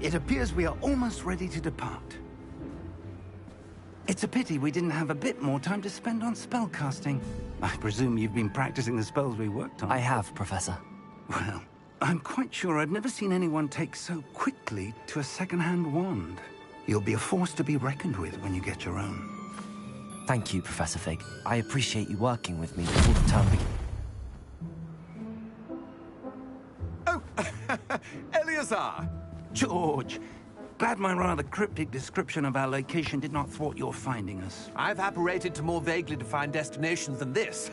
It appears we are almost ready to depart. It's a pity we didn't have a bit more time to spend on spellcasting. I presume you've been practicing the spells we worked on. I have, Professor. Well, I'm quite sure I've never seen anyone take so quickly to a second-hand wand. You'll be a force to be reckoned with when you get your own. Thank you, Professor Fig. I appreciate you working with me all the time. Oh, Eleazar! George, glad my rather cryptic description of our location did not thwart your finding us. I've apparated to more vaguely defined destinations than this.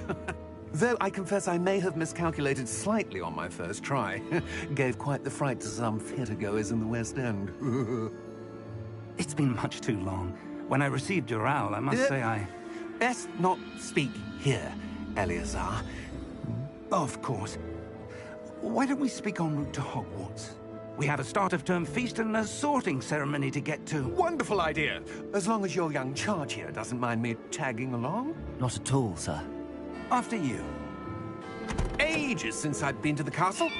Though I confess I may have miscalculated slightly on my first try. Gave quite the fright to some theatergoers in the West End. It's been much too long. When I received your owl, I must say I... Best not speak here, Eleazar. Of course. Why don't we speak en route to Hogwarts? We have a start-of-term feast and a sorting ceremony to get to. Wonderful idea! As long as your young charge here doesn't mind me tagging along. Not at all, sir. After you. Ages since I've been to the castle.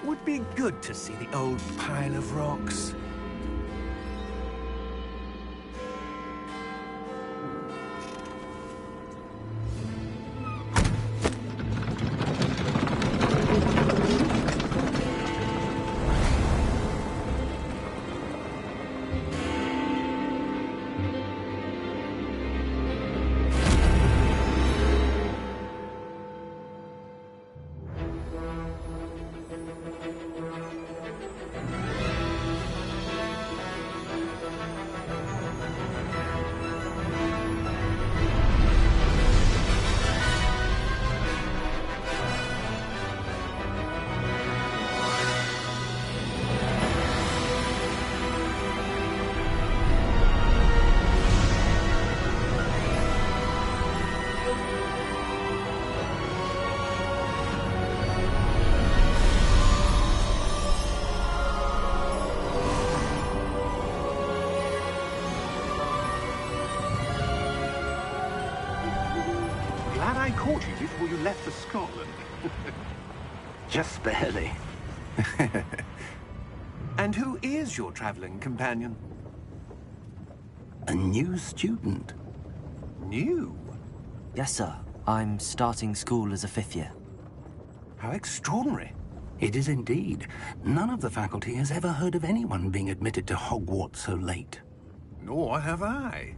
Would be good to see the old pile of rocks. I caught you before you left for Scotland. Just barely. And who is your traveling companion? A new student. New? Yes, sir. I'm starting school as a 5th year. How extraordinary. It is indeed. None of the faculty has ever heard of anyone being admitted to Hogwarts so late. Nor have I.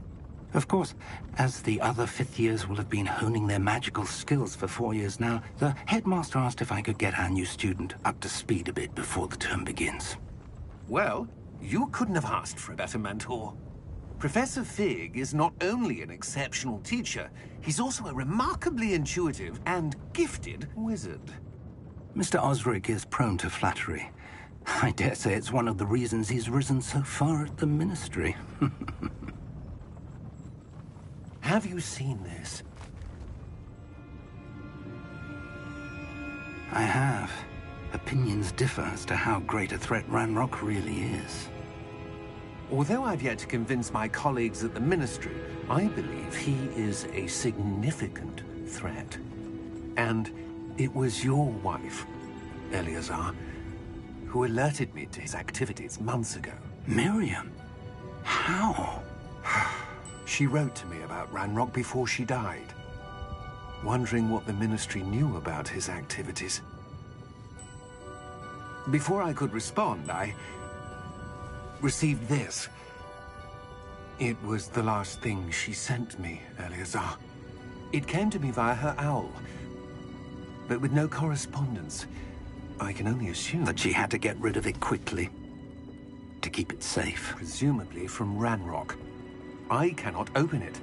Of course, as the other 5th years will have been honing their magical skills for 4 years now, the headmaster asked if I could get our new student up to speed a bit before the term begins. Well, you couldn't have asked for a better mentor. Professor Fig is not only an exceptional teacher, he's also a remarkably intuitive and gifted wizard. Mr. Osric is prone to flattery. I dare say it's one of the reasons he's risen so far at the Ministry. Have you seen this? I have. Opinions differ as to how great a threat Ranrock really is. Although I've yet to convince my colleagues at the Ministry, I believe he is a significant threat. And it was your wife, Eleazar, who alerted me to his activities months ago. Miriam? How? She wrote to me about Ranrock before she died, wondering what the Ministry knew about his activities. Before I could respond, I received this. It was the last thing she sent me, Eleazar. It came to me via her owl, but with no correspondence. I can only assume That she had to get rid of it quickly, to keep it safe. presumably from Ranrock. I cannot open it.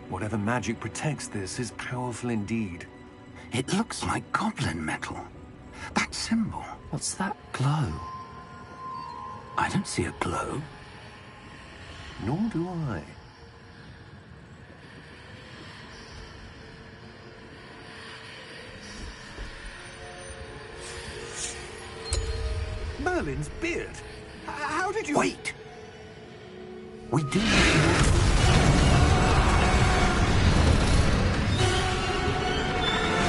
Whatever magic protects this is powerful indeed. It looks like goblin metal. That symbol. What's that glow? I don't see a glow. Nor do I. Merlin's beard. How did you... Wait! We do need to...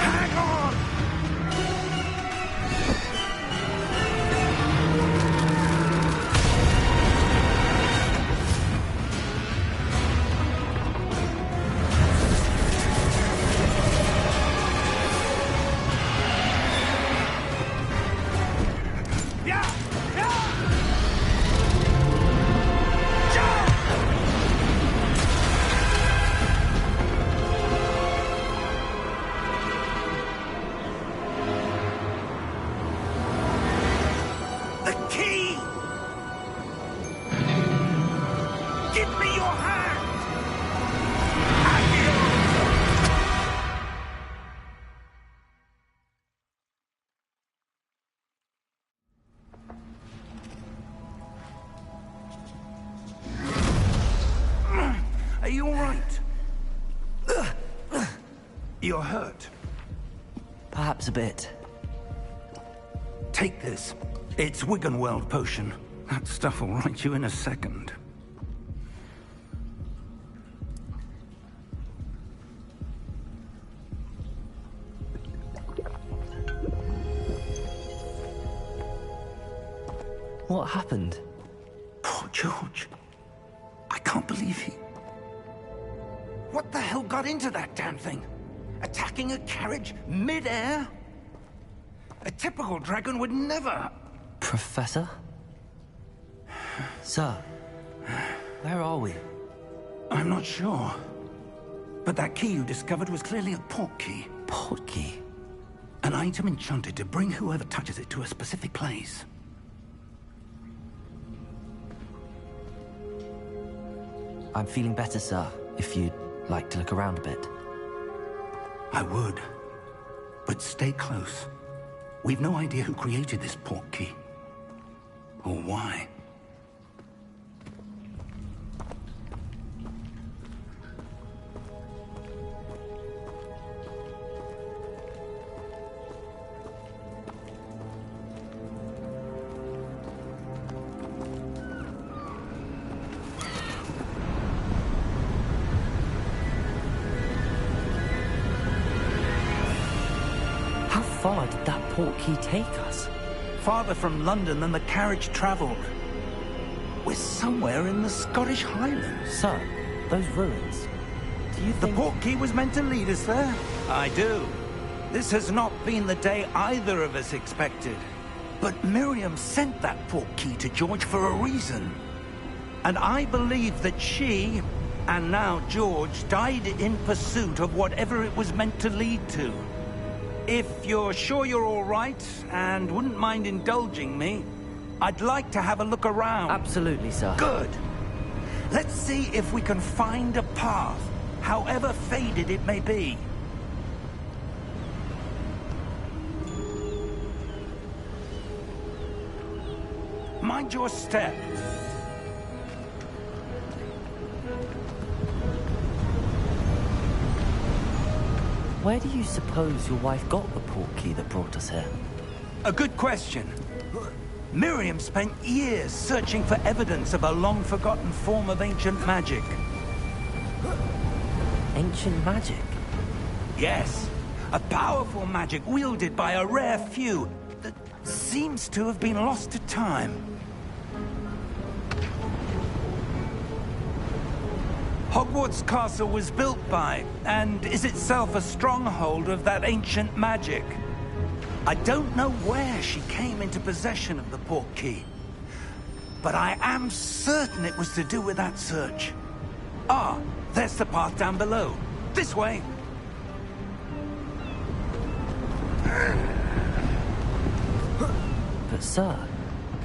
Hang on! Yeah! Yeah! Jump! The key! Give me your hand! Are you all right? You're hurt. Perhaps a bit. Take this. It's Wiggenweld potion. That stuff will right you in a second. What happened? Poor George. I can't believe he... What the hell got into that damn thing? Attacking a carriage mid-air? A typical dragon would never... Professor? Sir, where are we? I'm not sure. But that key you discovered was clearly a port key. Port key? An item enchanted to bring whoever touches it to a specific place. I'm feeling better, sir, if you'd like to look around a bit. I would. But stay close. We've no idea who created this port key. Or why. How far did that port key take us? Farther from London than the carriage traveled. We're somewhere in the Scottish Highlands. Sir, those ruins. Do you The think... portkey was meant to lead us there? I do. This has not been the day either of us expected. But Miriam sent that portkey to George for a reason. And I believe that she, and now George, died in pursuit of whatever it was meant to lead to. If you're sure you're all right, and wouldn't mind indulging me, I'd like to have a look around. Absolutely, sir. Good. Let's see if we can find a path, however faded it may be. Mind your step. Where do you suppose your wife got the portkey that brought us here? A good question. Miriam spent years searching for evidence of a long-forgotten form of ancient magic. Ancient magic? Yes, a powerful magic wielded by a rare few that seems to have been lost to time. Hogwarts Castle was built by, and is itself a stronghold of that ancient magic. I don't know where she came into possession of the portkey, but I am certain it was to do with that search. Ah, there's the path down below. This way. But sir,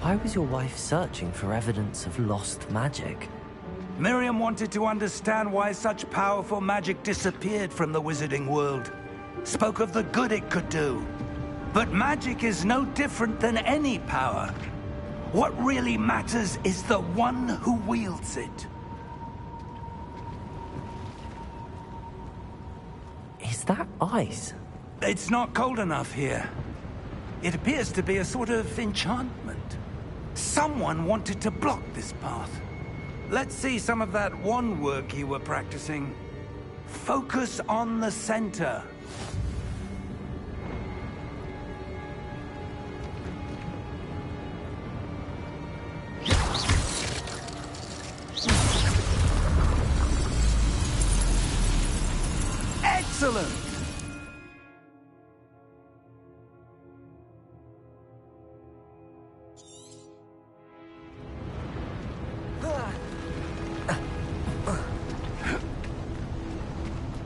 why was your wife searching for evidence of lost magic? Miriam wanted to understand why such powerful magic disappeared from the wizarding world. Spoke of the good it could do. But magic is no different than any power. What really matters is the one who wields it. Is that ice? It's not cold enough here. It appears to be a sort of enchantment. Someone wanted to block this path. Let's see some of that wand work you were practicing. Focus on the center. Excellent!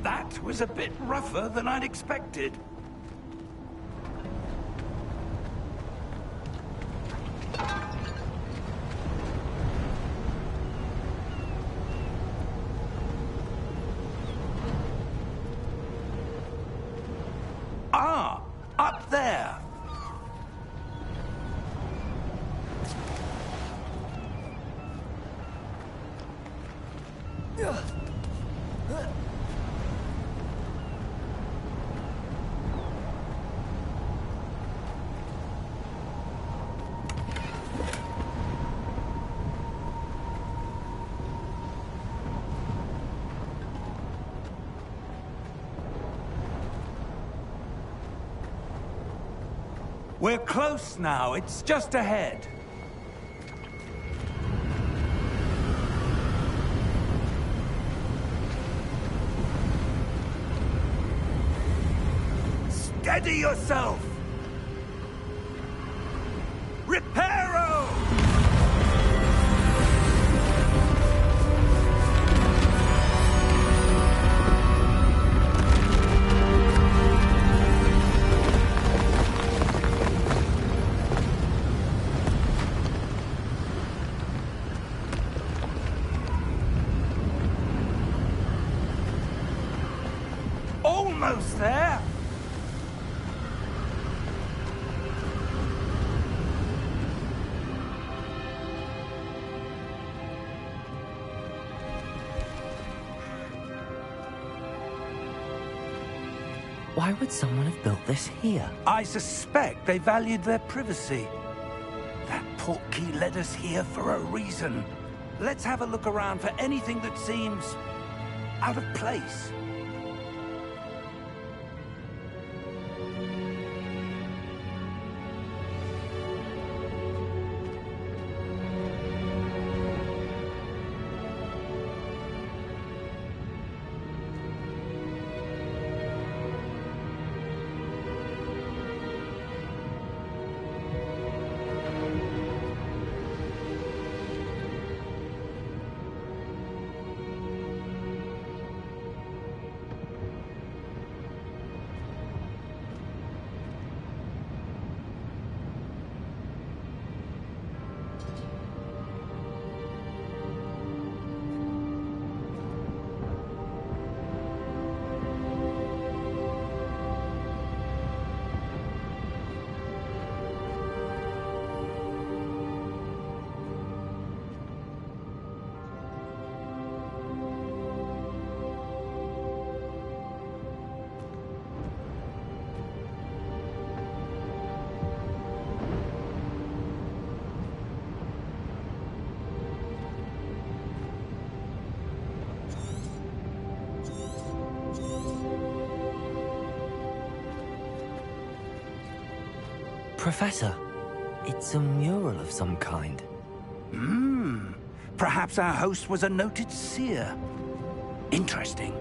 That was a bit rougher than I'd expected. Ah, up there. We're close now. It's just ahead. Steady yourself! Reparo! Almost there! Why would someone have built this here? I suspect they valued their privacy. That portkey led us here for a reason. Let's have a look around for anything that seems out of place. Professor, it's a mural of some kind. Perhaps our host was a noted seer. Interesting.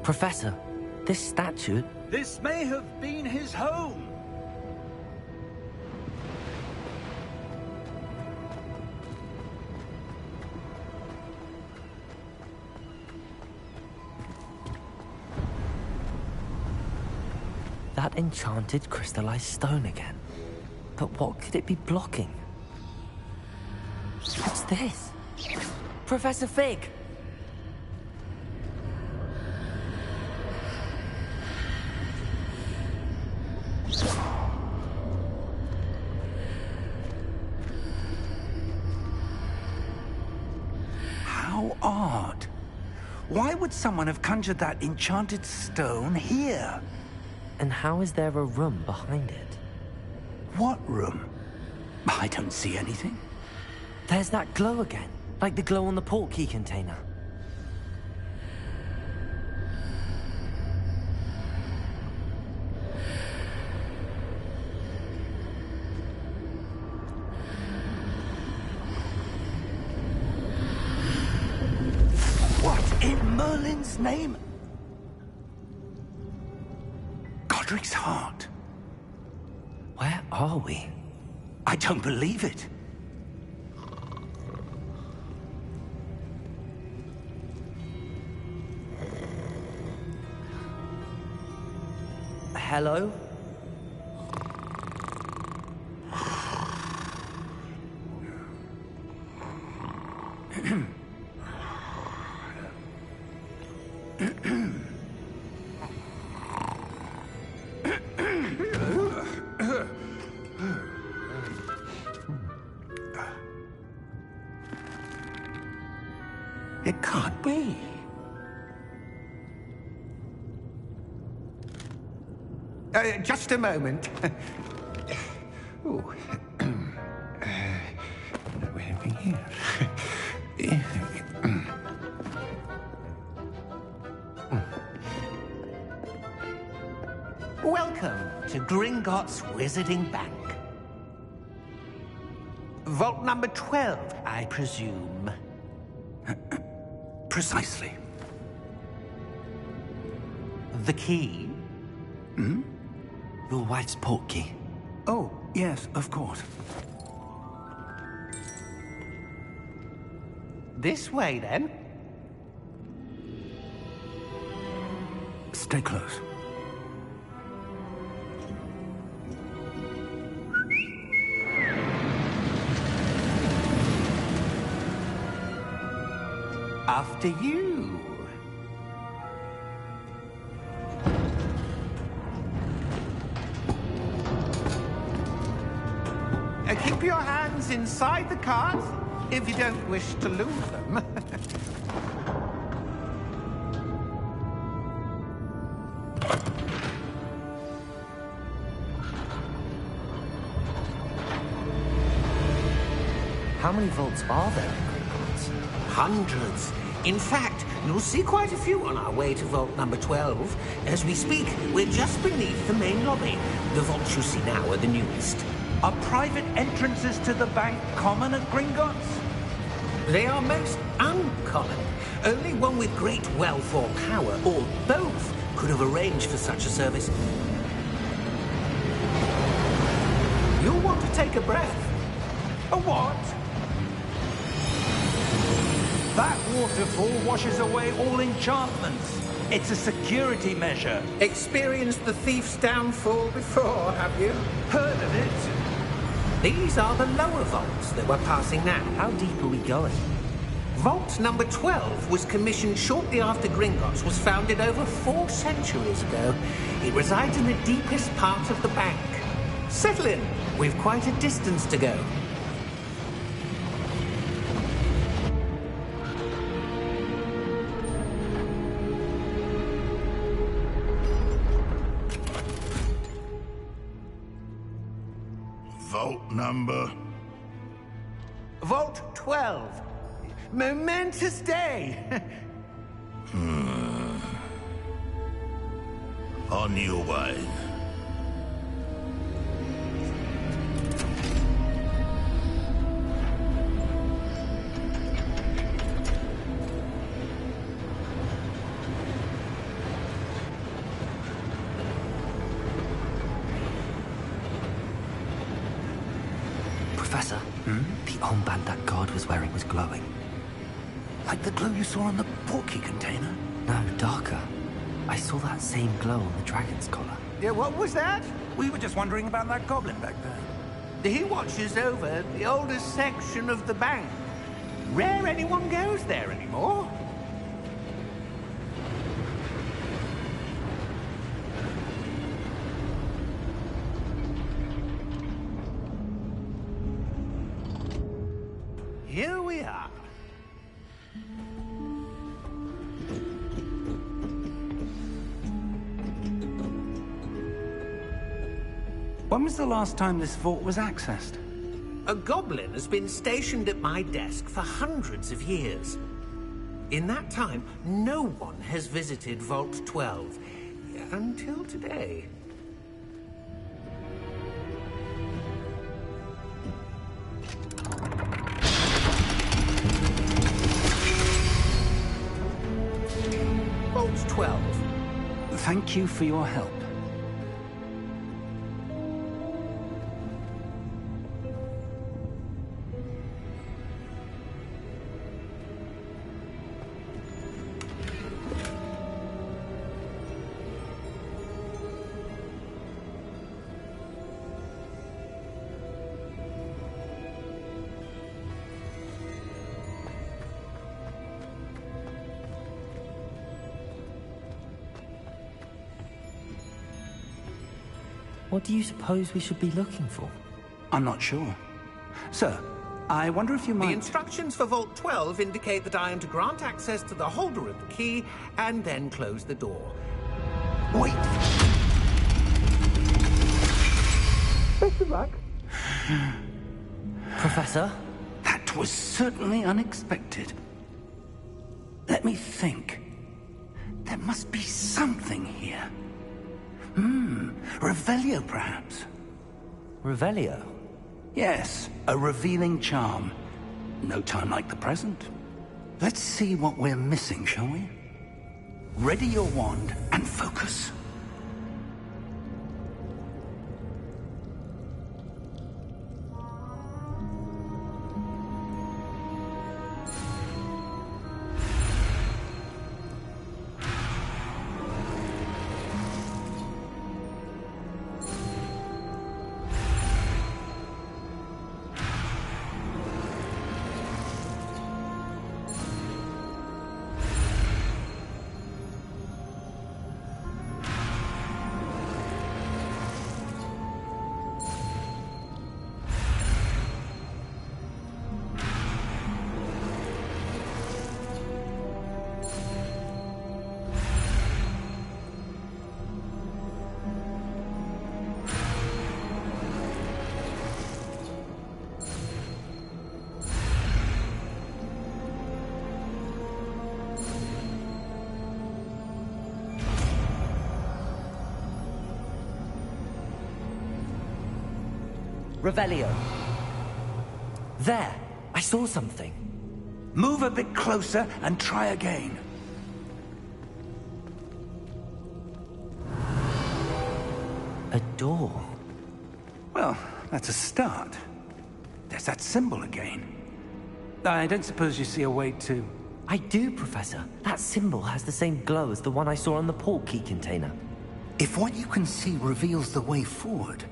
Professor, this statue... This may have been his home. That enchanted crystallized stone again. But what could it be blocking? What's this? Professor Fig! How odd. Why would someone have conjured that enchanted stone here? And how is there a room behind it? What room? I don't see anything. There's that glow again, like the glow on the portkey container. What in Merlin's name? Godric's heart. Where are we? I don't believe it. Hello? It can't be. Just a moment. Oh. Anything here? Welcome to Gringotts Wizarding Bank. Vault number 12, I presume. Precisely. The key? Your wife's portkey. Oh, yes, of course. This way, then. Stay close. After you. Keep your hands inside the cart if you don't wish to lose them. How many vaults are there in Gringotts? Hundreds. In fact, you'll see quite a few on our way to vault number 12. As we speak, we're just beneath the main lobby. The vaults you see now are the newest. Are private entrances to the bank common at Gringotts? They are most uncommon. Only one with great wealth or power, or both, could have arranged for such a service. You'll want to take a breath. A what? That waterfall washes away all enchantments. It's a security measure. Experienced the thief's downfall before, have you? Heard of it? These are the lower vaults that we're passing now. How deep are we going? Vault number 12 was commissioned shortly after Gringotts was founded over 4 centuries ago. It resides in the deepest part of the bank. Settle in. We've quite a distance to go. Vault number? Vault 12. Momentous day. On your way. Professor, the armband that guard was wearing was glowing. Like the glow you saw on the portkey container? No, darker. I saw that same glow on the dragon's collar. Yeah, what was that? We were just wondering about that goblin back there. He watches over the oldest section of the bank. Rare anyone goes there anymore. Here we are. When was the last time this vault was accessed? A goblin has been stationed at my desk for hundreds of years. In that time, no one has visited Vault 12. Until today. Vault 12. Thank you for your help. What do you suppose we should be looking for? I'm not sure. Sir, I wonder if you might... The instructions for Vault 12 indicate that I am to grant access to the holder of the key and then close the door. Wait! Best of luck. Professor? That was certainly unexpected. Let me think. There must be something here. Revelio, perhaps? Revelio? Yes, a revealing charm. No time like the present. Let's see what we're missing, shall we? Ready your wand and focus. Revelio. There! I saw something. Move a bit closer and try again. A door. Well, that's a start. There's that symbol again. I don't suppose you see a way to... I do, Professor. That symbol has the same glow as the one I saw on the portkey container. If what you can see reveals the way forward,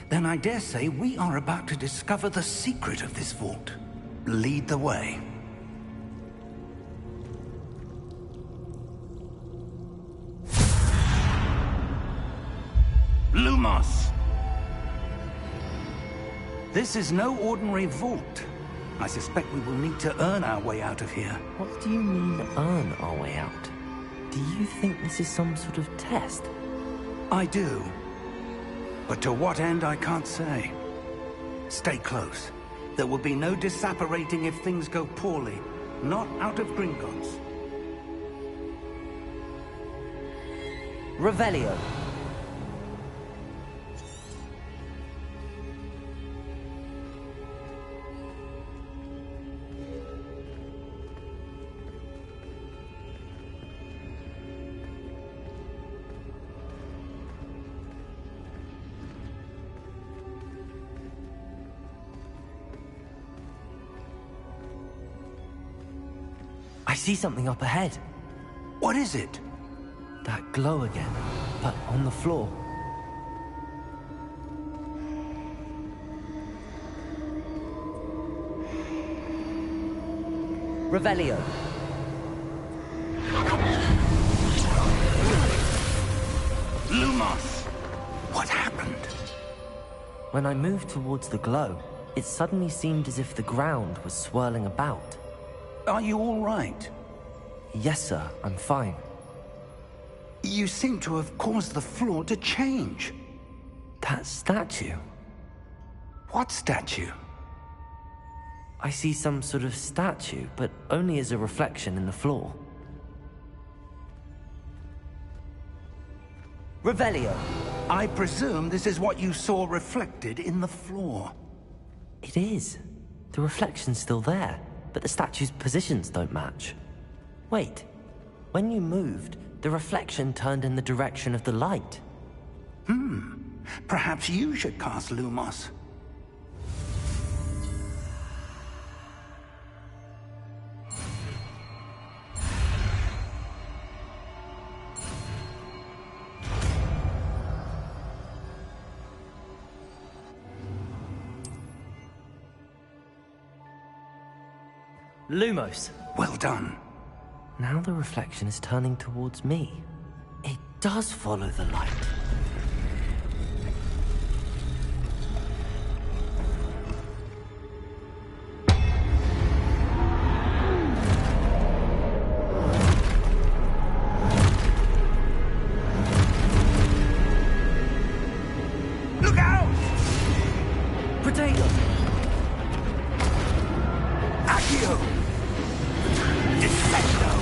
then I dare say we are about to discover the secret of this vault. Lead the way. Lumos! This is no ordinary vault. I suspect we will need to earn our way out of here. What do you mean, earn our way out? Do you think this is some sort of test? I do. But to what end, I can't say. Stay close. There will be no disapparating if things go poorly. Not out of Gringotts. Revelio. I see something up ahead. What is it? That glow again, but on the floor. Revelio. Lumos! What happened? When I moved towards the glow, it suddenly seemed as if the ground was swirling about. Are you all right? Yes, sir, I'm fine. You seem to have caused the floor to change. That statue. What statue? I see some sort of statue, but only as a reflection in the floor. Revelio. I presume this is what you saw reflected in the floor. It is. The reflection's still there, but the statue's positions don't match. Wait. When you moved, the reflection turned in the direction of the light. Perhaps you should cast Lumos. Lumos. Well done. Now the reflection is turning towards me. It does follow the light. Look out! Potato! Accio! Defendo!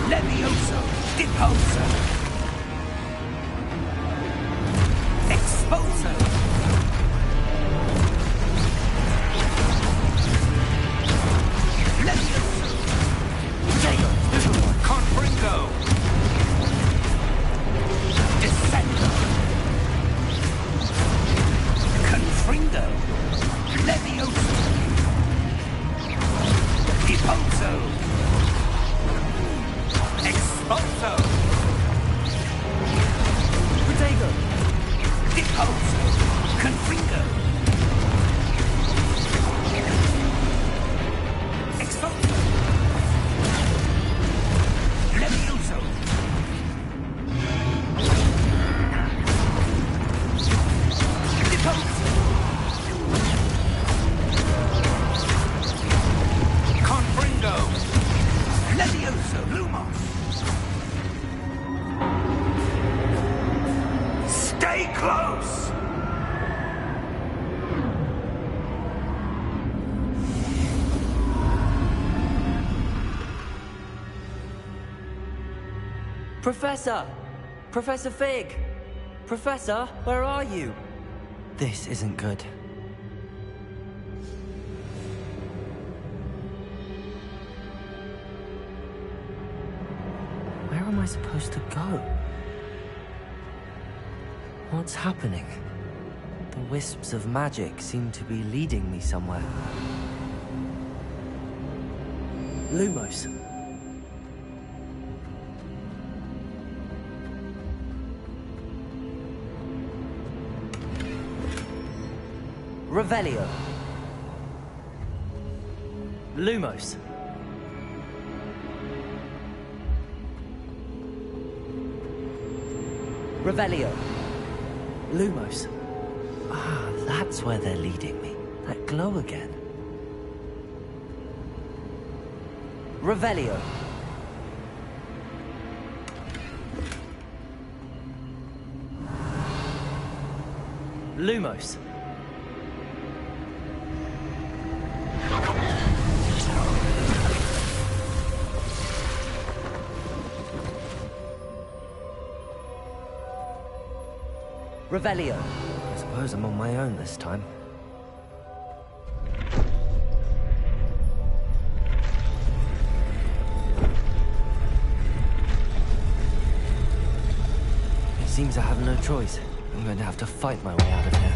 Levioso! Deposo! Exposo! Levioso! Potato! Confringo! Defendo! Confringo! Levioso! Deposo! Exposo! Potato! Deposo! Confringo! Exposo! Levioso! Deposo! Confringo! Levioso! Lumos! Stay close! Professor! Professor Fig! Professor, where are you? This isn't good. Where am I supposed to go? What's happening? The wisps of magic seem to be leading me somewhere. Lumos. Revelio. Lumos. Revelio. Lumos. Ah, that's where they're leading me. That glow again. Revelio. Lumos. Revelio. I suppose I'm on my own this time. It seems I have no choice. I'm going to have to fight my way out of here.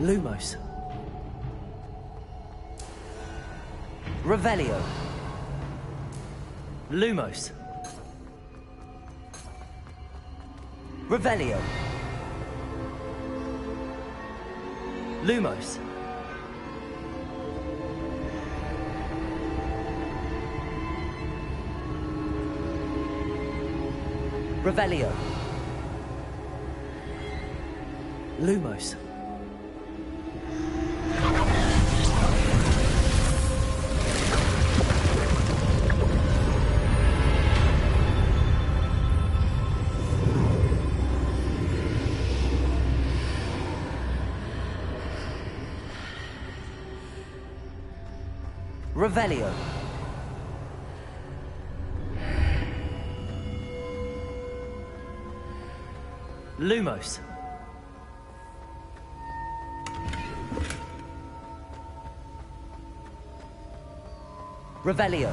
Lumos. Revelio. Lumos. Revelio. Lumos. Revelio. Lumos. Revelio. Lumos. Revelio.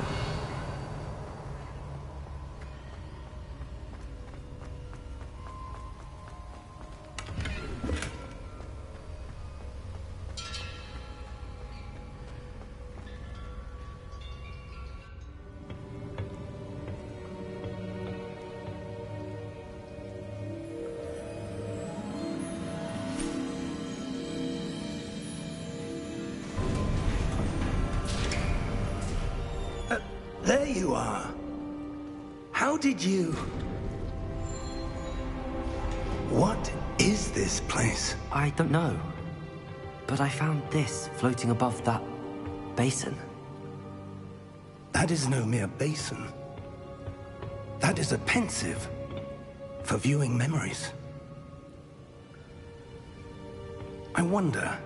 There you are. How did you... What is this place? I don't know. But I found this floating above that basin. That is no mere basin. That is a pensive for viewing memories. I wonder...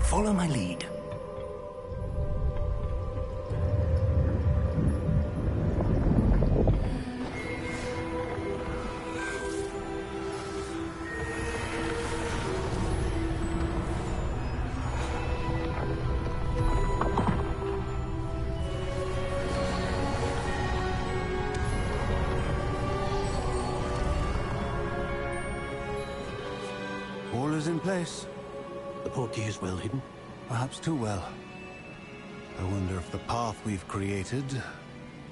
Follow my lead. All is in place. The portkey is well hidden. Perhaps too well. I wonder if the path we've created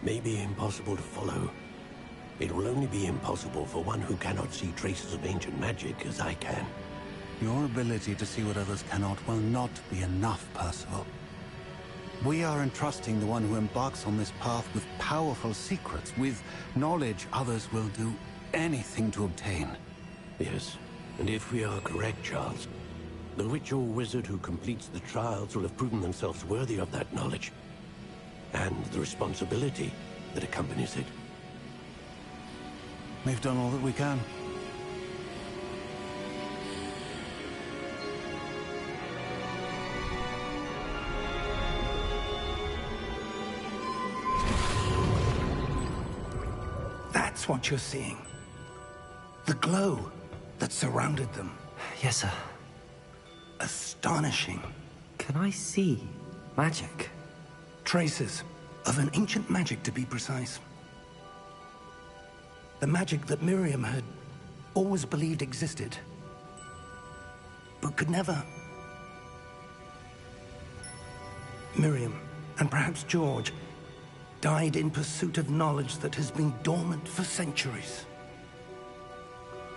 may be impossible to follow. It will only be impossible for one who cannot see traces of ancient magic as I can. Your ability to see what others cannot will not be enough, Percival. We are entrusting the one who embarks on this path with powerful secrets, with knowledge others will do anything to obtain. Yes, and if we are correct, Charles, the witch or wizard who completes the trials will have proven themselves worthy of that knowledge, and the responsibility that accompanies it. We've done all that we can. That's what you're seeing. The glow that surrounded them. Yes, sir. Astonishing. Can I see magic? Traces of an ancient magic, to be precise. The magic that Miriam had always believed existed, but could never. Miriam, and perhaps George, died in pursuit of knowledge that has been dormant for centuries.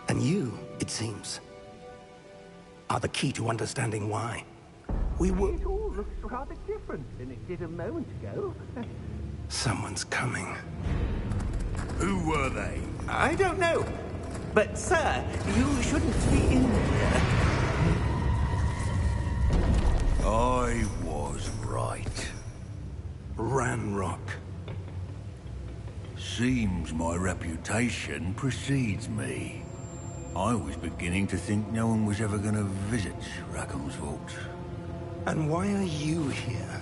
And you, it seems, are the key to understanding why. We were... It all looks rather different than it did a moment ago. Someone's coming. Who were they? I don't know. But, sir, you shouldn't be in here. I was right. Ranrock. Seems my reputation precedes me. I was beginning to think no one was ever going to visit Rackham's vault. And why are you here?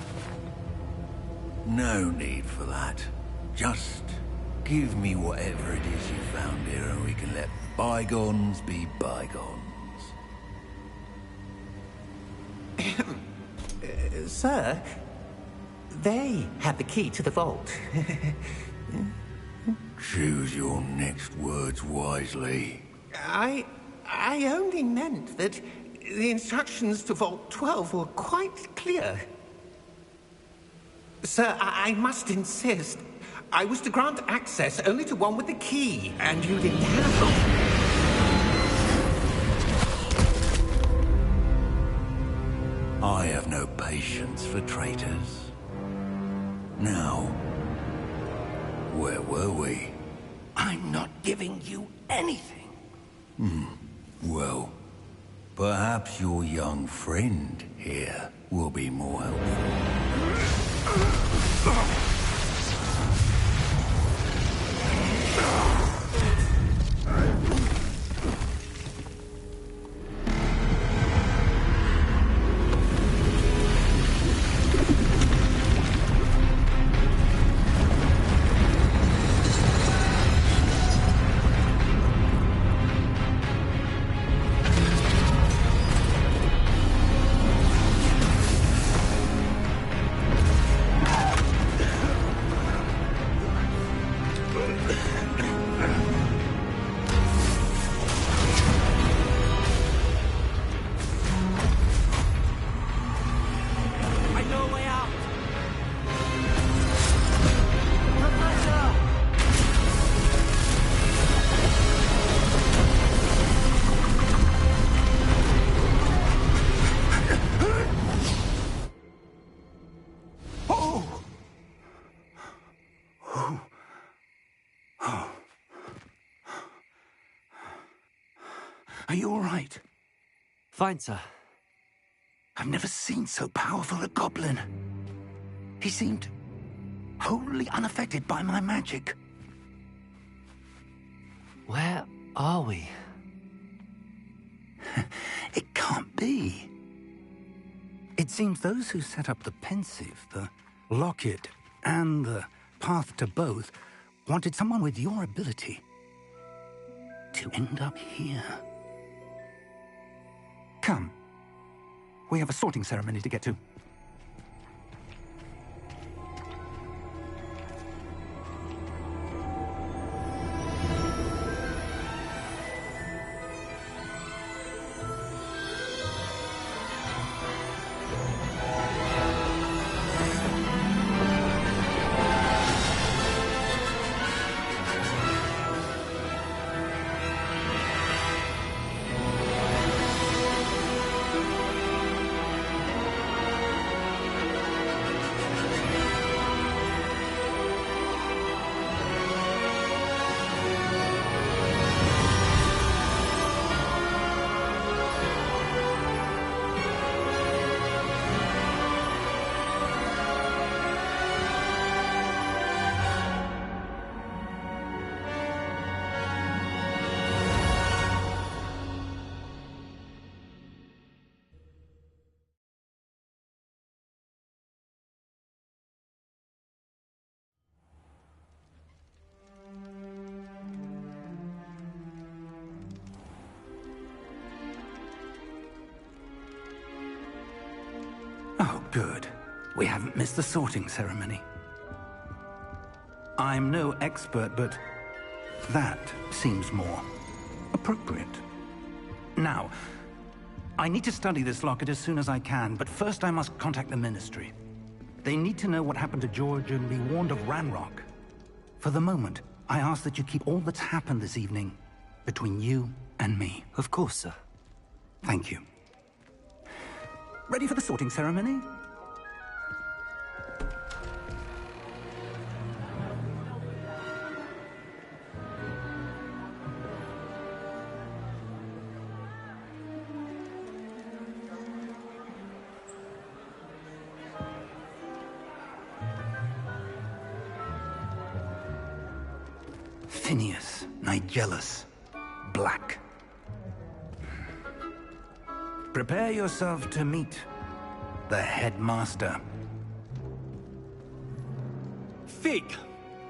No need for that. Just give me whatever it is you found here and we can let bygones be bygones. Sir, they had the key to the vault. Choose your next words wisely. I only meant that the instructions to Vault 12 were quite clear. Sir, I must insist. I was to grant access only to one with the key, and you didn't have them. I have no patience for traitors. Now, where were we? I'm not giving you anything. Well, perhaps your young friend here will be more helpful. Are you all right? Fine, sir. I've never seen so powerful a goblin. He seemed wholly unaffected by my magic. Where are we? It can't be. It seems those who set up the pensive, the locket, and the path to both wanted someone with your ability to end up here. Come. We have a sorting ceremony to get to. Oh, good. We haven't missed the sorting ceremony. I'm no expert, but that seems more appropriate. Now, I need to study this locket as soon as I can, but first I must contact the Ministry. They need to know what happened to George and be warned of Ranrock. For the moment, I ask that you keep all that's happened this evening between you and me. Of course, sir. Thank you. Ready for the sorting ceremony? Phineas, Nigellus, Black. Prepare yourself to meet the headmaster. Fig,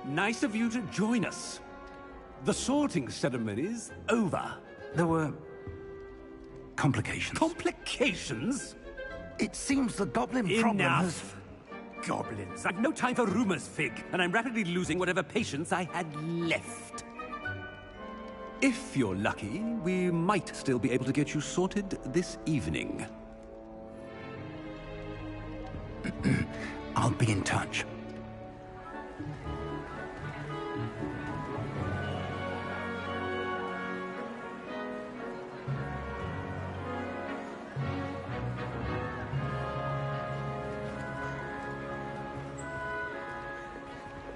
nice of you to join us. The sorting ceremony's over. There were complications. Complications? It seems the goblin problem has... Enough! Goblins. I've no time for rumors, Fig, and I'm rapidly losing whatever patience I had left. If you're lucky, we might still be able to get you sorted this evening. I'll be in touch.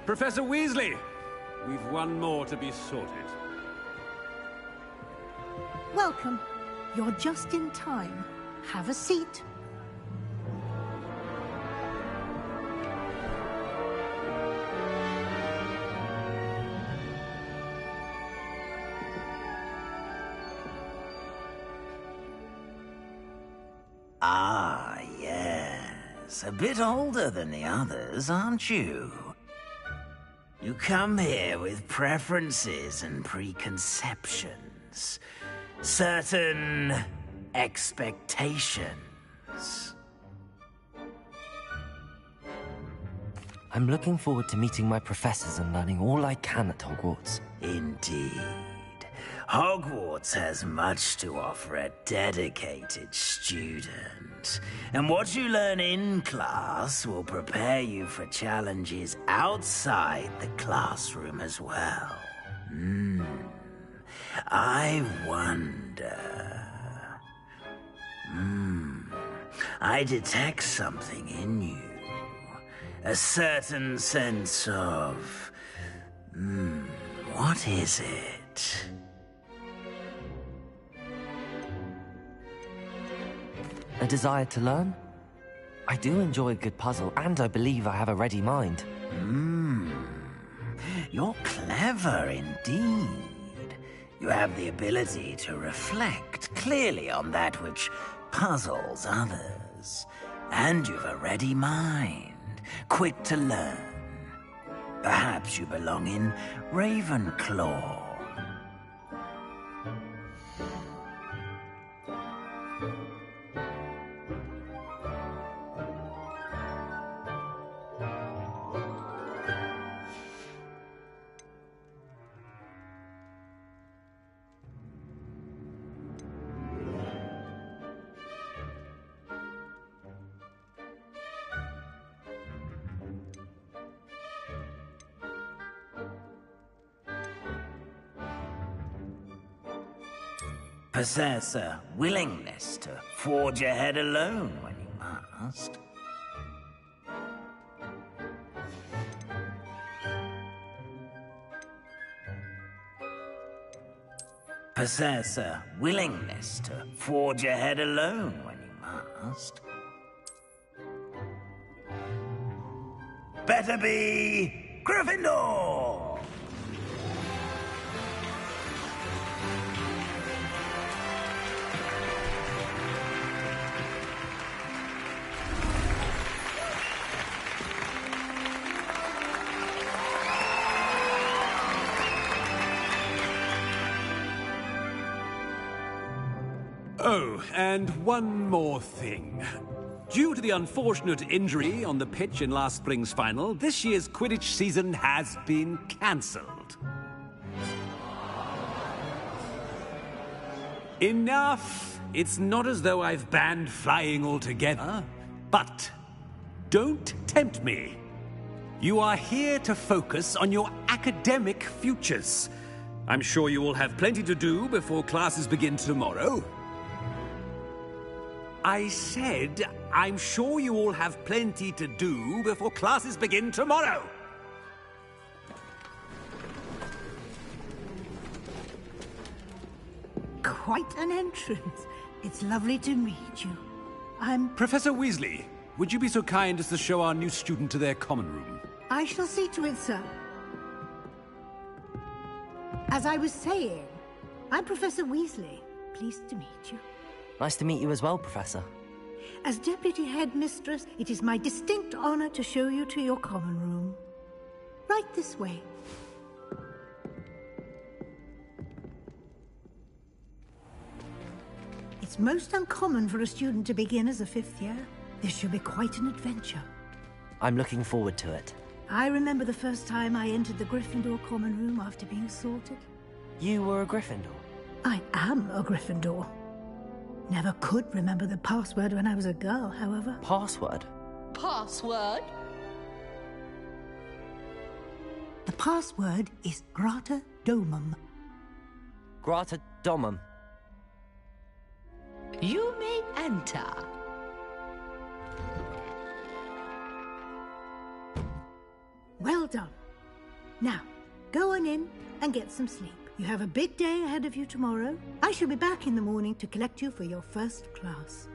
Professor Weasley, we've one more to be sorted. Welcome. You're just in time. Have a seat. Ah, yes. A bit older than the others, aren't you? You come here with preferences and preconceptions. Certain expectations. I'm looking forward to meeting my professors and learning all I can at Hogwarts. Indeed. Hogwarts has much to offer a dedicated student. And what you learn in class will prepare you for challenges outside the classroom as well. I wonder... I detect something in you. A certain sense of... what is it? A desire to learn? I do enjoy a good puzzle, and I believe I have a ready mind. You're clever indeed. You have the ability to reflect clearly on that which puzzles others. And you've a ready mind, quick to learn. Perhaps you belong in Ravenclaw. Possess a willingness to forge ahead alone when you must. Possess a willingness to forge ahead alone when you must. Better be Gryffindor! Oh, and one more thing. Due to the unfortunate injury on the pitch in last spring's final, this year's Quidditch season has been cancelled. Enough! It's not as though I've banned flying altogether, but don't tempt me. You are here to focus on your academic futures. I'm sure you will have plenty to do before classes begin tomorrow. I said, I'm sure you all have plenty to do before classes begin tomorrow. Quite an entrance. It's lovely to meet you. I'm... Professor Weasley, would you be so kind as to show our new student to their common room? I shall see to it, sir. As I was saying, I'm Professor Weasley. Pleased to meet you. Nice to meet you as well, Professor. As Deputy Headmistress, it is my distinct honor to show you to your common room. Right this way. It's most uncommon for a student to begin as a fifth year. This should be quite an adventure. I'm looking forward to it. I remember the first time I entered the Gryffindor common room after being sorted. You were a Gryffindor? I am a Gryffindor. Never could remember the password when I was a girl, however. Password? Password? The password is Grata Domum. Grata Domum. You may enter. Well done. Now, go on in and get some sleep. You have a big day ahead of you tomorrow. I shall be back in the morning to collect you for your first class.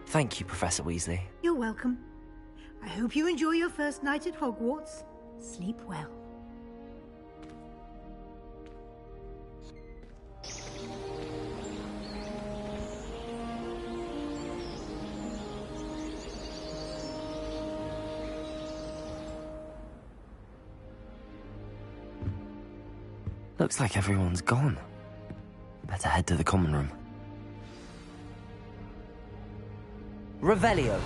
Thank you, Professor Weasley. You're welcome. I hope you enjoy your first night at Hogwarts. Sleep well. Looks like everyone's gone. Better head to the common room. Revelio.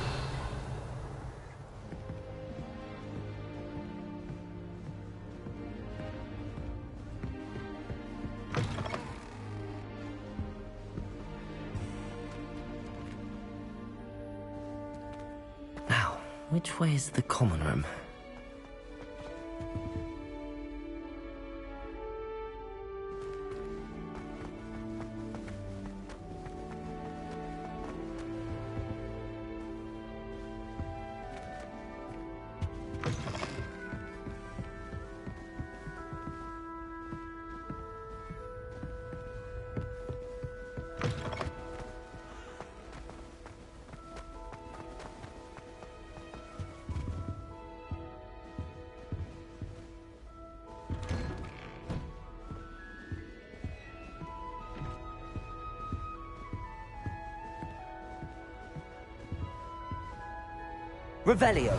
Now, which way is the common room? Revelio.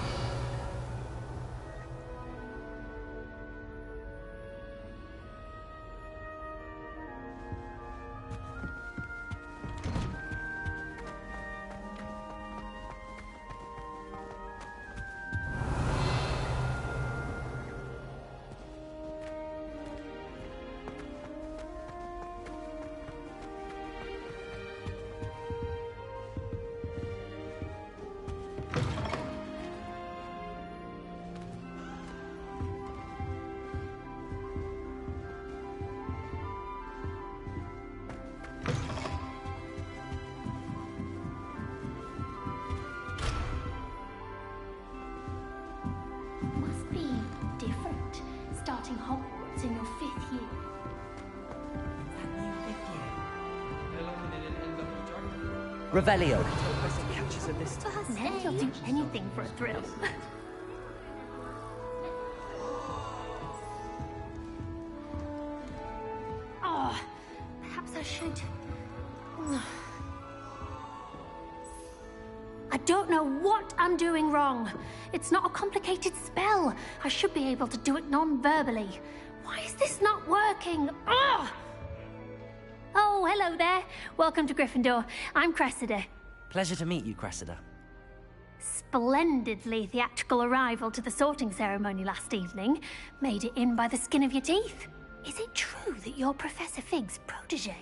Must be different, starting Hogwarts in your 5th year. Revelio. Men will do anything for a thrill. Oh, perhaps I should. I don't know what I'm doing wrong. It's not a complicated spell. I should be able to do it non-verbally. Why is this not working? Ugh! Oh, hello there. Welcome to Gryffindor. I'm Cressida. Pleasure to meet you, Cressida. Splendidly theatrical arrival to the sorting ceremony last evening. Made it in by the skin of your teeth. Is it true that you're Professor Fig's protege?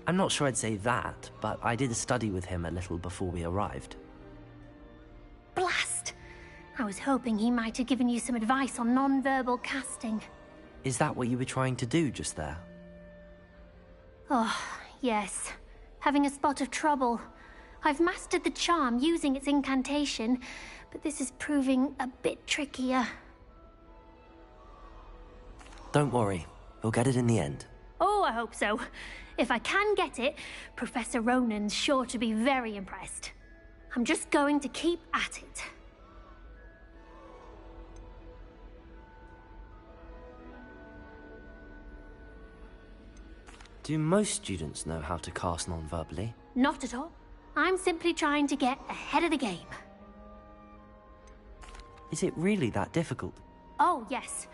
I'm not sure I'd say that, but I did study with him a little before we arrived. Blast! I was hoping he might have given you some advice on non-verbal casting. Is that what you were trying to do just there? Oh, yes. Having a spot of trouble. I've mastered the charm using its incantation, but this is proving a bit trickier. Don't worry, we'll get it in the end. Oh, I hope so. If I can get it, Professor Ronan's sure to be very impressed. I'm just going to keep at it. Do most students know how to cast non-verbally? Not at all. I'm simply trying to get ahead of the game. Is it really that difficult? Oh, yes.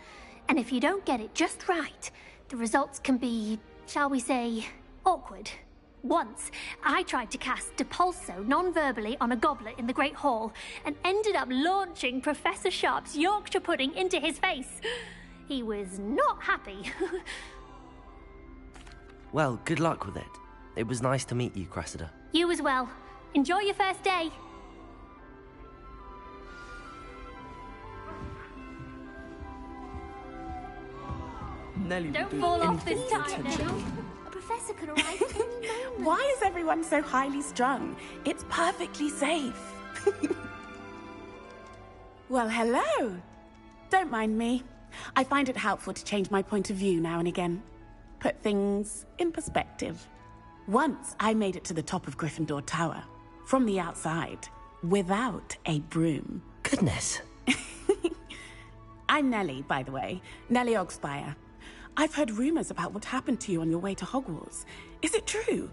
And if you don't get it just right, the results can be, shall we say, awkward. Once, I tried to cast Depulso non-verbally on a goblet in the Great Hall and ended up launching Professor Sharp's Yorkshire pudding into his face. He was not happy. Well, good luck with it. It was nice to meet you, Cressida. You as well. Enjoy your first day. Nelly Don't fall off this time now. A professor could arrive at any moment. Why is everyone so highly strung? It's perfectly safe. Well, hello. Don't mind me. I find it helpful to change my point of view now and again. Put things in perspective. Once I made it to the top of Gryffindor Tower, from the outside, without a broom. Goodness. I'm Nellie, by the way. Nellie Ogspire. I've heard rumors about what happened to you on your way to Hogwarts. Is it true?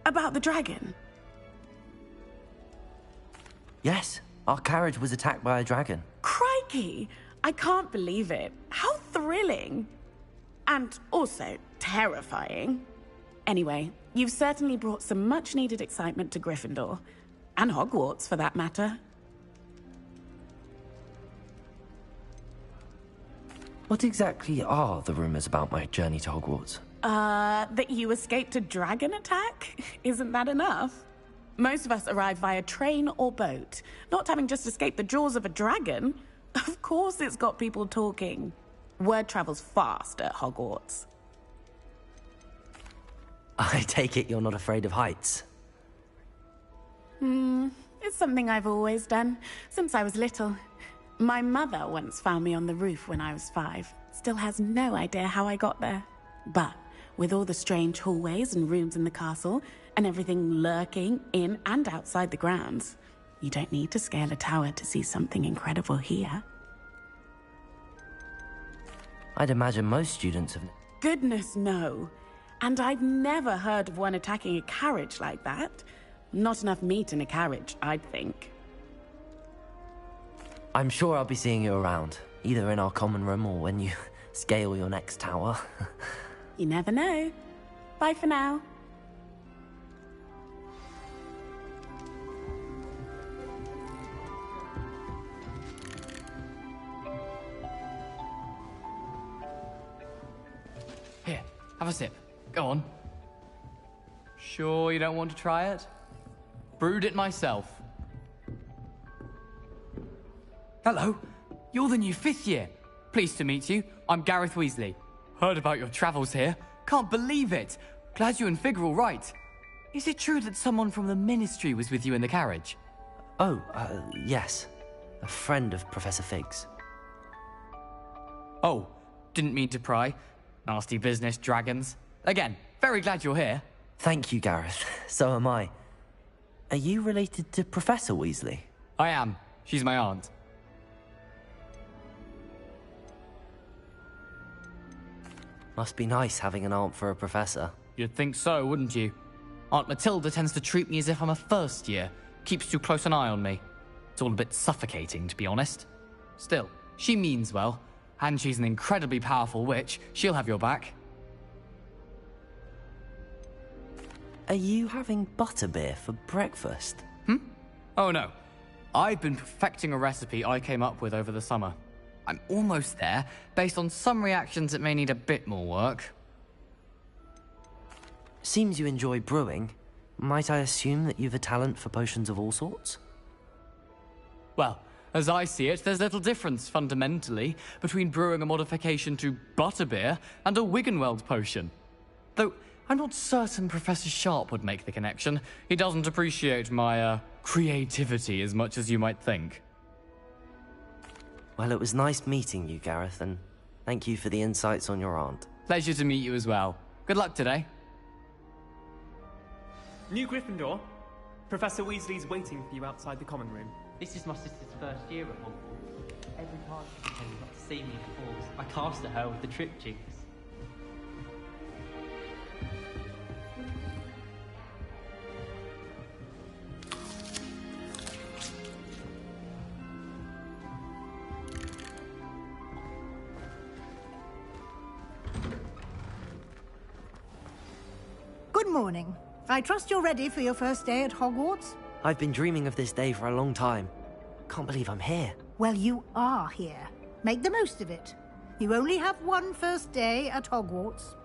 About the dragon? Yes, our carriage was attacked by a dragon. Crikey! I can't believe it. How thrilling! And also terrifying. Anyway, you've certainly brought some much-needed excitement to Gryffindor. And Hogwarts, for that matter. What exactly are the rumors about my journey to Hogwarts? That you escaped a dragon attack? Isn't that enough? Most of us arrive via train or boat, not having just escaped the jaws of a dragon. Of course it's got people talking. Word travels fast at Hogwarts. I take it you're not afraid of heights? It's something I've always done, since I was little. My mother once found me on the roof when I was 5. Still has no idea how I got there. But with all the strange hallways and rooms in the castle, and everything lurking in and outside the grounds, you don't need to scale a tower to see something incredible here. I'd imagine most students have... Goodness, no. And I've never heard of one attacking a carriage like that. Not enough meat in a carriage, I'd think. I'm sure I'll be seeing you around, either in our common room or when you scale your next tower. You never know. Bye for now. Here, have a sip. Go on. Sure you don't want to try it? Brewed it myself. Hello, you're the new 5th year. Pleased to meet you. I'm Gareth Weasley. Heard about your travels here. Can't believe it. Glad you and Fig are all right. Is it true that someone from the Ministry was with you in the carriage? Oh, yes. A friend of Professor Fig's. Oh, didn't mean to pry. Nasty business, dragons. Again, very glad you're here. Thank you, Gareth. So am I. Are you related to Professor Weasley? I am. She's my aunt. Must be nice having an aunt for a professor. You'd think so, wouldn't you? Aunt Matilda tends to treat me as if I'm a first year. Keeps too close an eye on me. It's all a bit suffocating, to be honest. Still, she means well. And she's an incredibly powerful witch. She'll have your back. Are you having butterbeer for breakfast? Oh no. I've been perfecting a recipe I came up with over the summer. I'm almost there. Based on some reactions, it may need a bit more work. Seems you enjoy brewing. Might I assume that you've a talent for potions of all sorts? Well, as I see it, there's little difference, fundamentally, between brewing a modification to butterbeer and a Wiggenweld potion. Though, I'm not certain Professor Sharp would make the connection. He doesn't appreciate my, creativity as much as you might think. Well, it was nice meeting you, Gareth, and thank you for the insights on your aunt. Pleasure to meet you as well. Good luck today. New Gryffindor. Professor Weasley's waiting for you outside the common room. This is my sister's first year at Hogwarts. Every time she pretends not to see me in calls, I cast at her with the trip jigs. Good morning. I trust you're ready for your first day at Hogwarts? I've been dreaming of this day for a long time. Can't believe I'm here. Well, you are here. Make the most of it. You only have one first day at Hogwarts.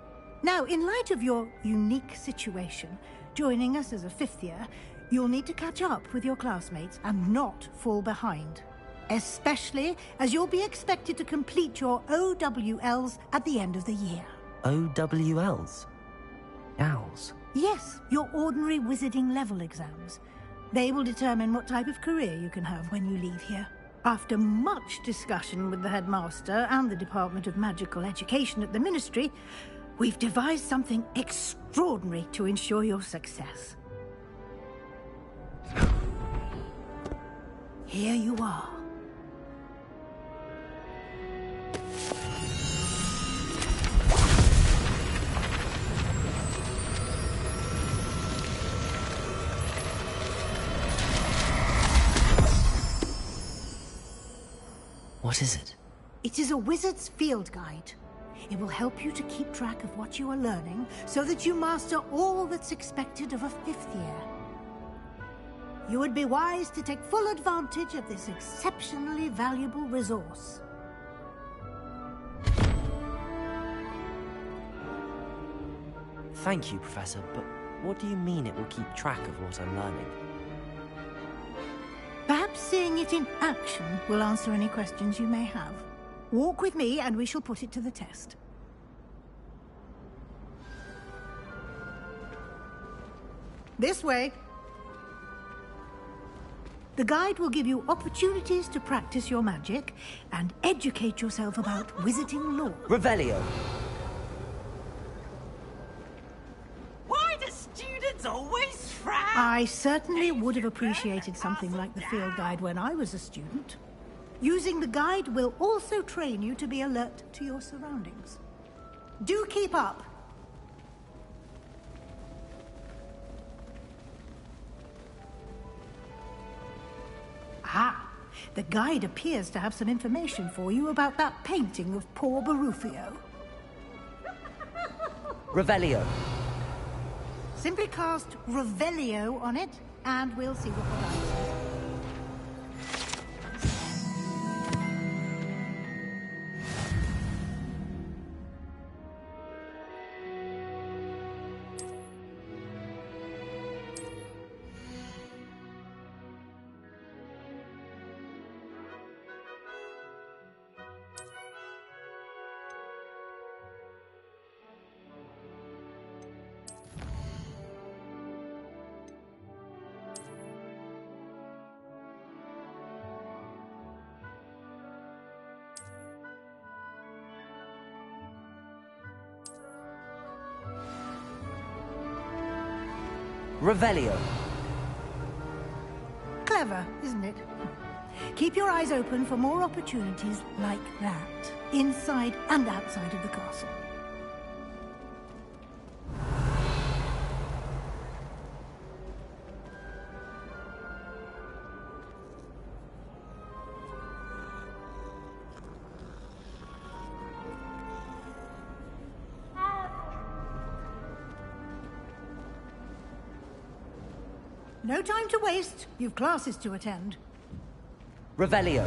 Now, in light of your unique situation, joining us as a fifth year, you'll need to catch up with your classmates and not fall behind. Especially as you'll be expected to complete your OWLs at the end of the year. OWLs? Owls? Yes, your ordinary wizarding level exams. They will determine what type of career you can have when you leave here. After much discussion with the headmaster and the Department of Magical Education at the Ministry, we've devised something extraordinary to ensure your success. Here you are. What is it? It is a wizard's field guide. It will help you to keep track of what you are learning so that you master all that's expected of a fifth year. You would be wise to take full advantage of this exceptionally valuable resource. Thank you, Professor, but what do you mean it will keep track of what I'm learning? Perhaps seeing it in action will answer any questions you may have. Walk with me and we shall put it to the test. This way. The guide will give you opportunities to practice your magic and educate yourself about wizarding lore. Revelio! Why do students always frown? I certainly would have appreciated something like the field guide when I was a student. Using the guide will also train you to be alert to your surroundings. Do keep up. Ah, the guide appears to have some information for you about that painting of poor Barufio. Revelio! Simply cast Revelio on it, and we'll see what the guide says. Revelio! Clever, isn't it? Keep your eyes open for more opportunities like that, inside and outside of the castle. No time to waste. You've classes to attend. Revelio.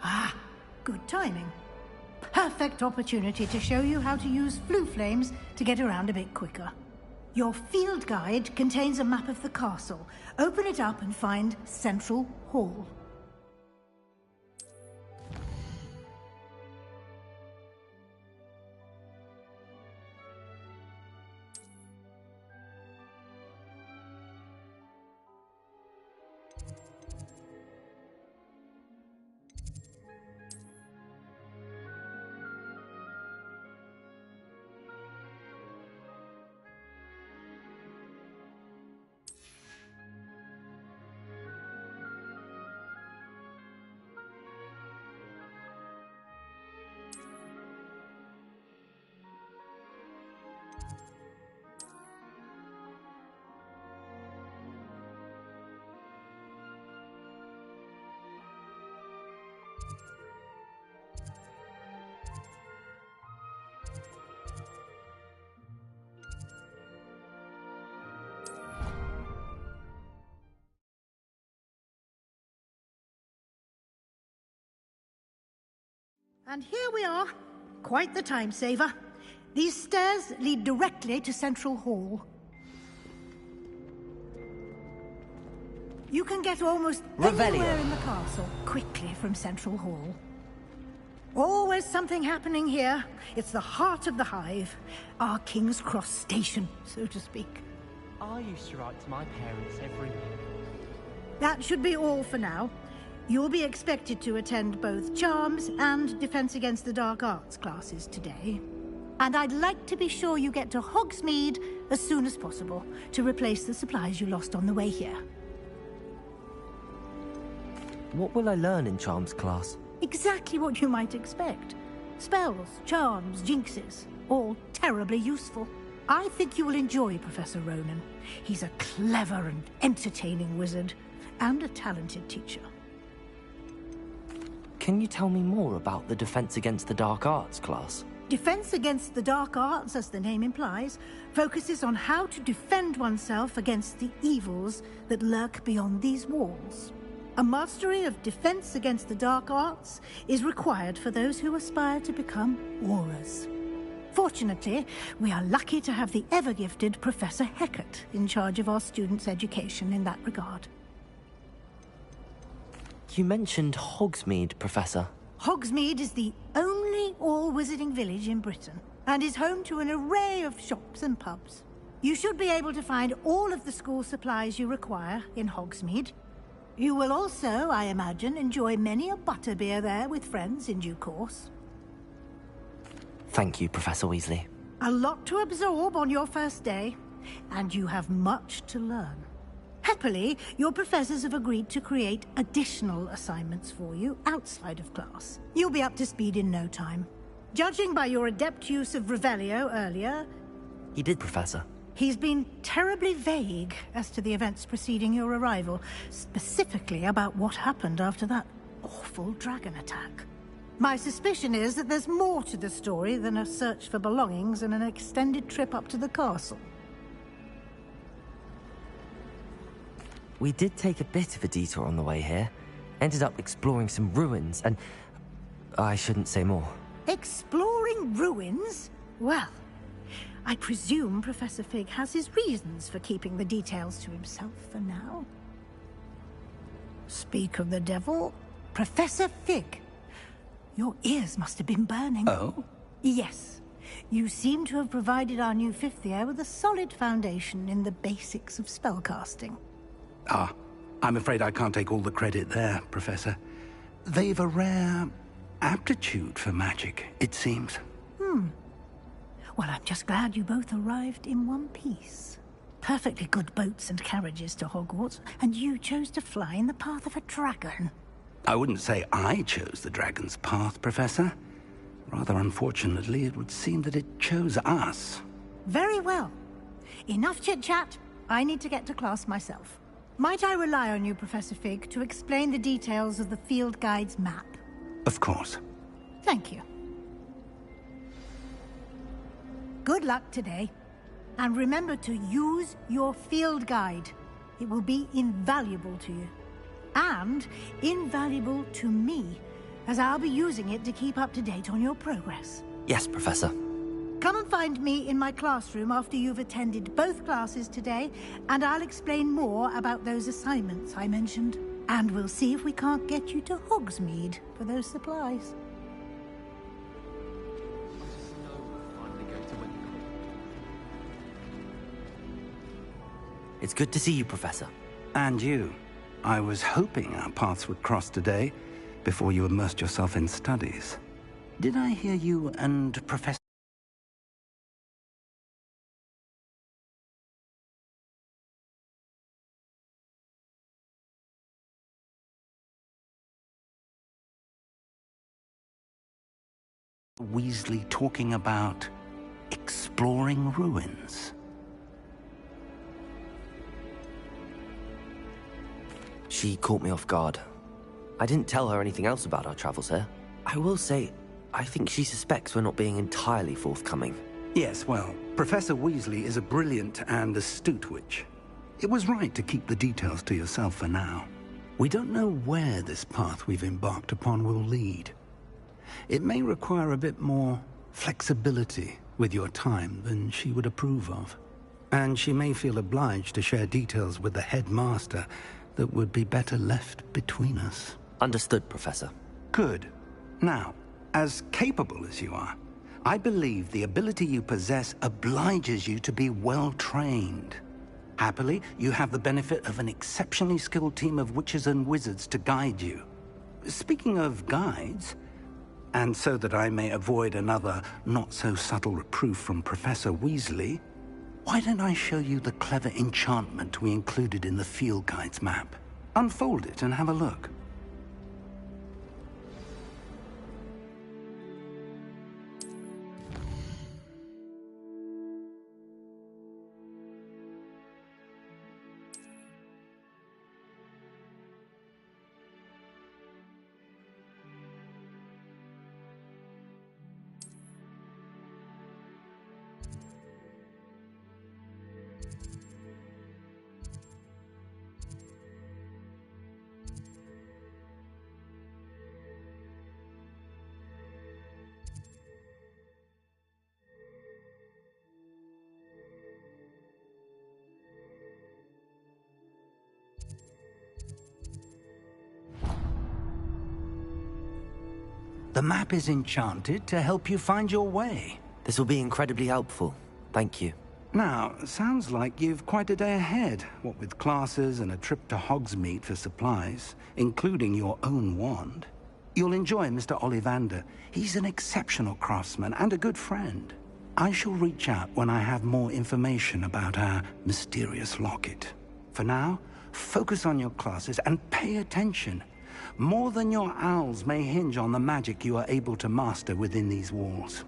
Ah, good timing. Perfect opportunity to show you how to use flue flames to get around a bit quicker. Your field guide contains a map of the castle. Open it up and find Central Hall. And here we are. Quite the time saver. These stairs lead directly to Central Hall. You can get almost anywhere in the castle quickly from Central Hall. Always something happening here. It's the heart of the hive. Our King's Cross station, so to speak. I used to write to my parents every week. That should be all for now. You'll be expected to attend both Charms and Defense Against the Dark Arts classes today. And I'd like to be sure you get to Hogsmeade as soon as possible to replace the supplies you lost on the way here. What will I learn in Charms class? Exactly what you might expect. Spells, charms, jinxes, all terribly useful. I think you will enjoy Professor Ronan. He's a clever and entertaining wizard, and a talented teacher. Can you tell me more about the Defense Against the Dark Arts class? Defense Against the Dark Arts, as the name implies, focuses on how to defend oneself against the evils that lurk beyond these walls. A mastery of Defense Against the Dark Arts is required for those who aspire to become Aurors. Fortunately, we are lucky to have the ever-gifted Professor Hecat in charge of our students' education in that regard. You mentioned Hogsmeade, Professor. Hogsmeade is the only all-wizarding village in Britain, and is home to an array of shops and pubs. You should be able to find all of the school supplies you require in Hogsmeade. You will also, I imagine, enjoy many a butterbeer there with friends in due course. Thank you, Professor Weasley. A lot to absorb on your first day, and you have much to learn. Happily, your professors have agreed to create additional assignments for you outside of class. You'll be up to speed in no time. Judging by your adept use of Revelio earlier... He did, Professor. He's been terribly vague as to the events preceding your arrival, specifically about what happened after that awful dragon attack. My suspicion is that there's more to the story than a search for belongings and an extended trip up to the castle. We did take a bit of a detour on the way here. Ended up exploring some ruins, and I shouldn't say more. Exploring ruins? Well, I presume Professor Fig has his reasons for keeping the details to himself for now. Speak of the devil, Professor Fig. Your ears must have been burning. Oh? Yes. You seem to have provided our new fifth year with a solid foundation in the basics of spellcasting. Ah, I'm afraid I can't take all the credit there, Professor. They've a rare aptitude for magic, it seems. Well, I'm just glad you both arrived in one piece. Perfectly good boats and carriages to Hogwarts, and you chose to fly in the path of a dragon. I wouldn't say I chose the dragon's path, Professor. Rather unfortunately, it would seem that it chose us. Very well. Enough chit-chat. I need to get to class myself. Might I rely on you, Professor Fig, to explain the details of the field guide's map? Of course. Thank you. Good luck today. And remember to use your field guide. It will be invaluable to you. And invaluable to me, as I'll be using it to keep up to date on your progress. Yes, Professor. Come and find me in my classroom after you've attended both classes today, and I'll explain more about those assignments I mentioned. And we'll see if we can't get you to Hogsmeade for those supplies. It's good to see you, Professor. And you. I was hoping our paths would cross today, before you immersed yourself in studies. Did I hear you and Professor Weasley talking about exploring ruins? She caught me off guard. I didn't tell her anything else about our travels here. I will say, I think she suspects we're not being entirely forthcoming. Yes, well, Professor Weasley is a brilliant and astute witch. It was right to keep the details to yourself for now. We don't know where this path we've embarked upon will lead. It may require a bit more flexibility with your time than she would approve of. And she may feel obliged to share details with the headmaster that would be better left between us. Understood, Professor. Good. Now, as capable as you are, I believe the ability you possess obliges you to be well trained. Happily, you have the benefit of an exceptionally skilled team of witches and wizards to guide you. Speaking of guides, and so that I may avoid another not-so-subtle reproof from Professor Weasley, why don't I show you the clever enchantment we included in the field guide's map? Unfold it and have a look. The map is enchanted to help you find your way. This will be incredibly helpful. Thank you. Now, sounds like you've quite a day ahead, what with classes and a trip to Hogsmeade for supplies, including your own wand. You'll enjoy Mr. Ollivander. He's an exceptional craftsman and a good friend. I shall reach out when I have more information about our mysterious locket. For now, focus on your classes and pay attention. More than your owls may hinge on the magic you are able to master within these walls.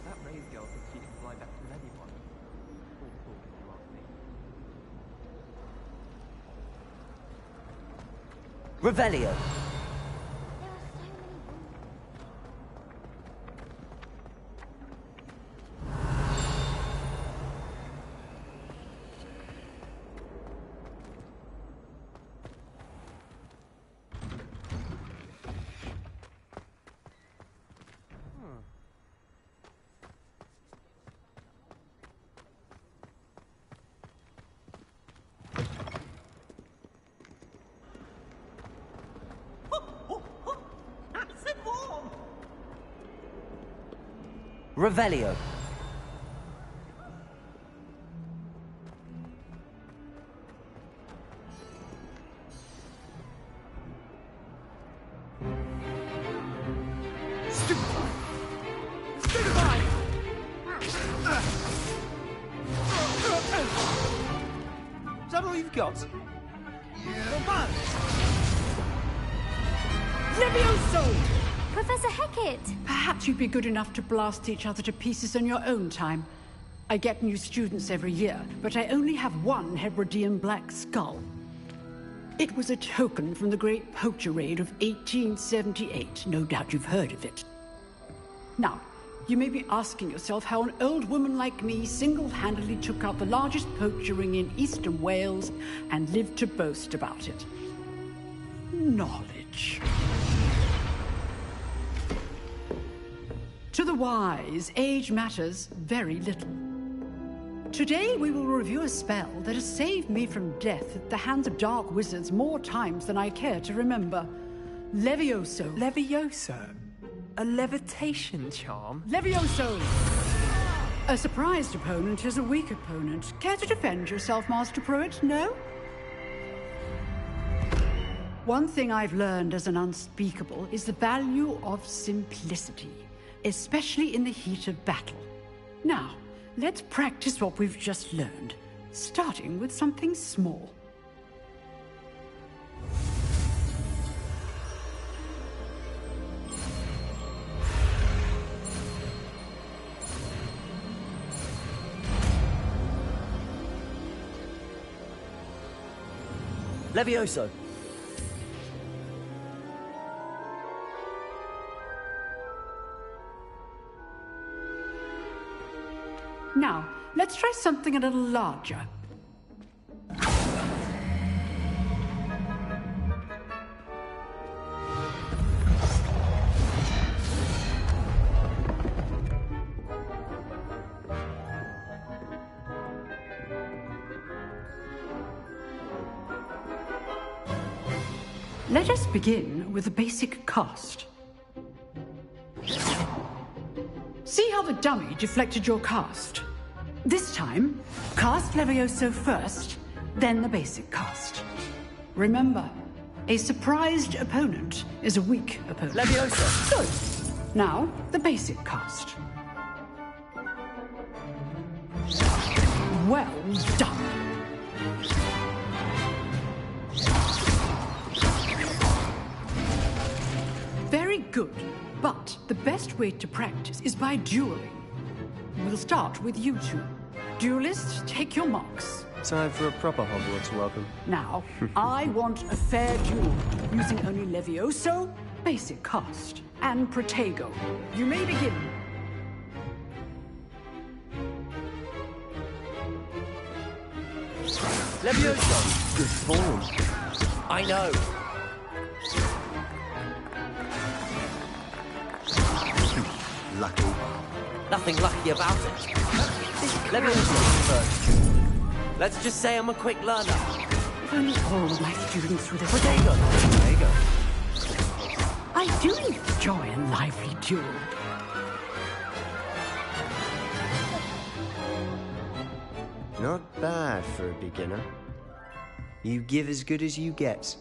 That Ray's girl thinks she can fly better than anyone. All talk, if you ask me. Revelio. Revelio. Is that all you've got? Yeah. Not bad. Levioso! Professor Hecat! Perhaps you'd be good enough to blast each other to pieces in your own time. I get new students every year, but I only have one Hebridean black skull. It was a token from the Great Poacher Raid of 1878. No doubt you've heard of it. Now, you may be asking yourself how an old woman like me single-handedly took out the largest poacher ring in eastern Wales and lived to boast about it. Knowledge. To the wise, age matters very little. Today we will review a spell that has saved me from death at the hands of dark wizards more times than I care to remember. Levioso. Levioso? A levitation charm? Levioso! A surprised opponent is a weak opponent. Care to defend yourself, Master Pruitt? No? One thing I've learned as an unspeakable is the value of simplicity, especially in the heat of battle. Now, let's practice what we've just learned, starting with something small. Levioso! Now, let's try something a little larger. Let us begin with a basic cast. See how the dummy deflected your cast? This time, cast Levioso first, then the basic cast. Remember, a surprised opponent is a weak opponent. Levioso! Good. Now, the basic cast. Well done. Very good. But the best way to practice is by dueling. We'll start with you two. Duelists, take your marks. Time for a proper Hogwarts welcome. Now, I want a fair duel, using only Levioso, basic cast, and Protego. You may begin. Levioso! Good form. I know. Lucky. Nothing lucky about it. Levioso first. Let's just say I'm a quick learner. If only all of my students were this. Protego! I do enjoy a lively duel. Not bad for a beginner. You give as good as you get.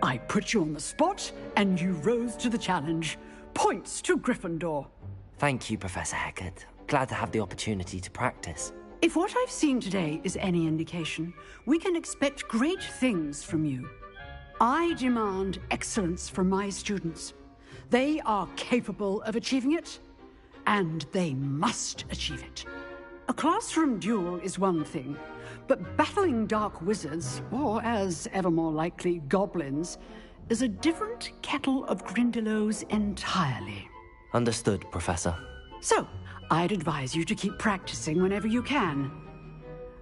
I put you on the spot, and you rose to the challenge. Points to Gryffindor. Thank you, Professor Hecat. Glad to have the opportunity to practice. If what I've seen today is any indication, we can expect great things from you. I demand excellence from my students. They are capable of achieving it, and they must achieve it. A classroom duel is one thing, but battling dark wizards, or as ever more likely, goblins, is a different kettle of Grindylows entirely. Understood, Professor. So, I'd advise you to keep practicing whenever you can.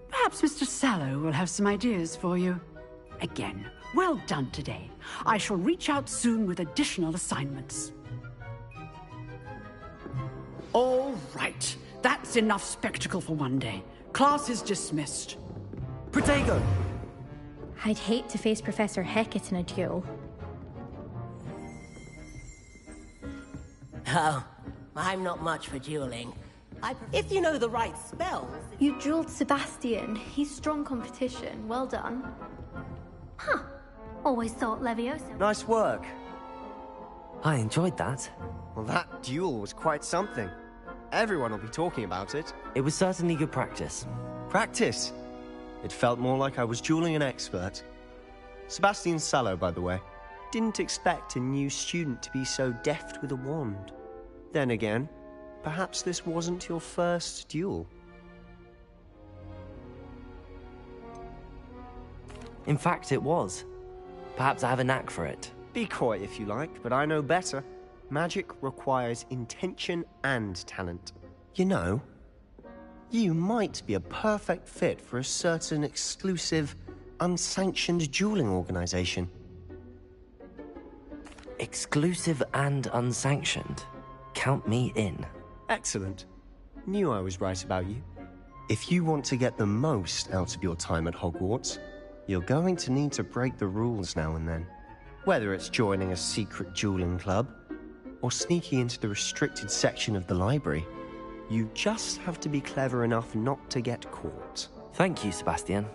Perhaps Mr. Sallow will have some ideas for you. Again, well done today. I shall reach out soon with additional assignments. All right. That's enough spectacle for one day. Class is dismissed. Protego! I'd hate to face Professor Hecat in a duel. Oh, I'm not much for dueling. If you know the right spells... You dueled Sebastian. He's strong competition. Well done. Huh. Always thought Levioso. Nice work. I enjoyed that. Well, that duel was quite something. Everyone will be talking about it. It was certainly good practice. Practice. It felt more like I was dueling an expert. Sebastian Sallow, by the way. Didn't expect a new student to be so deft with a wand. Then again, perhaps this wasn't your first duel. In fact, it was. Perhaps I have a knack for it. Be coy if you like, but I know better. Magic requires intention and talent. You know, you might be a perfect fit for a certain exclusive, unsanctioned dueling organization. Exclusive and unsanctioned? Count me in. Excellent. Knew I was right about you. If you want to get the most out of your time at Hogwarts, you're going to need to break the rules now and then. Whether it's joining a secret dueling club, or sneaking into the restricted section of the library, you just have to be clever enough not to get caught. Thank you, Sebastian.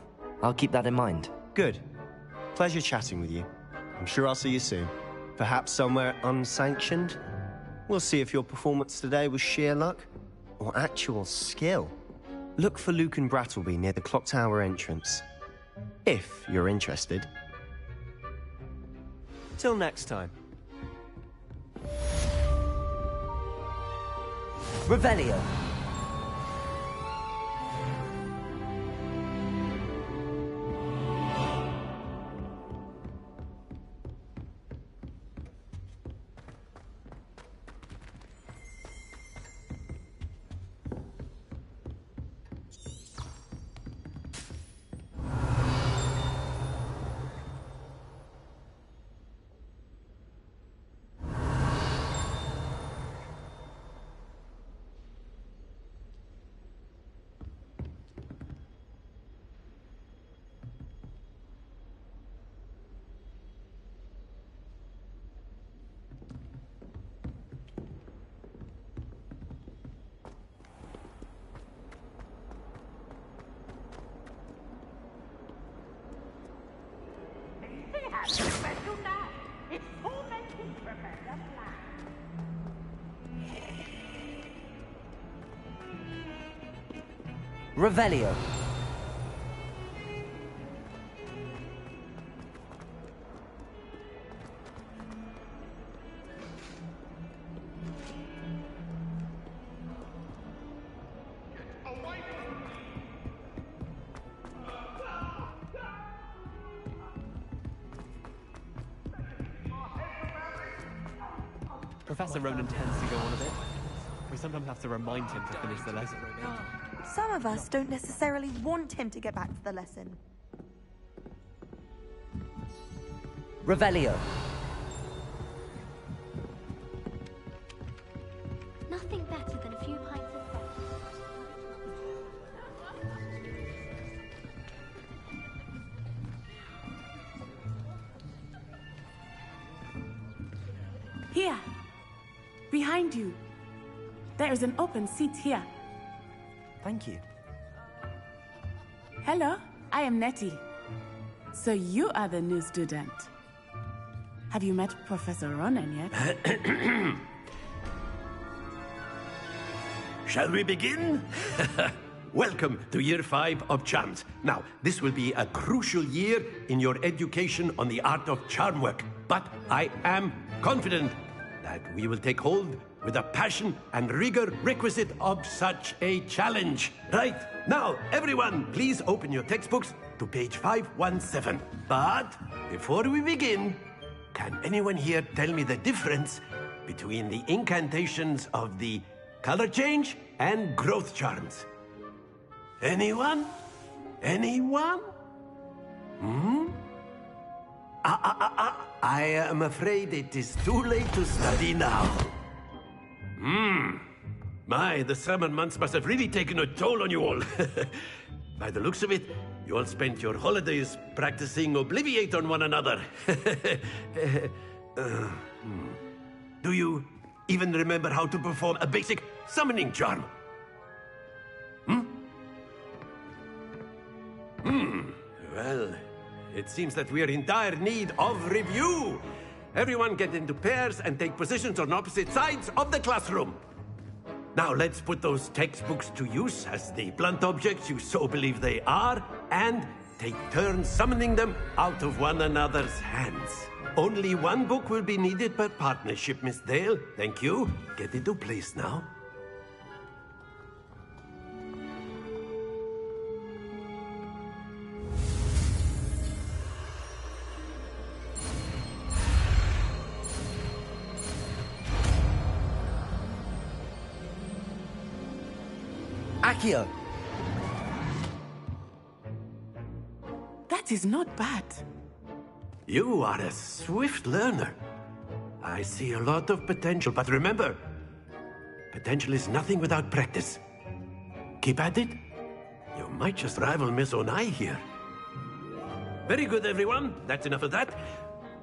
I'll keep that in mind. Good. Pleasure chatting with you. I'm sure I'll see you soon. Perhaps somewhere unsanctioned? We'll see if your performance today was sheer luck, or actual skill. Look for Luke and Brattleby near the clock tower entrance. If you're interested. Till next time. Revelio. Revelio. Professor Ronan tends to go on a bit. We sometimes have to remind him to finish the lesson. Some of us don't necessarily want him to get back to the lesson. Revelio. Nothing better than a few pints of fun. Here. Behind you. There is an open seat here. Thank you. Hello, I am Nettie. So you are the new student. Have you met Professor Ronan yet? Shall we begin? Welcome to Year 5 of Charms. Now, this will be a crucial year in your education on the art of charm work. But I am confident that we will take hold with the passion and rigor requisite of such a challenge. Right, now, everyone, please open your textbooks to page 517. But before we begin, can anyone here tell me the difference between the incantations of the color change and growth charms? Anyone? Anyone? I am afraid it is too late to study now. My, the summer months must have really taken a toll on you all. By the looks of it, you all spent your holidays practicing Obliviate on one another. Do you even remember how to perform a basic summoning charm? Well, it seems that we are in dire need of review. Everyone get into pairs and take positions on opposite sides of the classroom. Now let's put those textbooks to use as the blunt objects you so believe they are, and take turns summoning them out of one another's hands. Only one book will be needed per partnership, Miss Dale. Thank you. Get into place now. Accio! That is not bad. You are a swift learner. I see a lot of potential, but remember, potential is nothing without practice. Keep at it. You might just rival Miss Onai here. Very good, everyone. That's enough of that.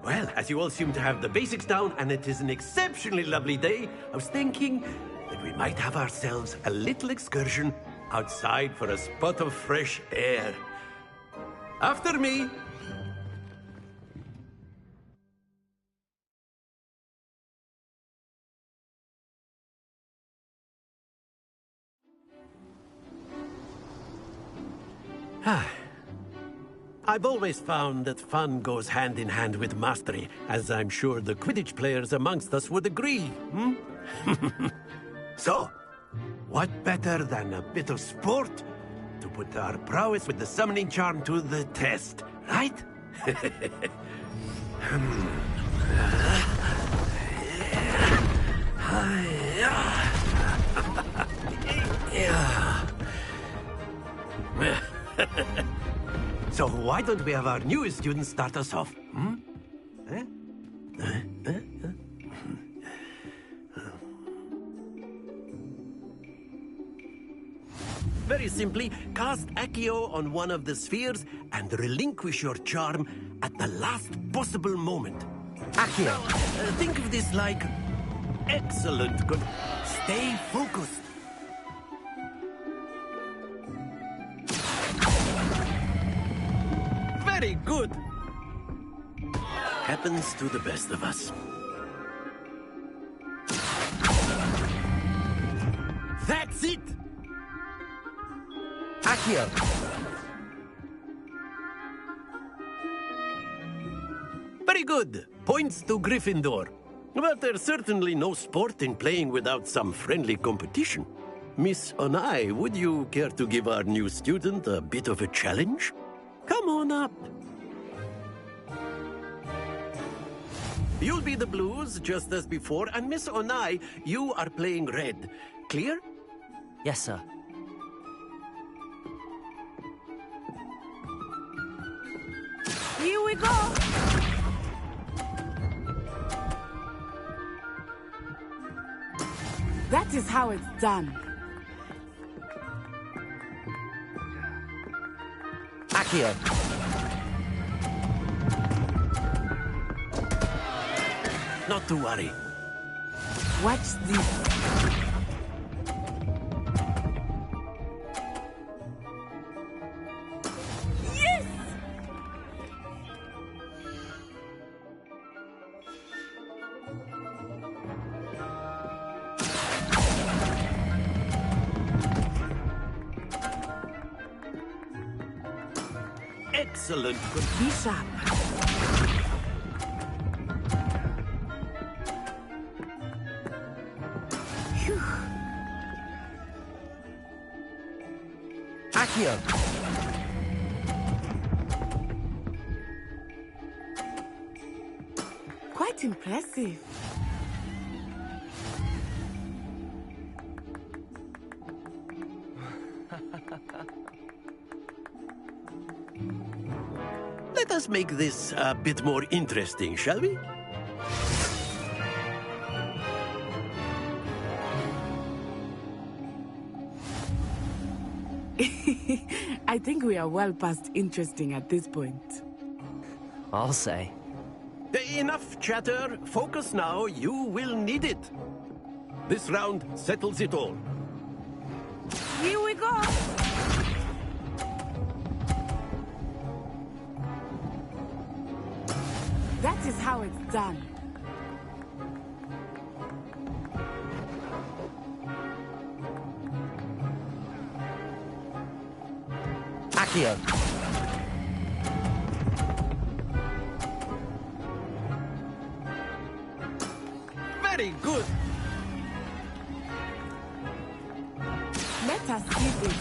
Well, as you all seem to have the basics down, and it is an exceptionally lovely day, I was thinking that we might have ourselves a little excursion outside for a spot of fresh air. After me. I've always found that fun goes hand in hand with mastery, as I'm sure the Quidditch players amongst us would agree, So, what better than a bit of sport to put our prowess with the summoning charm to the test, right? So why don't we have our newest student start us off? Very simply, cast Accio on one of the spheres and relinquish your charm at the last possible moment. Accio! Think of this like... Excellent. Good. Stay focused. Very good. Happens to the best of us. That's it! Accio! Very good. Points to Gryffindor. But there's certainly no sport in playing without some friendly competition. Miss Onai, would you care to give our new student a bit of a challenge? Come on up. You'll be the blues, just as before, and Miss Onai, you are playing red. Clear? Yes, sir. Here we go! That is how it's done. Accio! Not to worry. Watch this. Yes! Excellent. Good. Be sharp. Accio! Quite impressive. Let us make this a bit more interesting, shall we? I think we are well past interesting at this point. I'll say. Enough chatter. Focus now. You will need it. This round settles it all. Here we go! That is how it's done. Accio. Very good. Let us see this.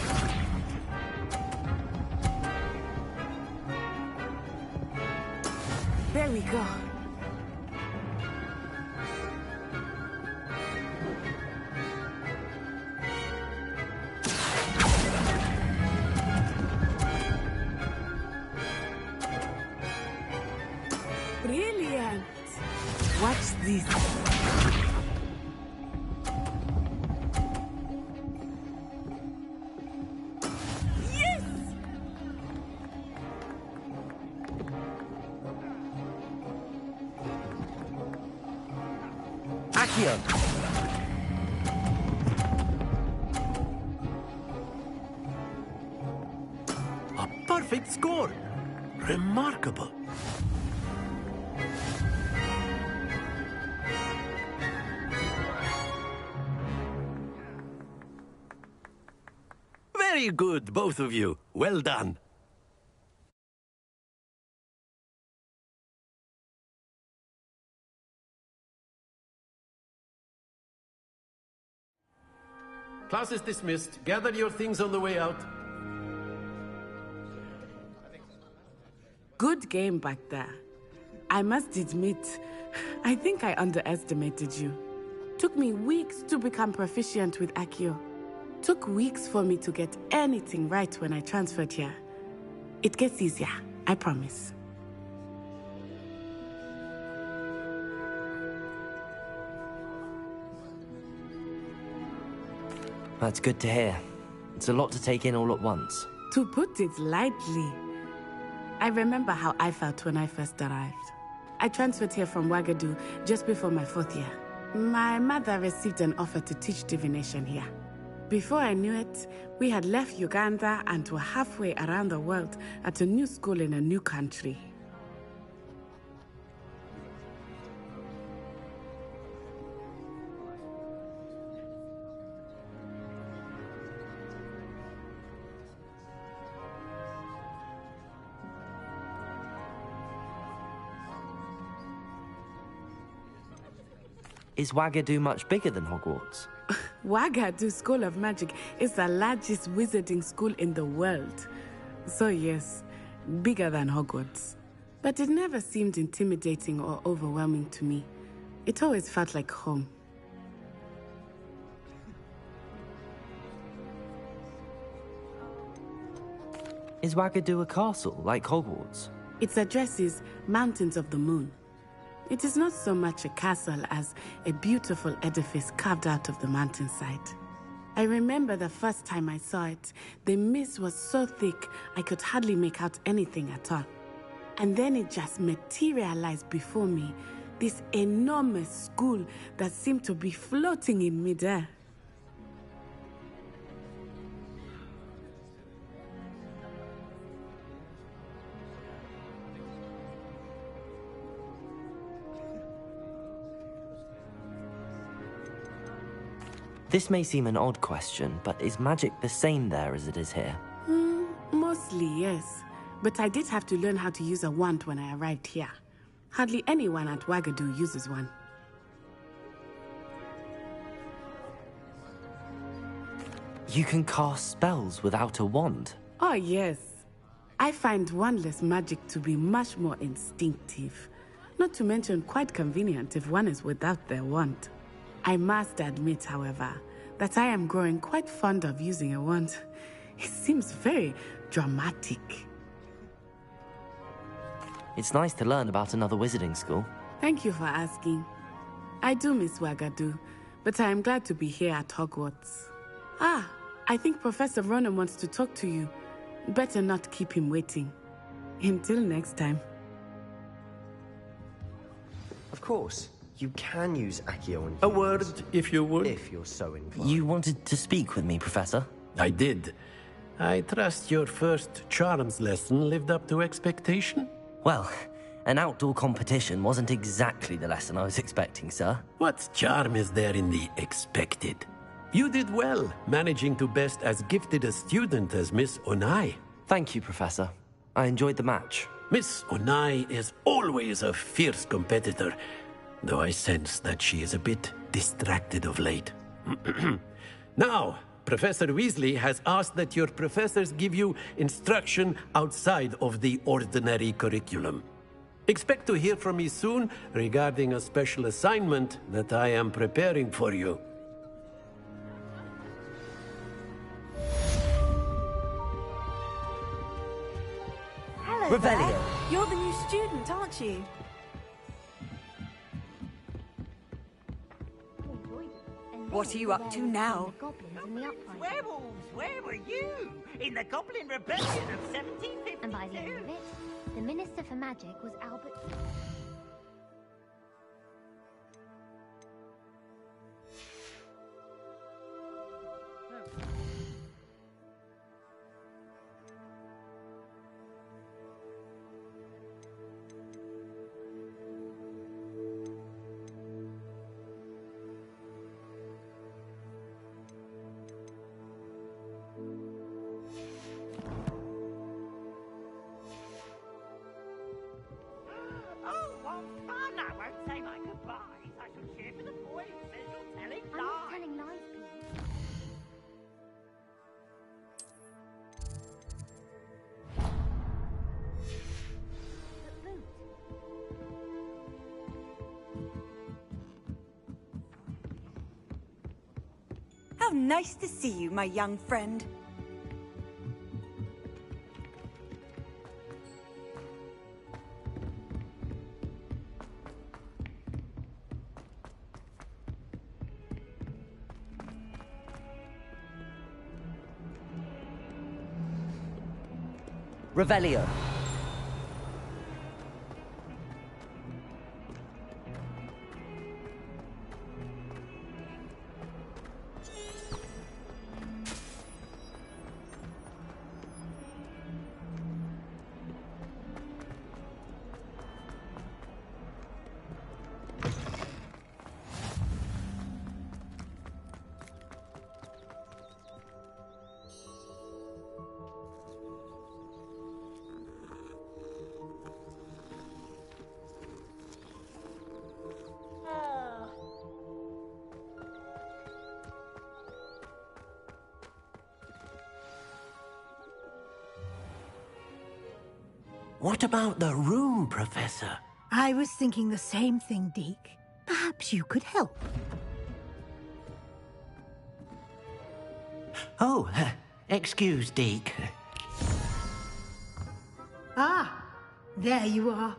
There we go. Brilliant. Watch this. Yes! Accio. A perfect score. Remarkable. Very good, both of you. Well done. Class is dismissed. Gather your things on the way out. Good game back there. I must admit, I think I underestimated you. Took me weeks to become proficient with Accio. Took weeks for me to get anything right when I transferred here. It gets easier, I promise. That's good to hear. It's a lot to take in all at once. To put it lightly, I remember how I felt when I first arrived. I transferred here from Wagadu just before my 4th year. My mother received an offer to teach divination here. Before I knew it, we had left Uganda and were halfway around the world at a new school in a new country. Is Wagadu much bigger than Hogwarts? Wagadu School of Magic is the largest wizarding school in the world. So yes, bigger than Hogwarts. But it never seemed intimidating or overwhelming to me. It always felt like home. Is Wagadu a castle, like Hogwarts? Its address is Mountains of the Moon. It is not so much a castle as a beautiful edifice carved out of the mountainside. I remember the first time I saw it, the mist was so thick I could hardly make out anything at all. And then it just materialized before me, this enormous school that seemed to be floating in midair. This may seem an odd question, but is magic the same there as it is here? Mostly, yes. But I did have to learn how to use a wand when I arrived here. Hardly anyone at Wagadu uses one. You can cast spells without a wand? Oh, yes. I find wandless magic to be much more instinctive. Not to mention quite convenient if one is without their wand. I must admit, however, that I am growing quite fond of using a wand. It seems very dramatic. It's nice to learn about another wizarding school. Thank you for asking. I do miss Wagadu, but I am glad to be here at Hogwarts. Ah, I think Professor Ronan wants to talk to you. Better not keep him waiting. Until next time. Of course. You can use Accio and A word, if you would. If you're so inclined. You wanted to speak with me, Professor? I did. I trust your first charms lesson lived up to expectation? Well, an outdoor competition wasn't exactly the lesson I was expecting, sir. What charm is there in the expected? You did well, managing to best as gifted a student as Miss Onai. Thank you, Professor. I enjoyed the match. Miss Onai is always a fierce competitor, though I sense that she is a bit distracted of late. Now, Professor Weasley has asked that your professors give you instruction outside of the ordinary curriculum. Expect to hear from me soon regarding a special assignment that I am preparing for you. Hello Revelio. there. You're the new student, aren't you? What are you up to now? Werewolves, where were you? In the Goblin Rebellion of 1752? And by the end of it, the Minister for Magic was Albert... Oh, what fun! I won't say my goodbyes. I shall cheer for the boy who says you're telling lies. I'm not telling lies, please. How nice to see you, my young friend. Revelio. What about the room, Professor? I was thinking the same thing, Deke. Perhaps you could help. Oh, excuse, Deke. Ah, there you are.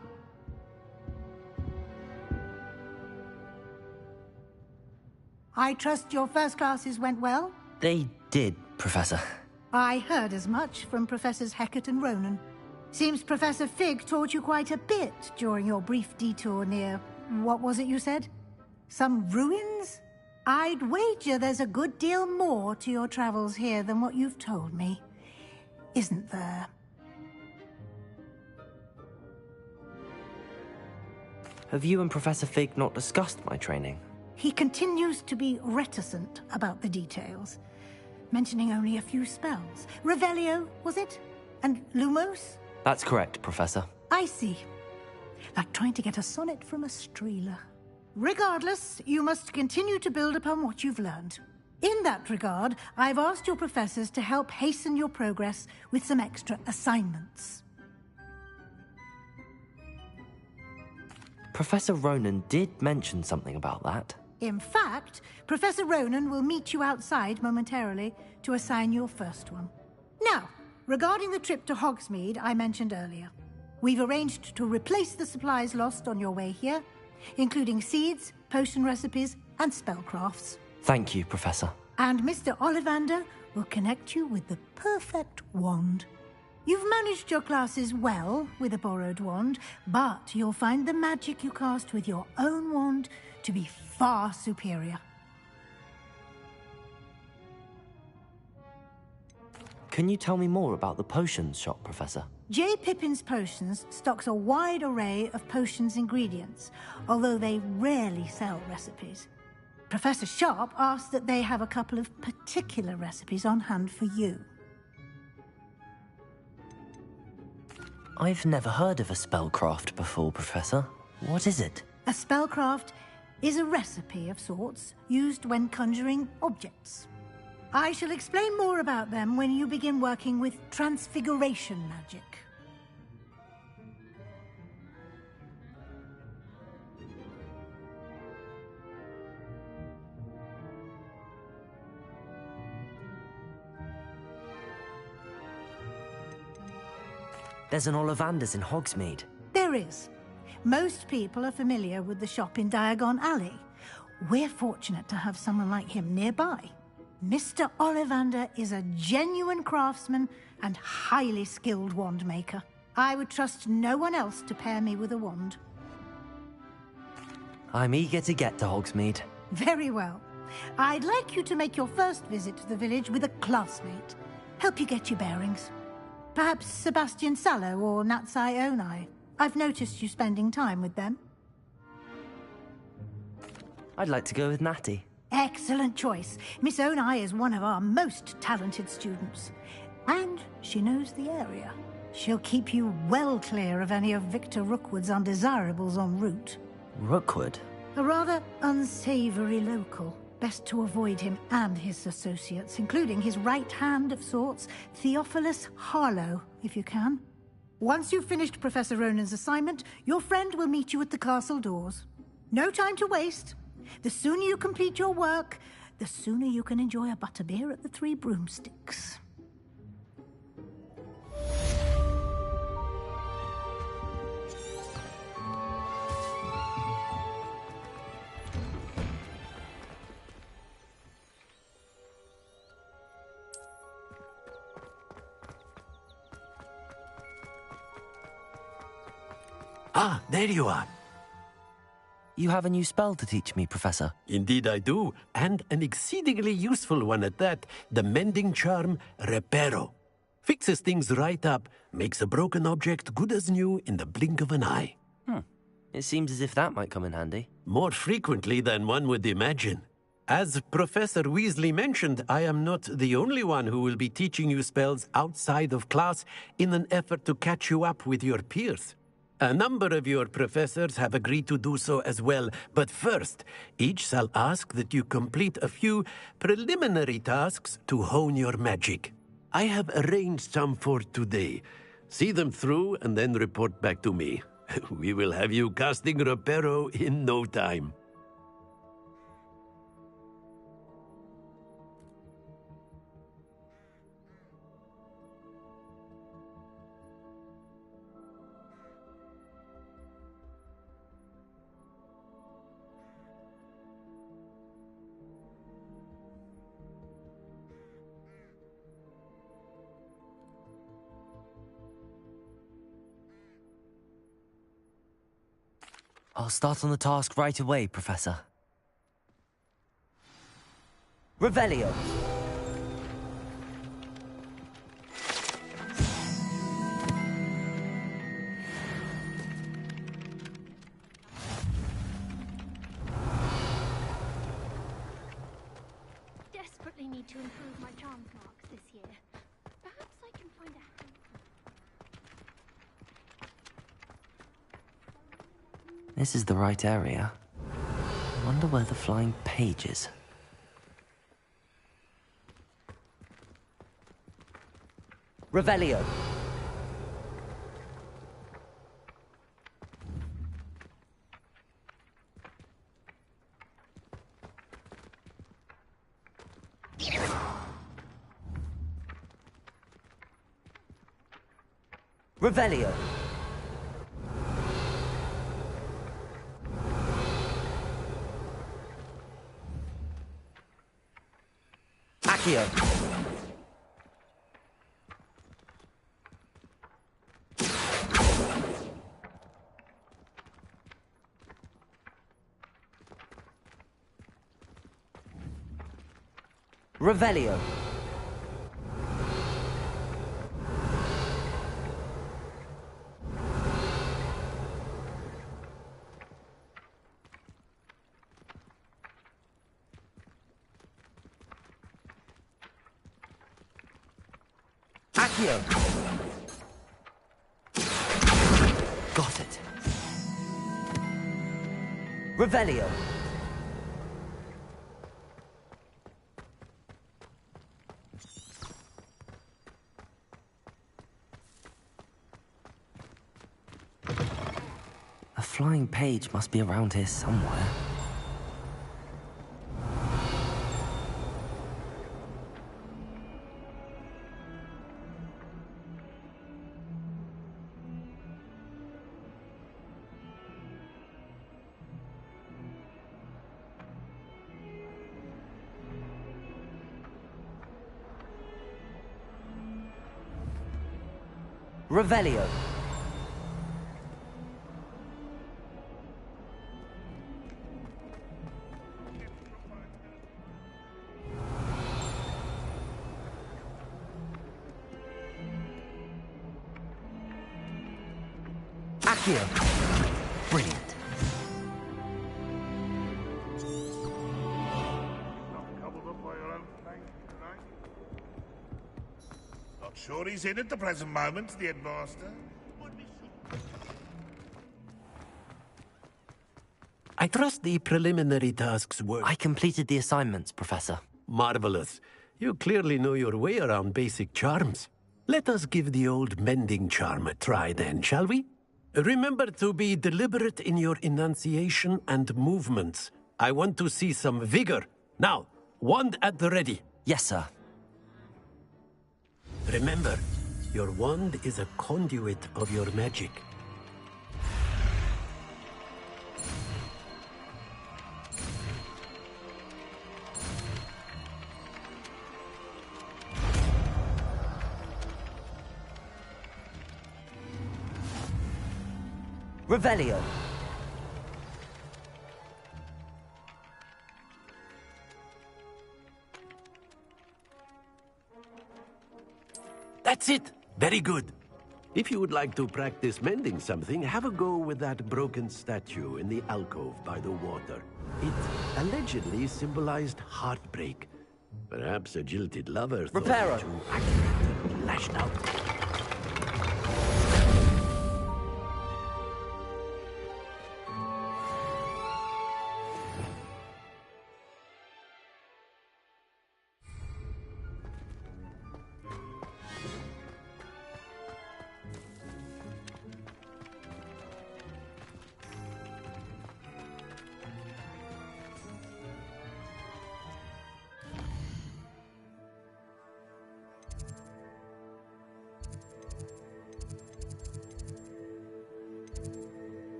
I trust your first classes went well? They did, Professor. I heard as much from Professors Hecat and Ronan. Seems Professor Fig taught you quite a bit during your brief detour near... what was it you said? Some ruins? I'd wager there's a good deal more to your travels here than what you've told me. Isn't there? Have you and Professor Fig not discussed my training? He continues to be reticent about the details, mentioning only a few spells. Revelio, was it? And Lumos? That's correct, Professor. I see. Like trying to get a sonnet from a streeler. Regardless, you must continue to build upon what you've learned. In that regard, I've asked your professors to help hasten your progress with some extra assignments. Professor Ronan did mention something about that. In fact, Professor Ronan will meet you outside momentarily to assign your first one. Now, regarding the trip to Hogsmeade I mentioned earlier, we've arranged to replace the supplies lost on your way here, including seeds, potion recipes, and spellcrafts. Thank you, Professor. And Mr. Ollivander will connect you with the perfect wand. You've managed your classes well with a borrowed wand, but you'll find the magic you cast with your own wand to be far superior. Can you tell me more about the potions shop, Professor? J. Pippin's Potions stocks a wide array of potions ingredients, although they rarely sell recipes. Professor Sharp asked that they have a couple of particular recipes on hand for you. I've never heard of a spellcraft before, Professor. What is it? A spellcraft is a recipe of sorts used when conjuring objects. I shall explain more about them when you begin working with transfiguration magic. There's an Ollivander's in Hogsmeade. There is. Most people are familiar with the shop in Diagon Alley. We're fortunate to have someone like him nearby. Mr. Ollivander is a genuine craftsman and highly skilled wand maker. I would trust no one else to pair me with a wand. I'm eager to get to Hogsmeade. Very well. I'd like you to make your first visit to the village with a classmate. Help you get your bearings. Perhaps Sebastian Sallow or Natsai Onai. I've noticed you spending time with them. I'd like to go with Natty. Excellent choice. Miss Onai is one of our most talented students. And she knows the area. She'll keep you well clear of any of Victor Rookwood's undesirables en route. Rookwood? A rather unsavory local. Best to avoid him and his associates, including his right hand of sorts, Theophilus Harlow, if you can. Once you've finished Professor Ronan's assignment, your friend will meet you at the castle doors. No time to waste. The sooner you complete your work, the sooner you can enjoy a butterbeer at the Three Broomsticks. Ah, there you are. You have a new spell to teach me, Professor. Indeed I do, and an exceedingly useful one at that. The mending charm, Reparo. Fixes things right up, makes a broken object good as new in the blink of an eye. It seems as if that might come in handy. More frequently than one would imagine. As Professor Weasley mentioned, I am not the only one who will be teaching you spells outside of class in an effort to catch you up with your peers. A number of your professors have agreed to do so as well, but first, each shall ask that you complete a few preliminary tasks to hone your magic. I have arranged some for today. See them through and then report back to me. We will have you casting Reparo in no time. I'll start on the task right away, Professor. Revelio! Desperately need to improve my charms marks this year. Perhaps I can find a handful. This is the right area. I wonder where the flying page is. Revelio! Revelio! Accio! Revelio! Accio! Revelio. A flying page must be around here somewhere. Revelio. Accio. Brilliant. Not sure he's in at the present moment, the headmaster. I trust the preliminary tasks were... I completed the assignments, Professor. Marvelous. You clearly know your way around basic charms. Let us give the old mending charm a try then, shall we? Remember to be deliberate in your enunciation and movements. I want to see some vigor. Now, wand at the ready. Yes, sir. Remember, your wand is a conduit of your magic. Revelio. That's it! Very good. If you would like to practice mending something, have a go with that broken statue in the alcove by the water. It allegedly symbolized heartbreak. Perhaps a jilted lover thought Reparo. it too accurate and lashed out.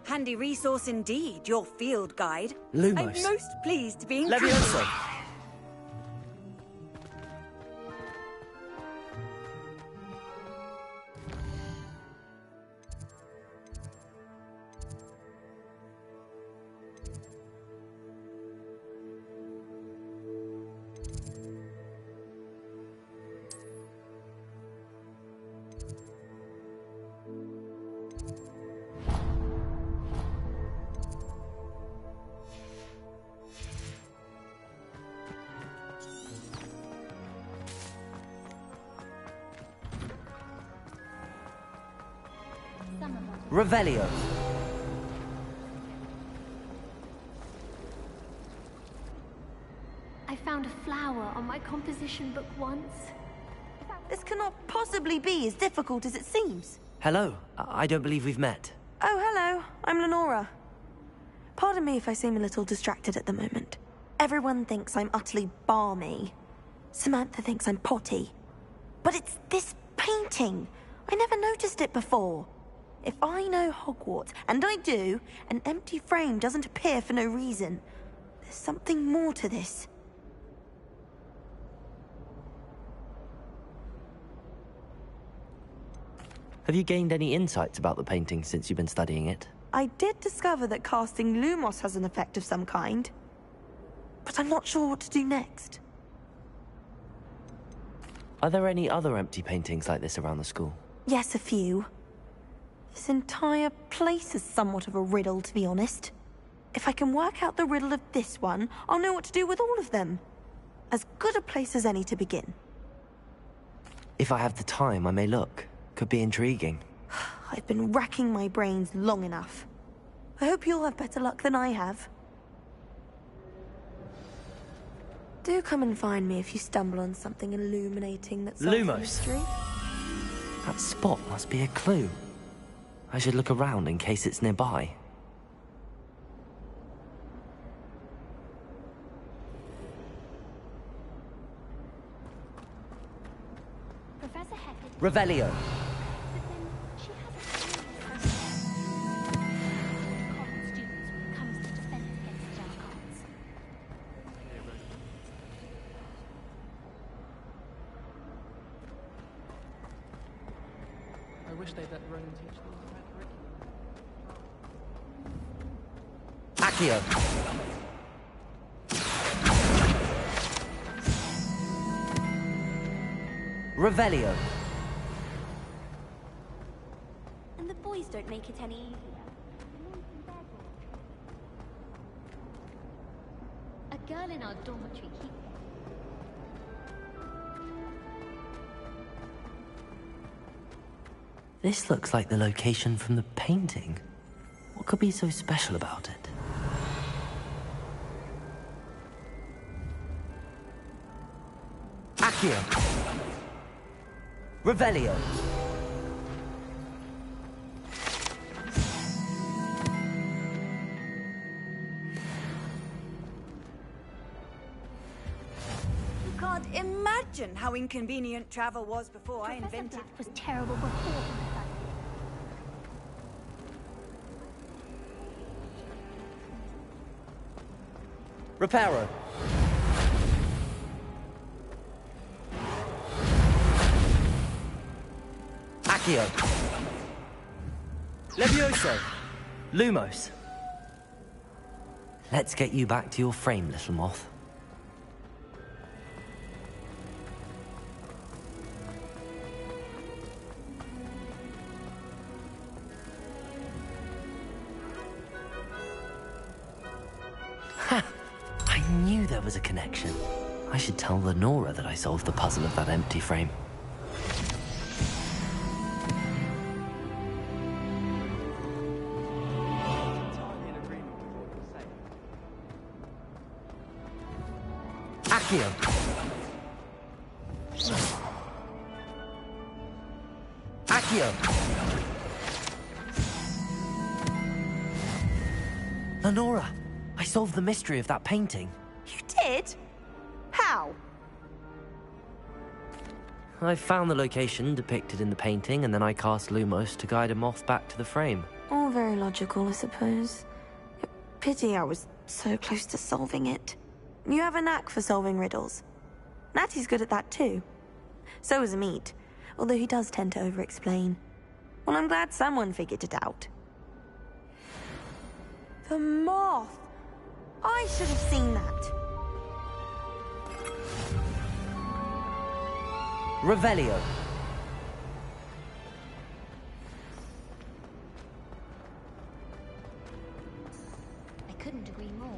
Handy resource indeed, your field guide. Lumos. I'm most pleased to be Levioso. Revelio. I found a flower on my composition book once. This cannot possibly be as difficult as it seems. Hello. I don't believe we've met. Oh, hello. I'm Lenora. Pardon me if I seem a little distracted at the moment. Everyone thinks I'm utterly balmy. Samantha thinks I'm potty. But it's this painting. I never noticed it before. If I know Hogwarts, and I do, an empty frame doesn't appear for no reason. There's something more to this. Have you gained any insights about the painting since you've been studying it? I did discover that casting Lumos has an effect of some kind. But I'm not sure what to do next. Are there any other empty paintings like this around the school? Yes, a few. This entire place is somewhat of a riddle, to be honest. If I can work out the riddle of this one, I'll know what to do with all of them. As good a place as any to begin. If I have the time, I may look. Could be intriguing. I've been racking my brains long enough. I hope you'll have better luck than I have. Do come and find me if you stumble on something illuminating that solves the Lumos. mystery. That spot must be a clue. I should look around in case it's nearby. Professor Heckett. Revelio. I wish they'd let Ronan teach them about curriculum. Accio. Revelio. And the boys don't make it any easier. A girl in our dormitory keeps... This looks like the location from the painting. What could be so special about it? Accio. Revelio. You can't imagine how inconvenient travel was before I invented... Black was terrible before. Reparo. Accio. Levioso. Lumos. Let's get you back to your frame, little moth. Ha! I knew there was a connection. I should tell Lenora that I solved the puzzle of that empty frame. Accio. Accio. Lenora, I solved the mystery of that painting. You did? How? I found the location depicted in the painting, and then I cast Lumos to guide a moth back to the frame. All very logical, I suppose. Pity I was so close to solving it. You have a knack for solving riddles. Natty's good at that too. So is Amit, although he does tend to over-explain. Well, I'm glad someone figured it out. The moth! I should have seen that. Revelio. I couldn't agree more.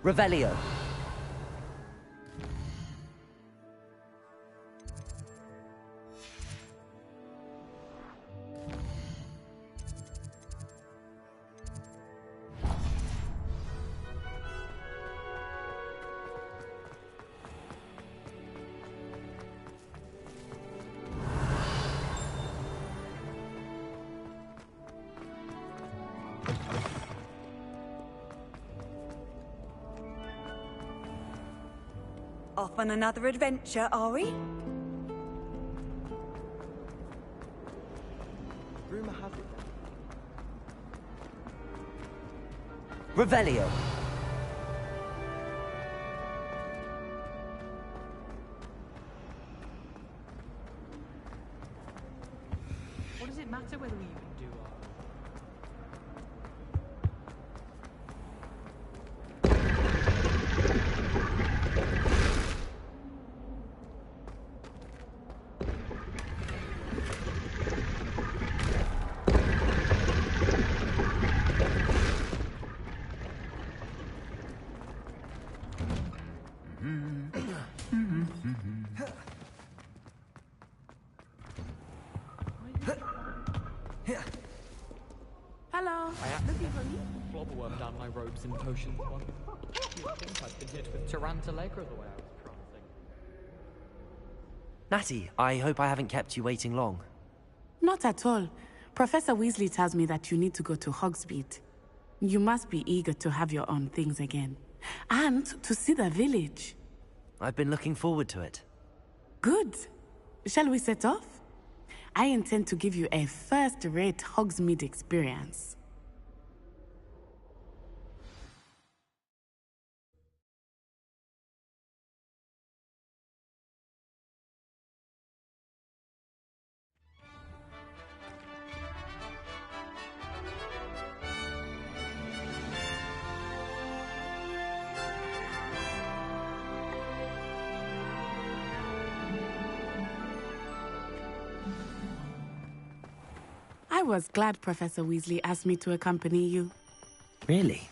Revelio. Off on another adventure, are we? Rumor has it. Revelio. What does it matter whether we even do our... Hello. Looking for me? Flobberworm down my robes and potions one. You'd think I'd been hit with Tarantalegra the way I was prancing. Natty, I hope I haven't kept you waiting long. Not at all. Professor Weasley tells me that you need to go to Hogsmeade. You must be eager to have your own things again. And to see the village. I've been looking forward to it. Good. Shall we set off? I intend to give you a first-rate Hogsmeade experience. I was glad Professor Weasley asked me to accompany you. Really?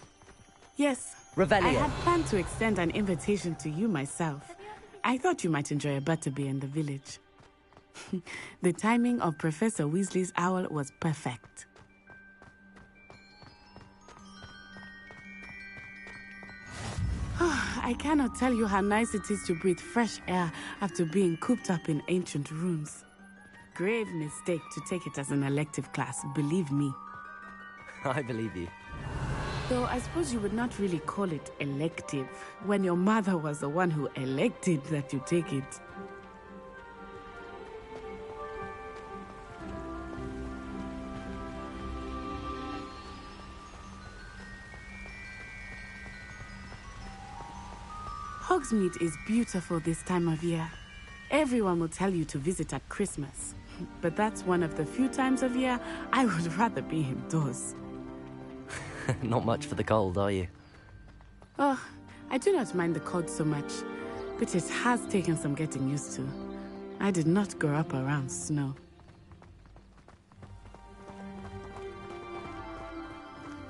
Yes. Revelio. I had planned to extend an invitation to you myself. I thought you might enjoy a butterbeer in the village. The timing of Professor Weasley's owl was perfect. I cannot tell you how nice it is to breathe fresh air after being cooped up in ancient rooms. Grave mistake to take it as an elective class, believe me. I believe you. Though I suppose you would not really call it elective, when your mother was the one who elected that you take it. Hogsmeade is beautiful this time of year. Everyone will tell you to visit at Christmas. But that's one of the few times of year I would rather be indoors. Not much for the cold, are you? Oh, I do not mind the cold so much, but it has taken some getting used to. I did not grow up around snow.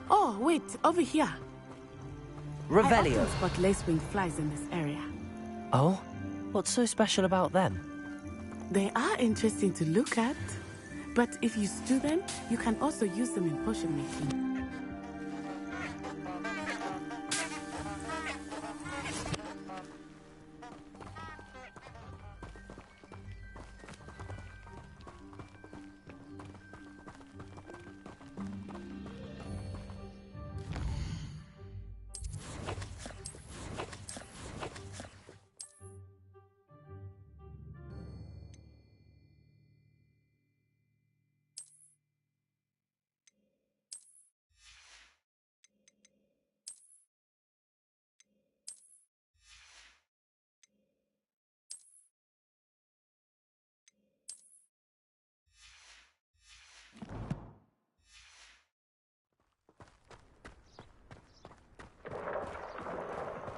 Oh, wait, over here. Revelio. I often spot lacewing flies in this area. Oh? What's so special about them? They are interesting to look at, but if you stew them, you can also use them in potion making.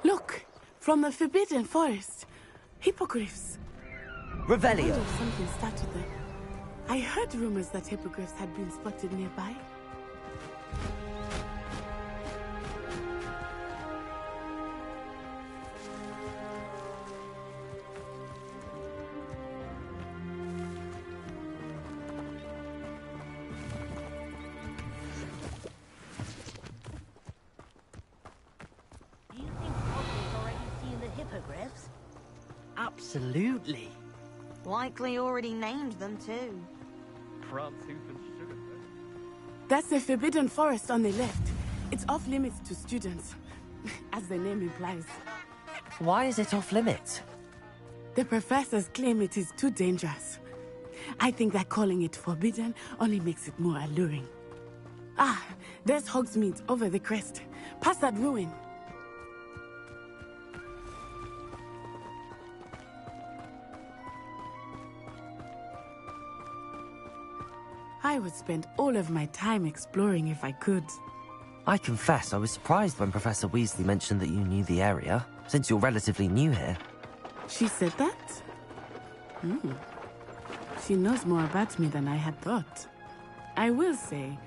Look, from the Forbidden Forest. Hippogriffs. Revelio. I wonder if something started them. I heard rumors that hippogriffs had been spotted nearby. Absolutely. Likely already named them too. France, hoof and sugar. That's the Forbidden Forest on the left. It's off limits to students, as the name implies. Why is it off limits? The professors claim it is too dangerous. I think that calling it forbidden only makes it more alluring. Ah, there's Hogsmeade over the crest. Past that ruin. I would spend all of my time exploring if I could. I confess I was surprised when Professor Weasley mentioned that you knew the area, since you're relatively new here. She said that? Hmm. She knows more about me than I had thought. I will say,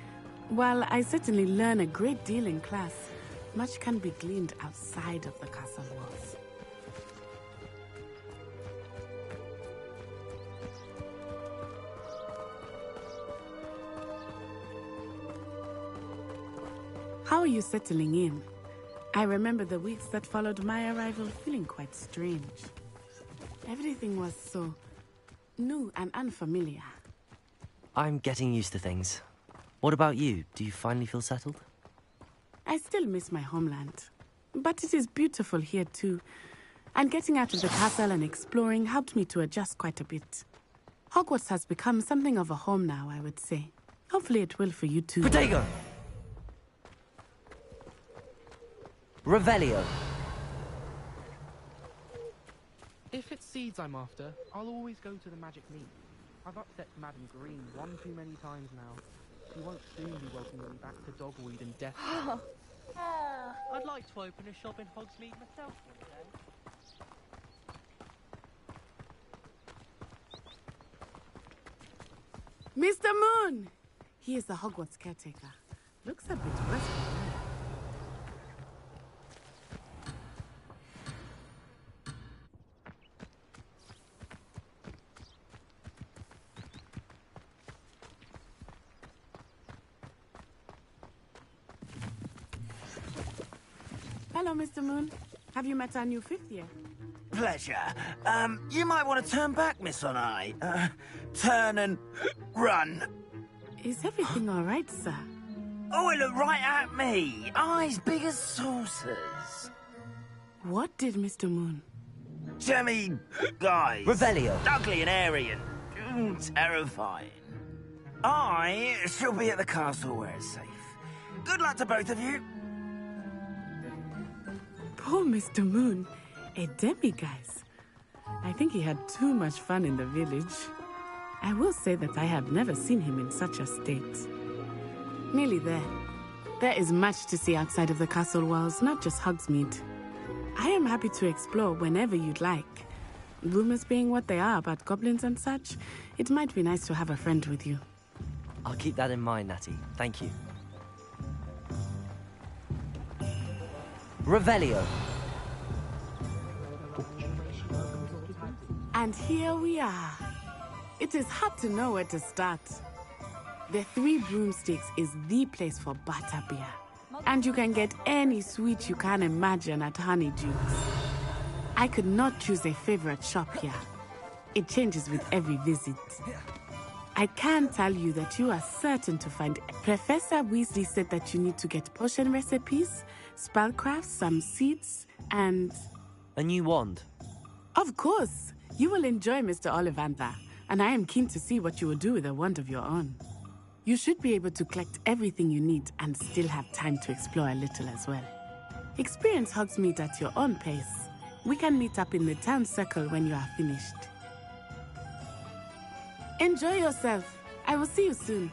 while I certainly learn a great deal in class, much can be gleaned outside of the castle walls. How are you settling in? I remember the weeks that followed my arrival feeling quite strange. Everything was so new and unfamiliar. I'm getting used to things. What about you? Do you finally feel settled? I still miss my homeland, but it is beautiful here too. And getting out of the castle and exploring helped me to adjust quite a bit. Hogwarts has become something of a home now, I would say. Hopefully it will for you too. Protego! Revelio. If it's seeds I'm after, I'll always go to the magic meat. I've upset Madam Green one too many times now. She won't soon be welcoming me back to dogweed and death. I'd like to open a shop in Hogsmeade myself one day. Mr. Moon! He is the Hogwarts caretaker. Looks a bit worse for wear. Hello, Mr. Moon. Have you met our new fifth year? Pleasure. You might want to turn back, Miss Onai. Turn and run. Is everything all right, sir? Oh, it looked right at me. Eyes big as saucers. What did Mr. Moon? Jemmy guys. Revelio. Ugly and airy and terrifying. I shall be at the castle where it's safe. Good luck to both of you. Poor Mr. Moon. A demiguise. I think he had too much fun in the village. I will say that I have never seen him in such a state. Nearly there. There is much to see outside of the castle walls, not just Hogsmeade. I am happy to explore whenever you'd like. Rumors being what they are about goblins and such, it might be nice to have a friend with you. I'll keep that in mind, Natty. Thank you. Revelio. And here we are. It is hard to know where to start. The Three Broomsticks is the place for butterbeer. And you can get any sweet you can imagine at Honeydukes. I could not choose a favorite shop here. It changes with every visit. I can tell you that you are certain to find... Professor Weasley said that you need to get potion recipes, spellcrafts, some seeds, and... A new wand? Of course! You will enjoy Mr. Ollivander, and I am keen to see what you will do with a wand of your own. You should be able to collect everything you need and still have time to explore a little as well. Experience Hogsmeade at your own pace. We can meet up in the town circle when you are finished. Enjoy yourself. I will see you soon.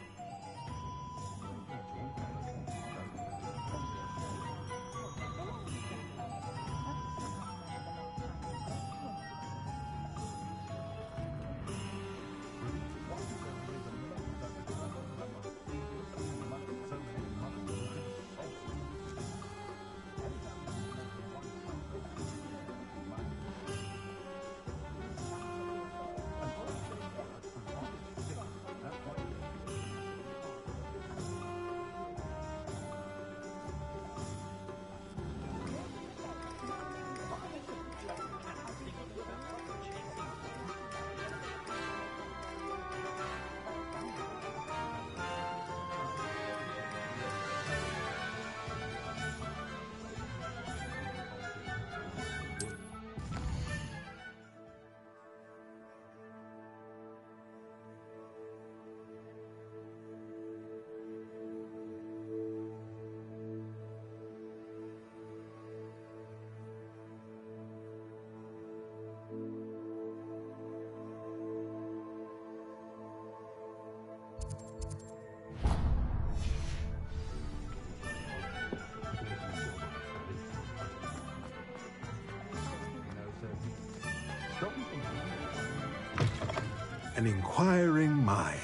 an inquiring mind.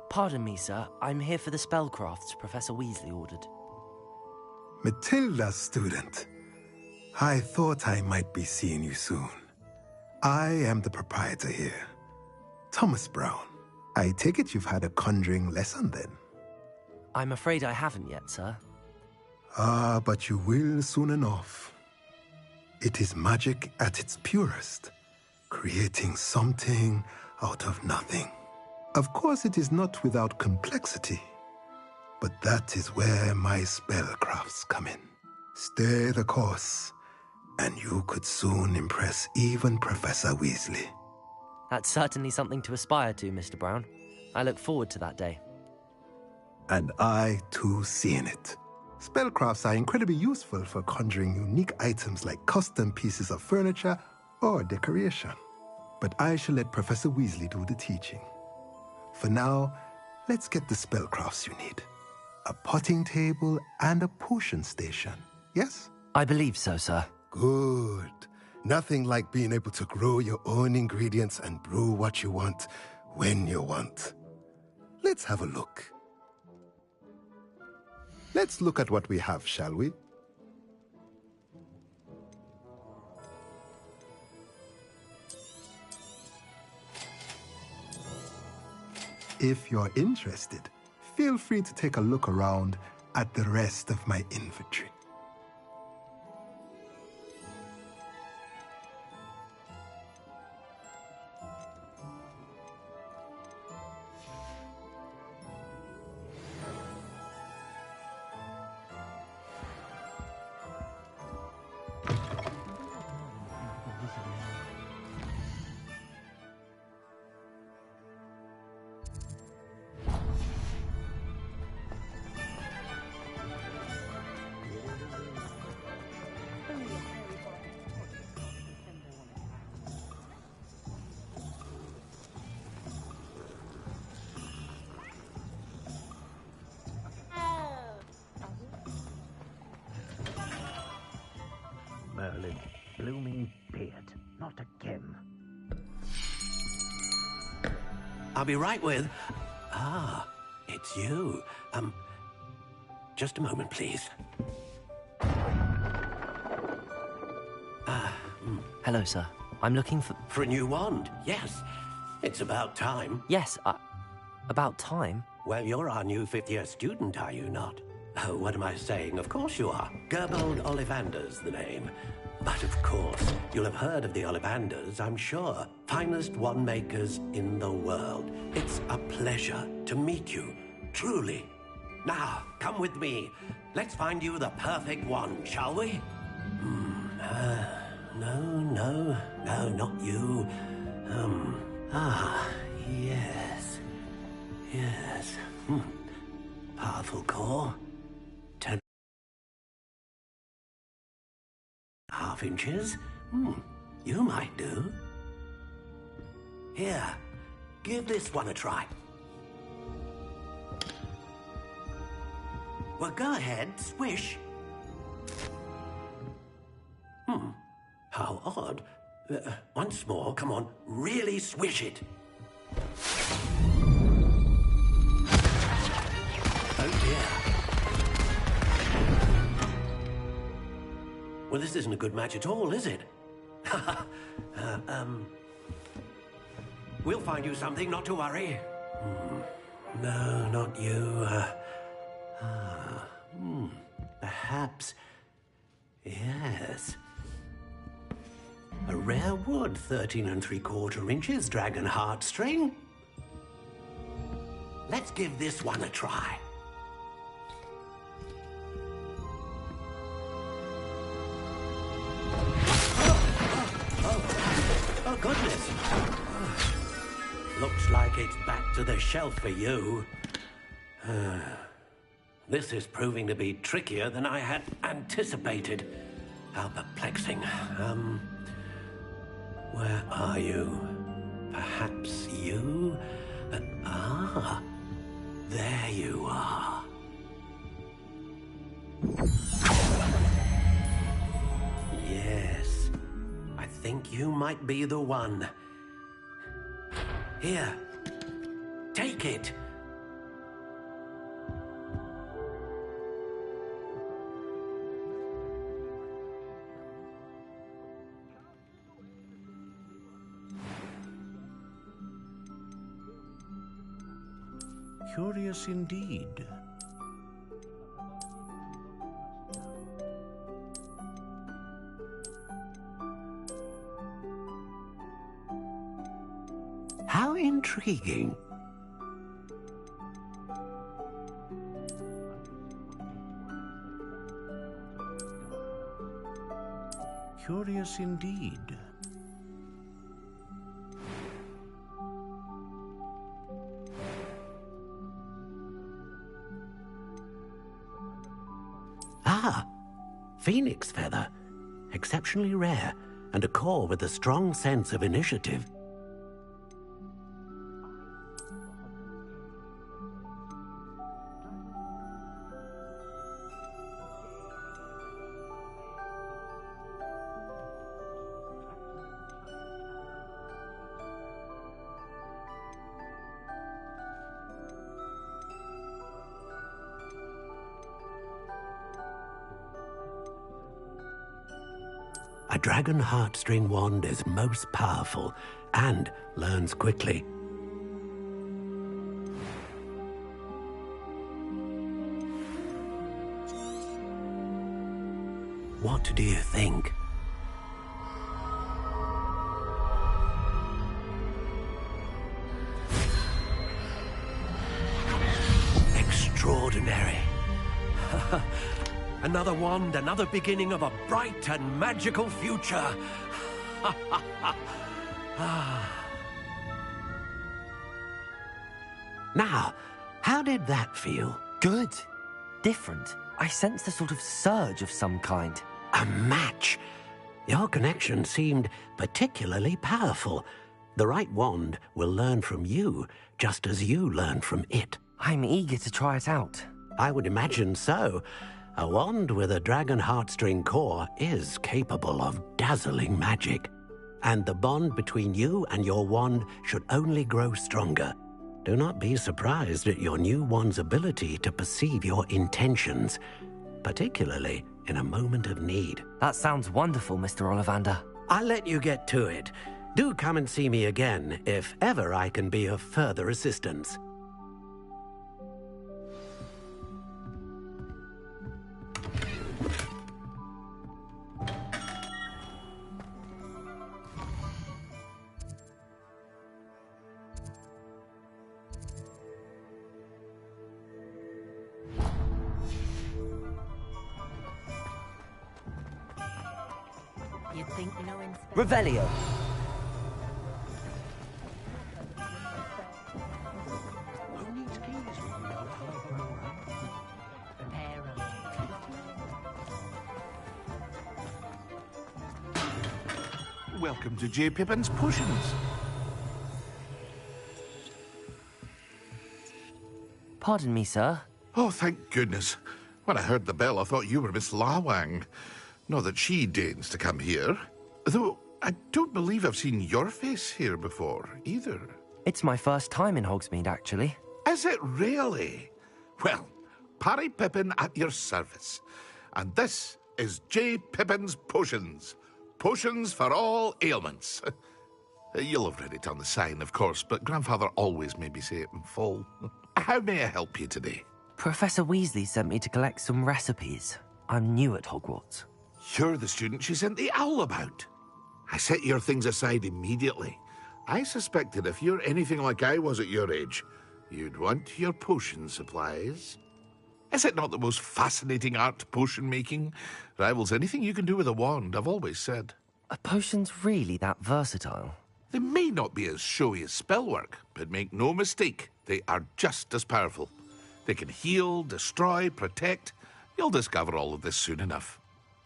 Pardon me, sir. I'm here for the spellcrafts Professor Weasley ordered. Matilda's student. I thought I might be seeing you soon. I am the proprietor here, Thomas Brown. I take it you've had a conjuring lesson then? I'm afraid I haven't yet, sir. Ah, but you will soon enough. It is magic at its purest, creating something out of nothing. Of course, it is not without complexity, but that is where my spellcrafts come in. Stay the course, and you could soon impress even Professor Weasley. That's certainly something to aspire to, Mr. Brown. I look forward to that day. And I, too, seeing it. Spellcrafts are incredibly useful for conjuring unique items like custom pieces of furniture or decoration. But I shall let Professor Weasley do the teaching. For now, let's get the spellcrafts you need. A potting table and a potion station, yes? I believe so, sir. Good. Nothing like being able to grow your own ingredients and brew what you want when you want. Let's have a look. Let's look at what we have, shall we? If you're interested, feel free to take a look around at the rest of my inventory. Merlin, blooming beard, not again. I'll be right with... Ah, it's you. Just a moment, please. Hello, sir. I'm looking for... For a new wand, yes. It's about time. Yes, about time? Well, you're our new fifth-year student, are you not? Oh, what am I saying? Of course you are. Gerbold Ollivander's the name. But of course, you'll have heard of the Ollivanders, I'm sure. Finest wand makers in the world. It's a pleasure to meet you, truly. Now, come with me. Let's find you the perfect wand, shall we? No, not you. Yes. Powerful core. 10.5 inches? You might do. Here, give this one a try. Well, go ahead, swish. How odd. Once more, come on, really swish it. Oh dear. Well, this isn't a good match at all, is it? We'll find you something, not to worry. No, not you. Perhaps... Yes. A rare wood, 13 3/4 inches, dragon heartstring. Let's give this one a try. Oh, goodness. Looks like it's back to the shelf for you. This is proving to be trickier than I had anticipated. How perplexing. Where are you? Perhaps you? There you are. Yes. I think you might be the one. Here. Take it. Curious indeed. How intriguing. Curious indeed. Ah, phoenix feather. Exceptionally rare, and a core with a strong sense of initiative. A dragon heartstring wand is most powerful and learns quickly. What do you think? Extraordinary. Another wand, another beginning of a bright and magical future. Now, how did that feel? Good. Different. I sensed a sort of surge of some kind. A match. Your connection seemed particularly powerful. The right wand will learn from you, just as you learn from it. I'm eager to try it out. I would imagine so. A wand with a dragon heartstring core is capable of dazzling magic. And the bond between you and your wand should only grow stronger. Do not be surprised at your new wand's ability to perceive your intentions, particularly in a moment of need. That sounds wonderful, Mr. Ollivander. I'll let you get to it. Do come and see me again if ever I can be of further assistance. You'd think no Revelio. Welcome to J. Pippin's Potions. Pardon me, sir. Oh, thank goodness. When I heard the bell, I thought you were Miss Lawang. Not that she deigns to come here. Though, I don't believe I've seen your face here before, either. It's my first time in Hogsmeade, actually. Is it really? Well, Parry Pippin at your service. And this is J. Pippin's Potions. Potions for all ailments. You'll have read it on the sign, of course, but Grandfather always made me say it in full. How may I help you today? Professor Weasley sent me to collect some recipes. I'm new at Hogwarts. You're the student she sent the owl about. I set your things aside immediately. I suspected if you're anything like I was at your age, you'd want your potion supplies. Is it not the most fascinating art, potion making? Rivals anything you can do with a wand, I've always said. Are potions really that versatile? They may not be as showy as spellwork, but make no mistake, they are just as powerful. They can heal, destroy, protect. You'll discover all of this soon enough.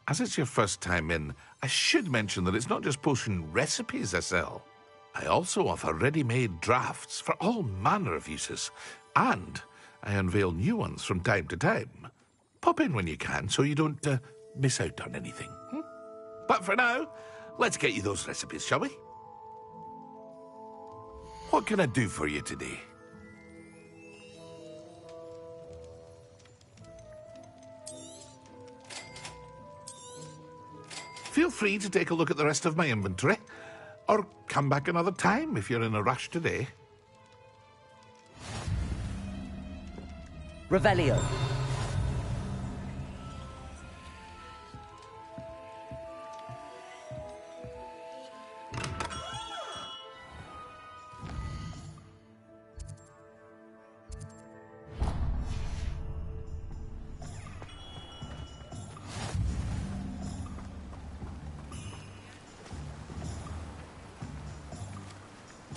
As it's your first time in, I should mention that it's not just potion recipes I sell. I also offer ready-made drafts for all manner of uses, and I unveil new ones from time to time. Pop in when you can so you don't miss out on anything. But for now, let's get you those recipes, shall we? What can I do for you today? Feel free to take a look at the rest of my inventory, or come back another time if you're in a rush today. Revelio.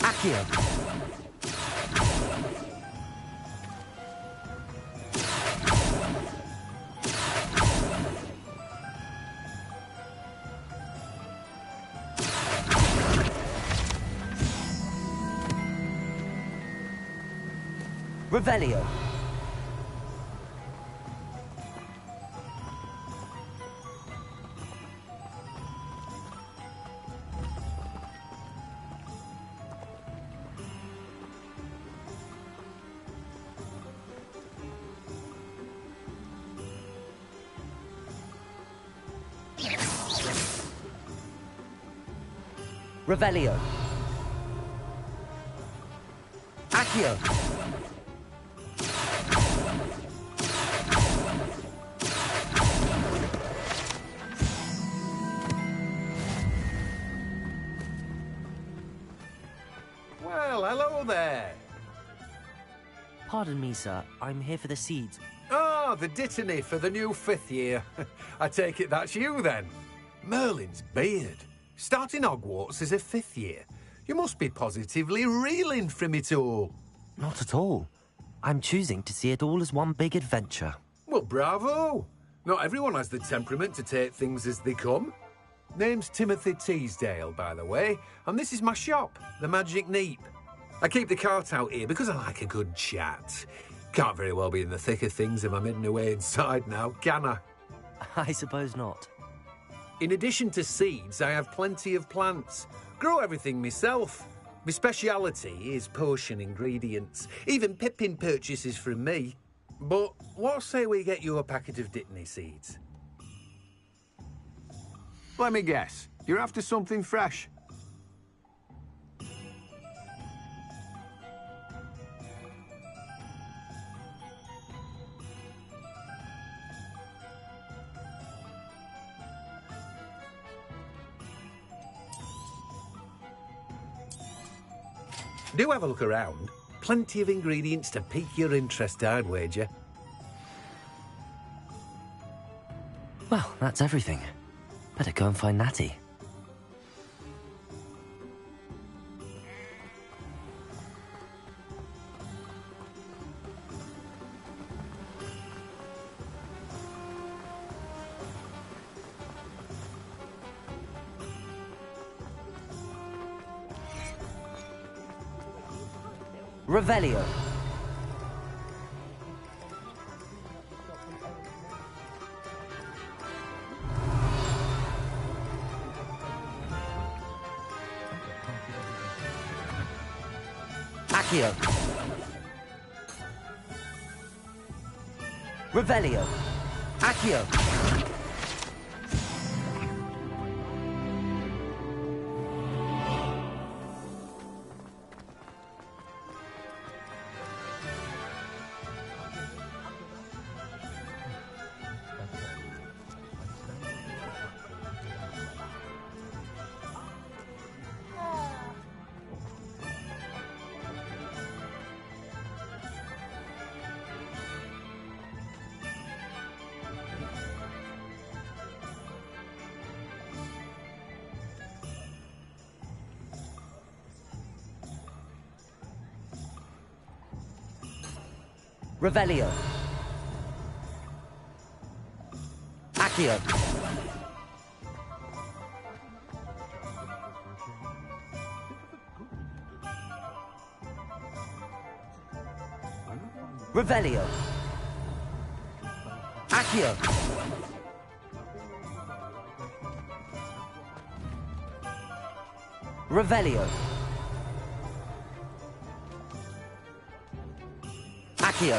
Accio. Revelio. Revelio. Accio. Well, hello there. Pardon me, sir. I'm here for the seeds. Ah, the dittany for the new 5th year. I take it that's you, then. Merlin's beard. Starting Hogwarts as a 5th year. You must be positively reeling from it all. Not at all. I'm choosing to see it all as one big adventure. Well, bravo. Not everyone has the temperament to take things as they come. Name's Timothy Teasdale, by the way, and this is my shop, the Magic Neep. I keep the cart out here because I like a good chat. Can't very well be in the thick of things if I'm hidden away inside now, can I? I suppose not. In addition to seeds, I have plenty of plants. Grow everything myself. My speciality is potion ingredients. Even Pippin purchases from me. But what say we get you a packet of Dittany seeds? Let me guess. You're after something fresh. Do have a look around. Plenty of ingredients to pique your interest, I'd wager. Well, that's everything. Better go and find Natty. Revelio. Accio. Revelio. Accio. Revelio. Accio. Revelio. Accio. Revelio. Theo.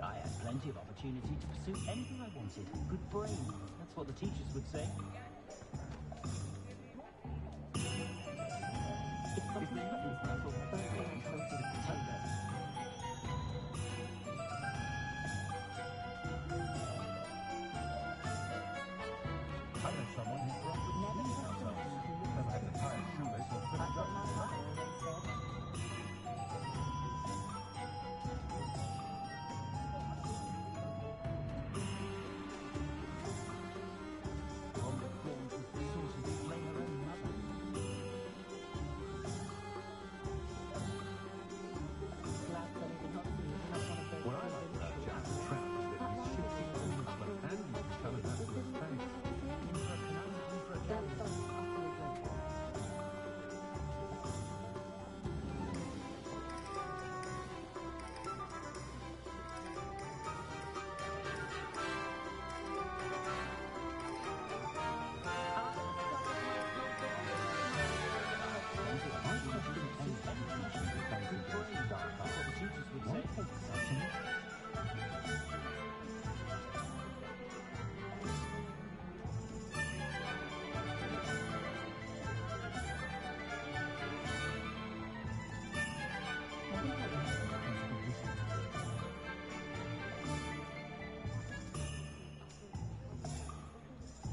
I had plenty of opportunity to pursue anything I wanted. Good brain. That's what the teachers would say. It's something that is not so perfect and close to the potato. I know someone who's grown with never had to tie a shoelace or put a gun in the mouth. What I like about Jack the Trap is that he's shifty as a niffler and he's coming out to his face.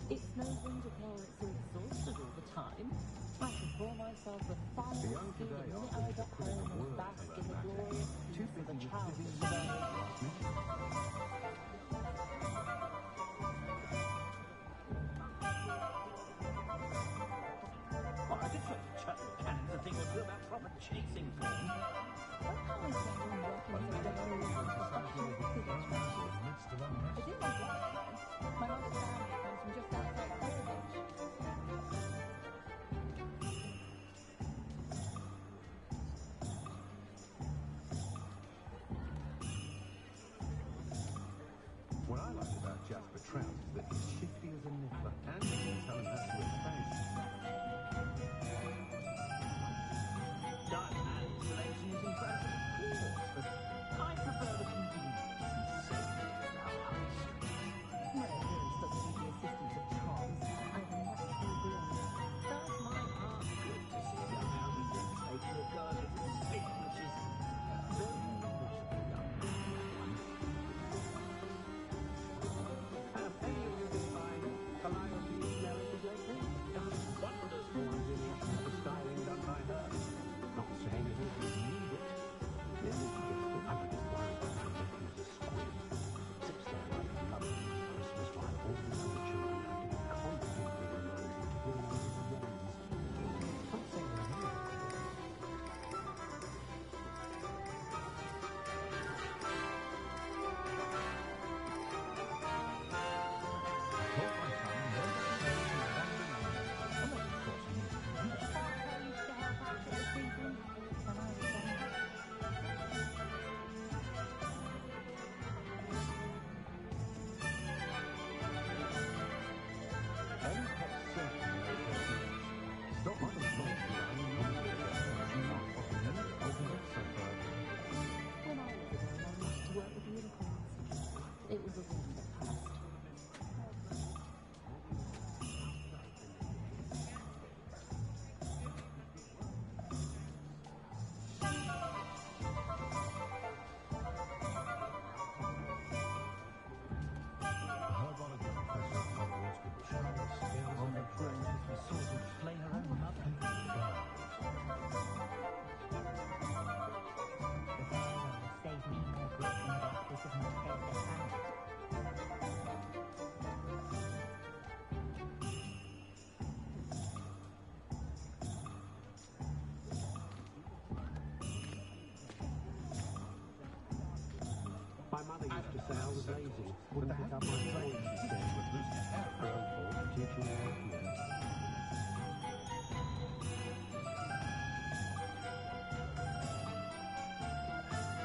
It's no wonder parents are exhausted all the time. I can pour myself the finest The young tea the today minute are I get home and world bask to in the learn glorious Too peace of a busy child's with soul. last minute. Well, I could try to chuck the cannons a thing or two about proper chasing form. What can't I say when working for the professional cricket matches? I do like that. My mother's family comes from just outside Hogwarts. What I like about Jasper Trout is that he's shifty as a niffler and he can tell him that to his face. Diamond man installation is impressive, of course, but I prefer the convenience and safety of our high street. My appearance doesn't need the assistance of charms. I have a natural bloom. Does my heart good to see a young Abingdon taking a go at a spin, which is very knowledgeable young man. Have any of you been buying calliope marriages lately? Wonders Or really have the styling done by her? Not saying it isn't needed. Merely suggesting I'm a bit worried that my nephew's a squib. Sits there like a lump at Christmas while all the other children have to be constantly reminded to put on the wands. Not saying I know it. When I was a girl, I used to work with unicorns. It was a whim that passed. My mother used to say I was lazy. Wouldn't pick up my phone, she said. Her own fault, teaching me how to.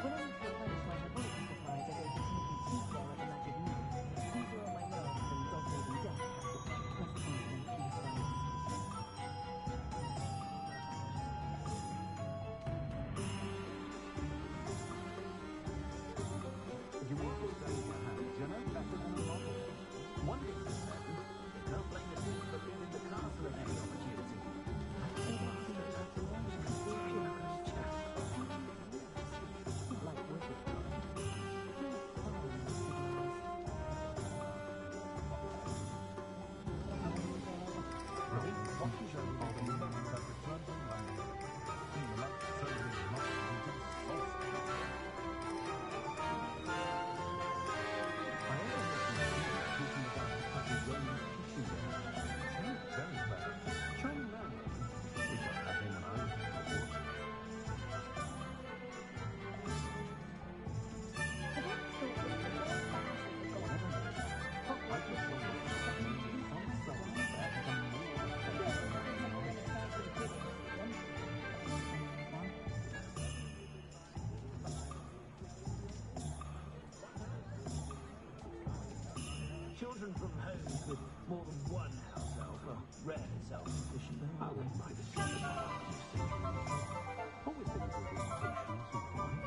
When I need to replenish my laboratory supplies, I go to Timothy Teasdale at the Magic Meat. These are all my nerves and dog-holding death tablets, plus these and ps5. Children from homes with more than one house elf are rarely self-sufficient. I wouldn't mind a chat about it. Always been good with patience and wine.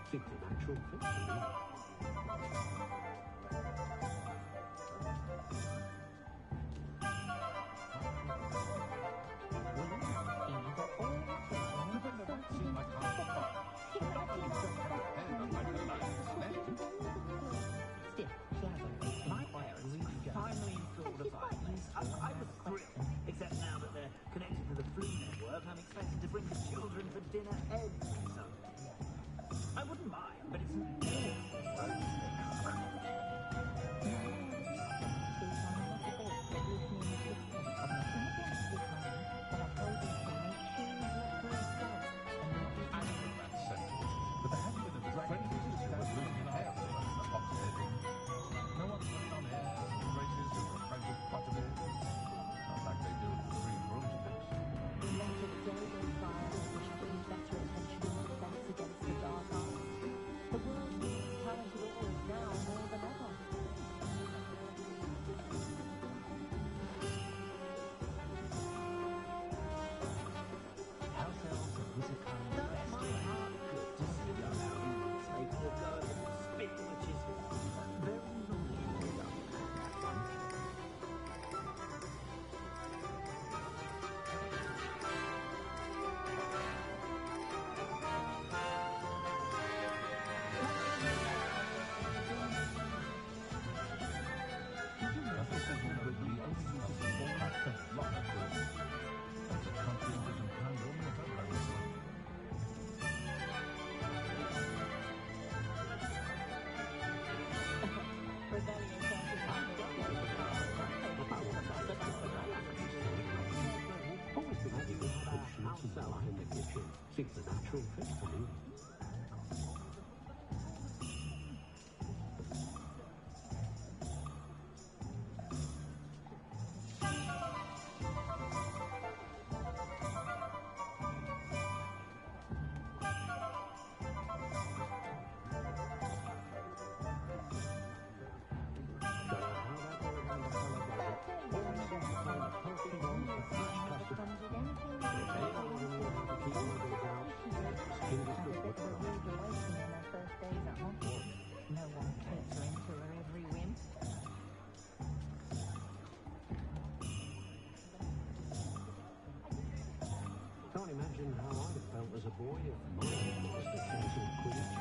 Seems a natural fit to me. Finally installed a fireplace. I was thrilled, except now that they're connected to the flu network, I'm expected to bring the children for dinner every Sunday. I wouldn't mind, but it's an But there hasn't been a friendly discount losing an eye on the hot heading. No one's putting on airs and races and a kind of butterbeer. Not like they do at the Three Broomsticks. Later the day goes by, which brings better attention and defense against the dark arts. The world needs talented auras now more than ever. house elves and wizardkind best friends. Good to see young Albans making a go of the spin, which is very knowledgeable young man, that one. Always been happy with potions and wine in the kitchen. Seems a natural fit to me. Can't imagine how I'd have felt as a boy if my master shouted Quidditch.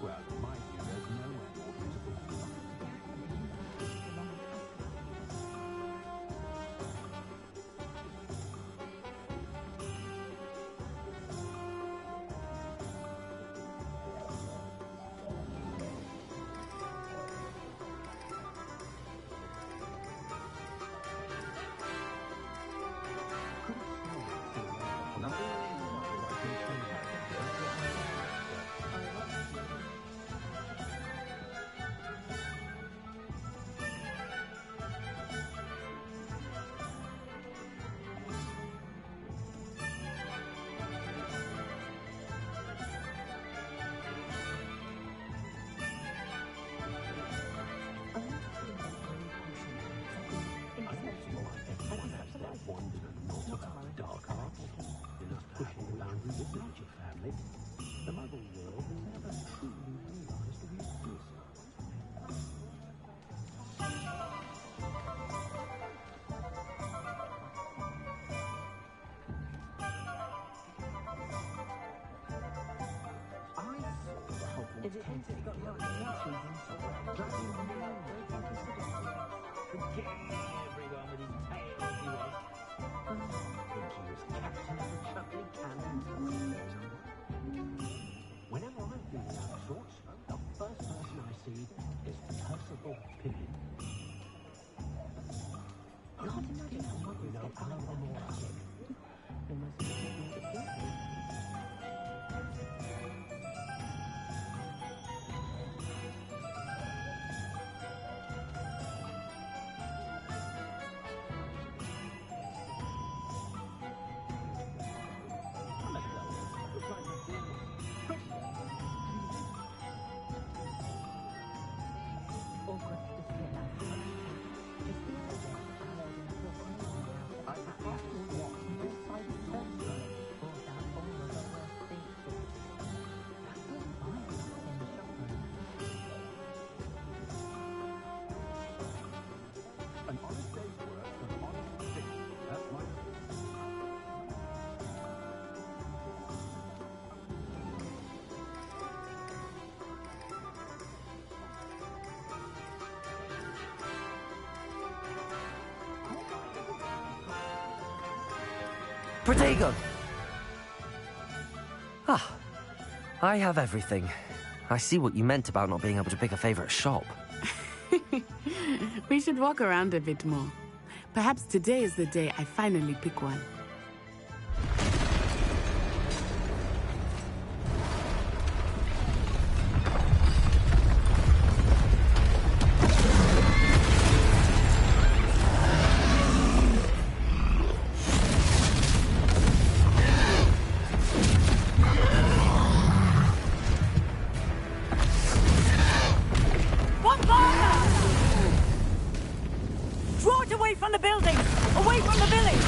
Well, in my view, there's nowhere more beautiful. Wandered and not about the dark arts. Enough pushing the boundaries of the magic family. The muggle world has never truly realized we exist. Is it hinted it got no everyone with his tail as he was. I think he was captain of the chuckling cannons. Whenever I've been out of sorts, the first person I see is Percival Pippin. Hogwarts display life. It seems as if allies in the Hogwarts I forgot what this side of Central brought down all of the worst things. I couldn't find that in the shop room. An honest day's work for an honest stick. That's my Protego! Ah, I have everything. I see what you meant about not being able to pick a favorite shop. We should walk around a bit more. Perhaps today is the day I finally pick one. Draw it away from the building! Away from the village!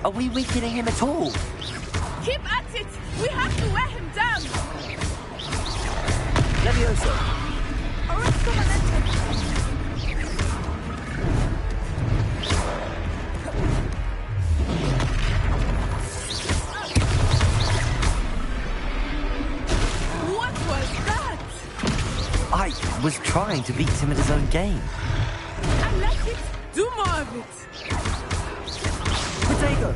Are we weakening him at all? Keep at it! We have to wear him down! Levioso! What was that? I was trying to beat him at his own game. I like it! Do more of it! Protego!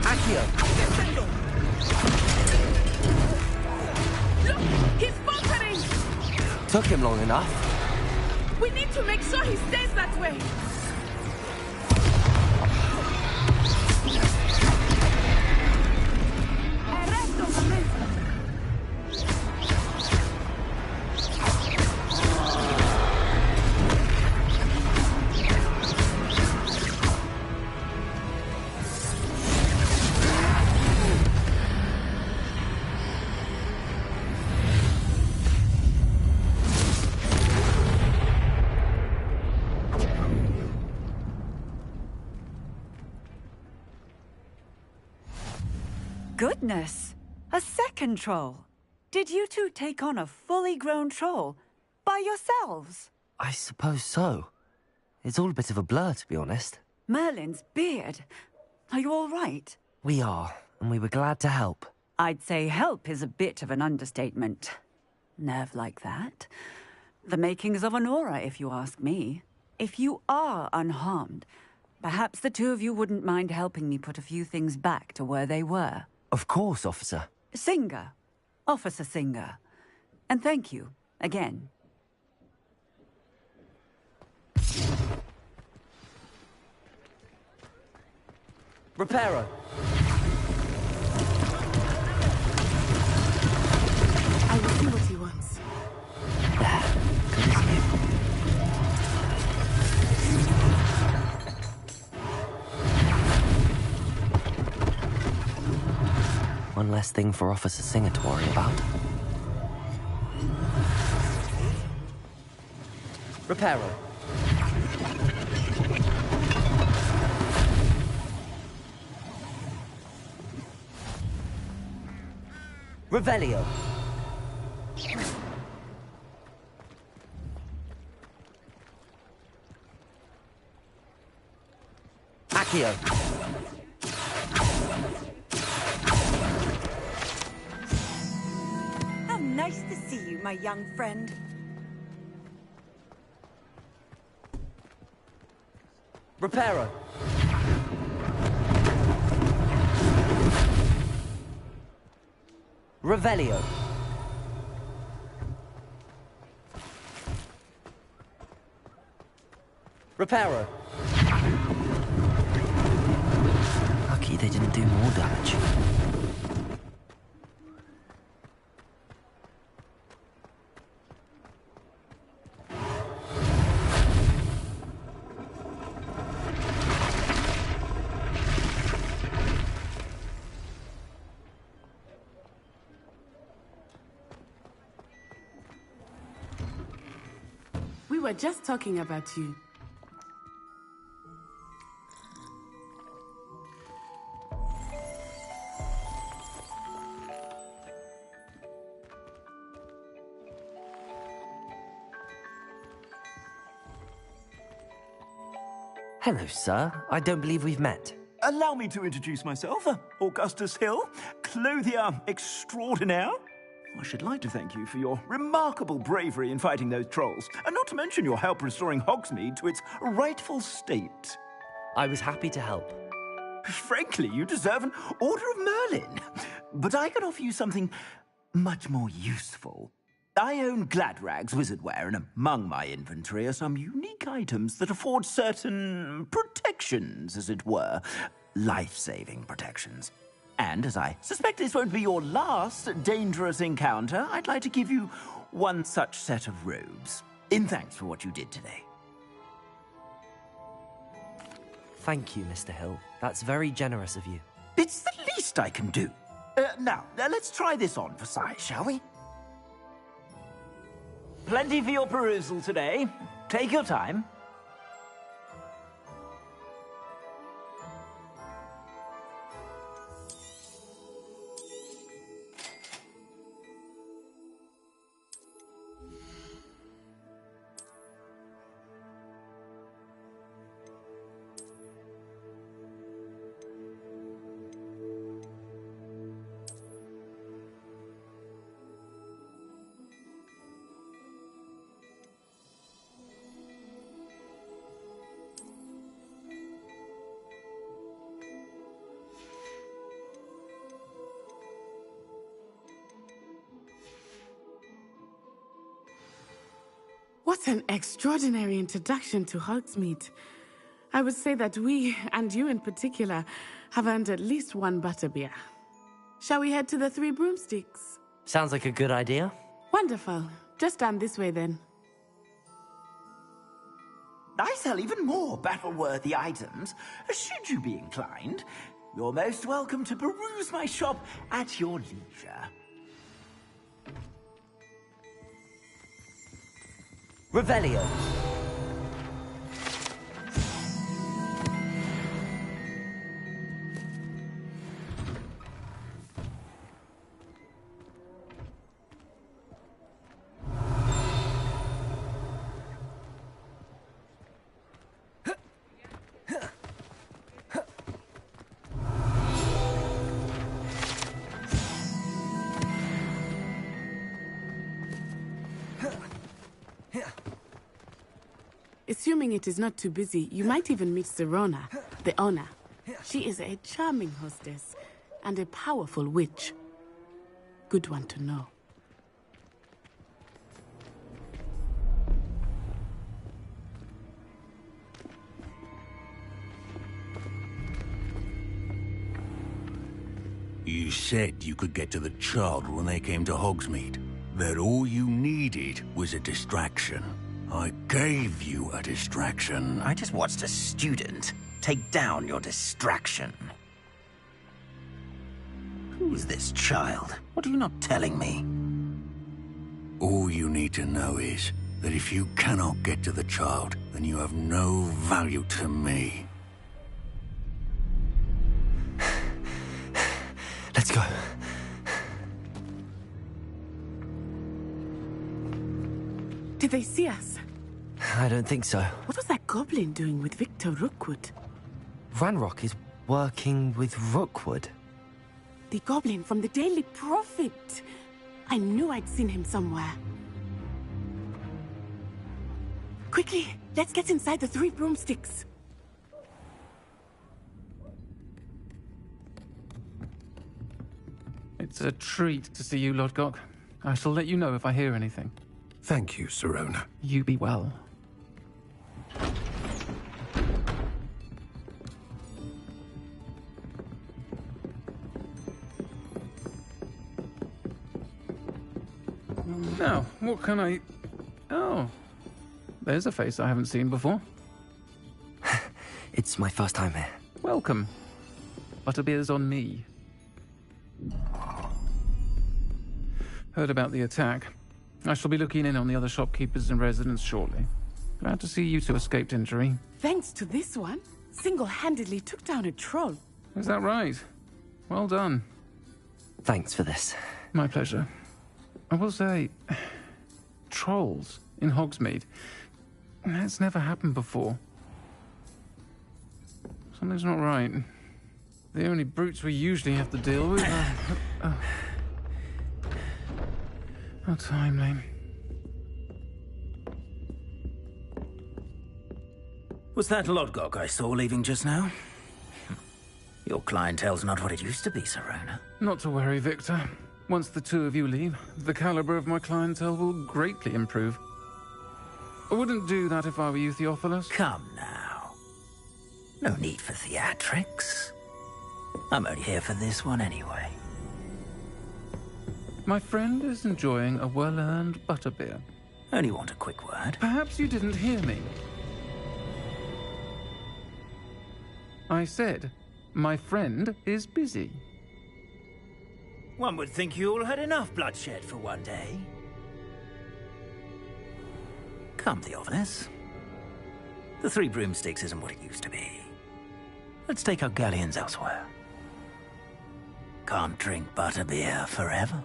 Accio! Look! He's faltering! Took him long enough. We need to make sure he stays that way! Goodness! A second troll! Did you two take on a fully grown troll? By yourselves? I suppose so. It's all a bit of a blur, to be honest. Merlin's beard. Are you all right? We are, and we were glad to help. I'd say help is a bit of an understatement. Nerve like that. The makings of an aura, if you ask me. If you are unharmed, perhaps the two of you wouldn't mind helping me put a few things back to where they were. Of course, officer. Singer. Officer Singer. And thank you, again. Reparo! I will see what he wants. One less thing for Officer Singer to worry about. Reparo. Revelio. Accio. How nice to see you, my young friend. Reparo. Revelio. Reparo. Lucky they didn't do more damage. We were just talking about you. Hello, sir. I don't believe we've met. Allow me to introduce myself. Augustus Hill, clothier extraordinaire. I should like to thank you for your remarkable bravery in fighting those trolls, and not to mention your help restoring Hogsmeade to its rightful state. I was happy to help. Frankly, you deserve an Order of Merlin. But I can offer you something much more useful. I own Gladrag's wizardware, and among my inventory are some unique items that afford certain protections, as it were. Life-saving protections. And as I suspect this won't be your last dangerous encounter, I'd like to give you one such set of robes, in thanks for what you did today. Thank you, Mr. Hill. That's very generous of you. It's the least I can do. Now, let's try this on for size, shall we? Plenty for your perusal today. Take your time. What an extraordinary introduction to Hogsmeade. I would say that we, and you in particular, have earned at least one butterbeer. Shall we head to the Three Broomsticks? Sounds like a good idea. Wonderful. Just down this way then. I sell even more battle-worthy items. Should you be inclined, you're most welcome to peruse my shop at your leisure. Revelio. Assuming it is not too busy, you might even meet Serona, the owner. She is a charming hostess and a powerful witch. Good one to know. You said you could get to the child when they came to Hogsmeade. That all you needed was a distraction. I gave you a distraction. I just watched a student take down your distraction. Who is this child? What are you not telling me? All you need to know is that if you cannot get to the child, then you have no value to me. Let's go. Did they see us? I don't think so. What was that goblin doing with Victor Rookwood? Ranrock is working with Rookwood. The goblin from the Daily Prophet. I knew I'd seen him somewhere. Quickly, let's get inside the Three Broomsticks. It's a treat to see you, Lodgok. I shall let you know if I hear anything. Thank you, Sirona. You be well. Now, what can I... Oh, there's a face I haven't seen before. It's my first time here. Welcome. Butterbeer's on me. Heard about the attack. I shall be looking in on the other shopkeepers and residents shortly. Glad to see you two escaped injury. Thanks to this one, single-handedly took down a troll. Is that right? Well done. Thanks for this. My pleasure. I will say, trolls in Hogsmeade. That's never happened before. Something's not right. The only brutes we usually have to deal with are... How timely. Was that Lodgok I saw leaving just now? Your clientele's not what it used to be, Sirona. Not to worry, Victor. Once the two of you leave, the caliber of my clientele will greatly improve. I wouldn't do that if I were you, Theophilus. Come now. No need for theatrics. I'm only here for this one anyway. My friend is enjoying a well-earned butterbeer. Only want a quick word. Perhaps you didn't hear me. I said, my friend is busy. One would think you all had enough bloodshed for one day. Come, Theophilus. The Three Broomsticks isn't what it used to be. Let's take our galleons elsewhere. Can't drink butterbeer forever.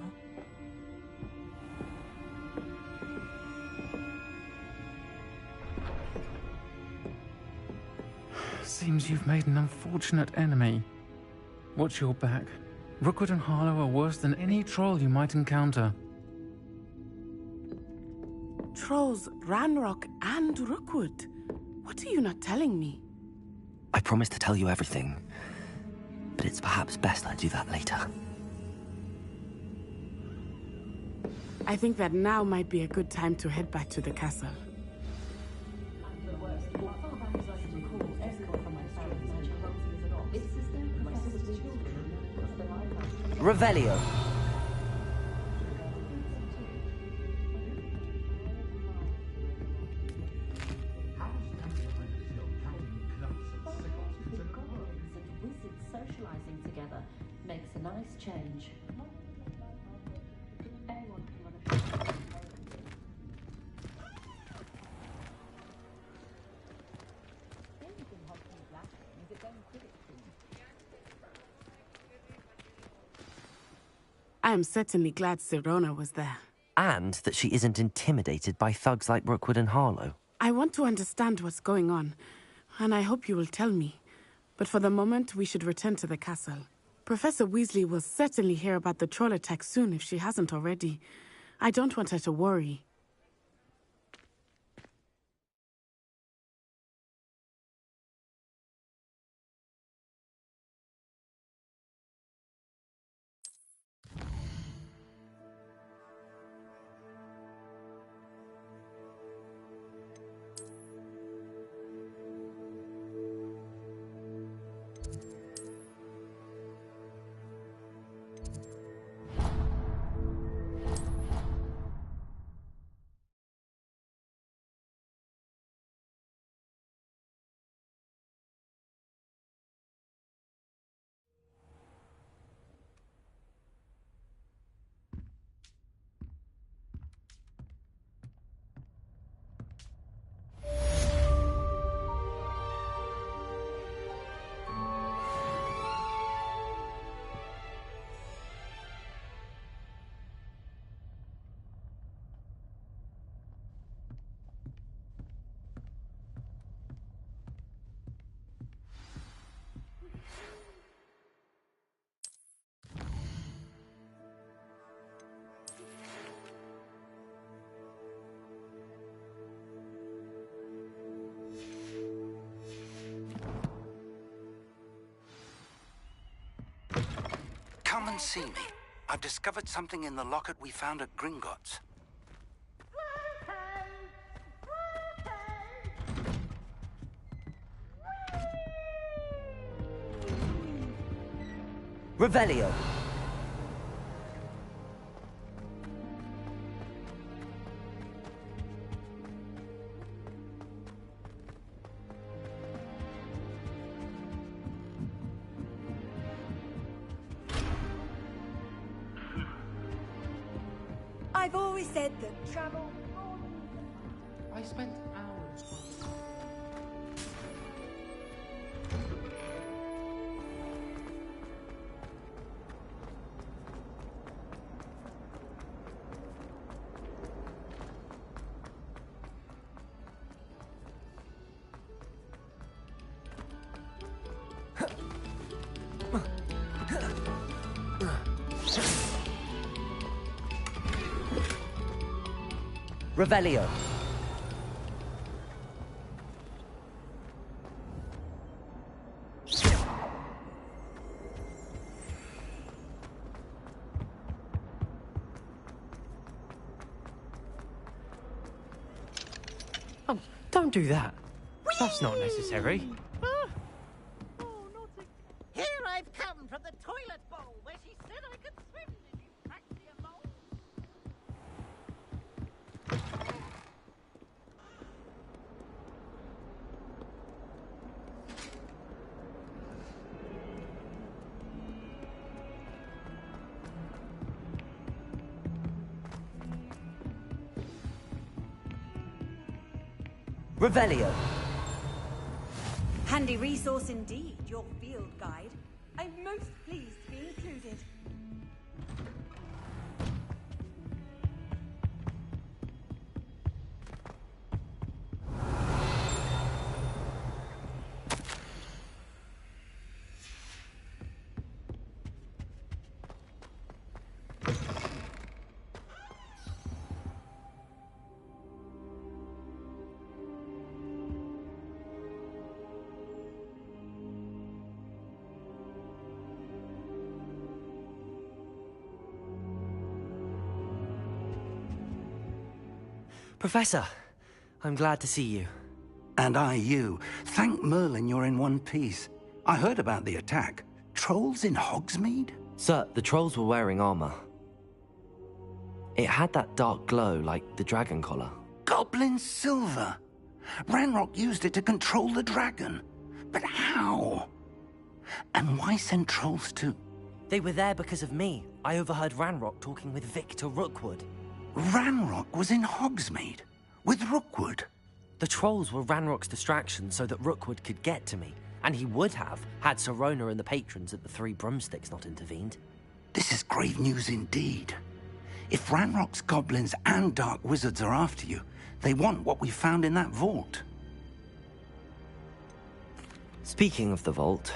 Seems you've made an unfortunate enemy. Watch your back. Rookwood and Harlow are worse than any troll you might encounter. Trolls, Ranrock, and Rookwood. What are you not telling me? I promised to tell you everything, but it's perhaps best I do that later. I think that now might be a good time to head back to the castle. Revelio. Socializing together makes a nice change. I am certainly glad Sirona was there. And that she isn't intimidated by thugs like Rookwood and Harlow. I want to understand what's going on, and I hope you will tell me. But for the moment, we should return to the castle. Professor Weasley will certainly hear about the troll attack soon if she hasn't already. I don't want her to worry. Come and see me. I've discovered something in the locket we found at Gringotts. Revelio. I've always said that travel... I spent hours. Revelio. Oh, don't do that. That's not necessary. Here I've come from the toilet bowl where she said I could swim. Did you practically a mole? Revelio. Handy resource indeed, your field guide. I'm most pleased to be included. Professor, I'm glad to see you. And I you. Thank Merlin you're in one piece. I heard about the attack. Trolls in Hogsmeade? Sir, the trolls were wearing armor. It had that dark glow like the dragon collar. Goblin silver. Ranrock used it to control the dragon. But how? And why send trolls to... They were there because of me. I overheard Ranrock talking with Victor Rookwood. Ranrock was in Hogsmeade? With Rookwood? The trolls were Ranrock's distraction so that Rookwood could get to me. And he would have, had Sirona and the patrons at the Three Broomsticks not intervened. This is grave news indeed. If Ranrock's goblins and dark wizards are after you, they want what we found in that vault. Speaking of the vault,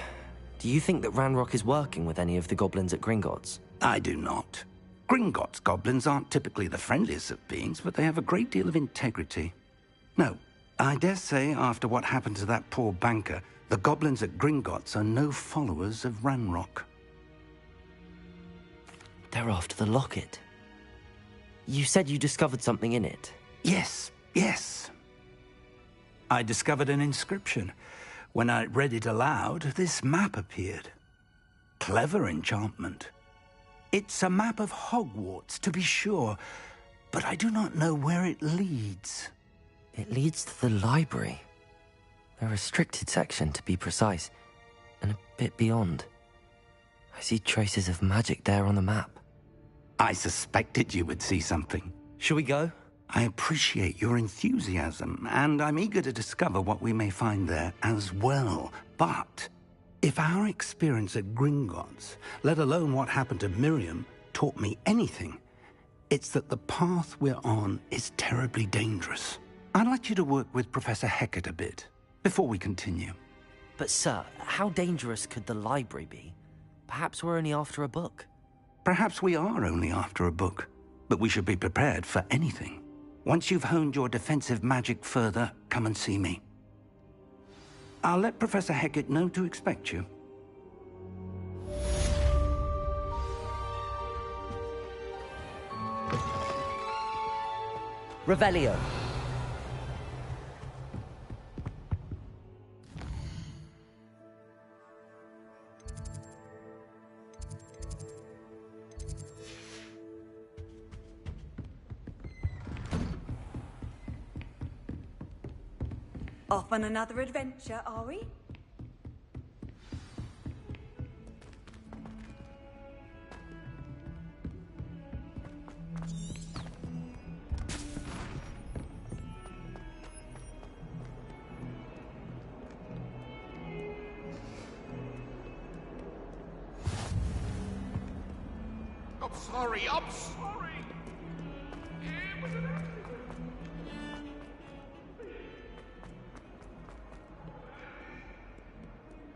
do you think that Ranrock is working with any of the goblins at Gringotts? I do not. Gringotts goblins aren't typically the friendliest of beings, but they have a great deal of integrity. No, I dare say after what happened to that poor banker, the goblins at Gringotts are no followers of Ranrock. They're after the locket. You said you discovered something in it. Yes. I discovered an inscription. When I read it aloud, this map appeared. Clever enchantment. It's a map of Hogwarts, to be sure, but I do not know where it leads. It leads to the library. A restricted section, to be precise, and a bit beyond. I see traces of magic there on the map. I suspected you would see something. Shall we go? I appreciate your enthusiasm, and I'm eager to discover what we may find there as well. But if our experience at Gringotts, let alone what happened to Miriam, taught me anything, it's that the path we're on is terribly dangerous. I'd like you to work with Professor Hecat a bit, before we continue. But sir, how dangerous could the library be? Perhaps we're only after a book. Perhaps we are only after a book, but we should be prepared for anything. Once you've honed your defensive magic further, come and see me. I'll let Professor Hecat know to expect you. Revelio. Off on another adventure, are we? I'm sorry, I'm sorry. It was an accident.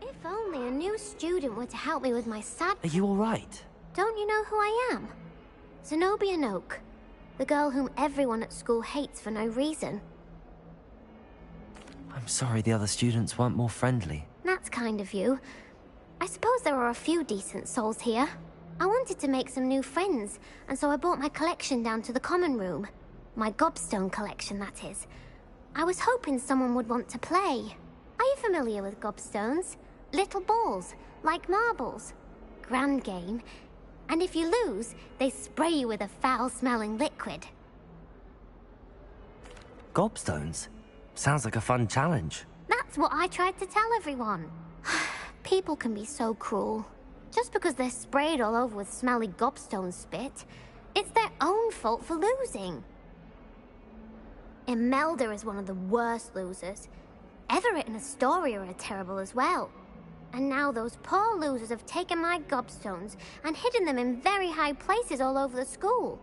If only a new student were to help me with my sad... Are you all right? Don't you know who I am? Zenobia Noak, the girl whom everyone at school hates for no reason. I'm sorry the other students weren't more friendly. That's kind of you. I suppose there are a few decent souls here. I wanted to make some new friends, and so I brought my collection down to the common room. My gobstone collection, that is. I was hoping someone would want to play. Are you familiar with gobstones? Little balls, like marbles. Grand game. And if you lose, they spray you with a foul-smelling liquid. Gobstones? Sounds like a fun challenge. That's what I tried to tell everyone. People can be so cruel. Just because they're sprayed all over with smelly gobstone spit, it's their own fault for losing. Imelda is one of the worst losers. Everett and Astoria are terrible as well. And now those poor losers have taken my gobstones and hidden them in very high places all over the school.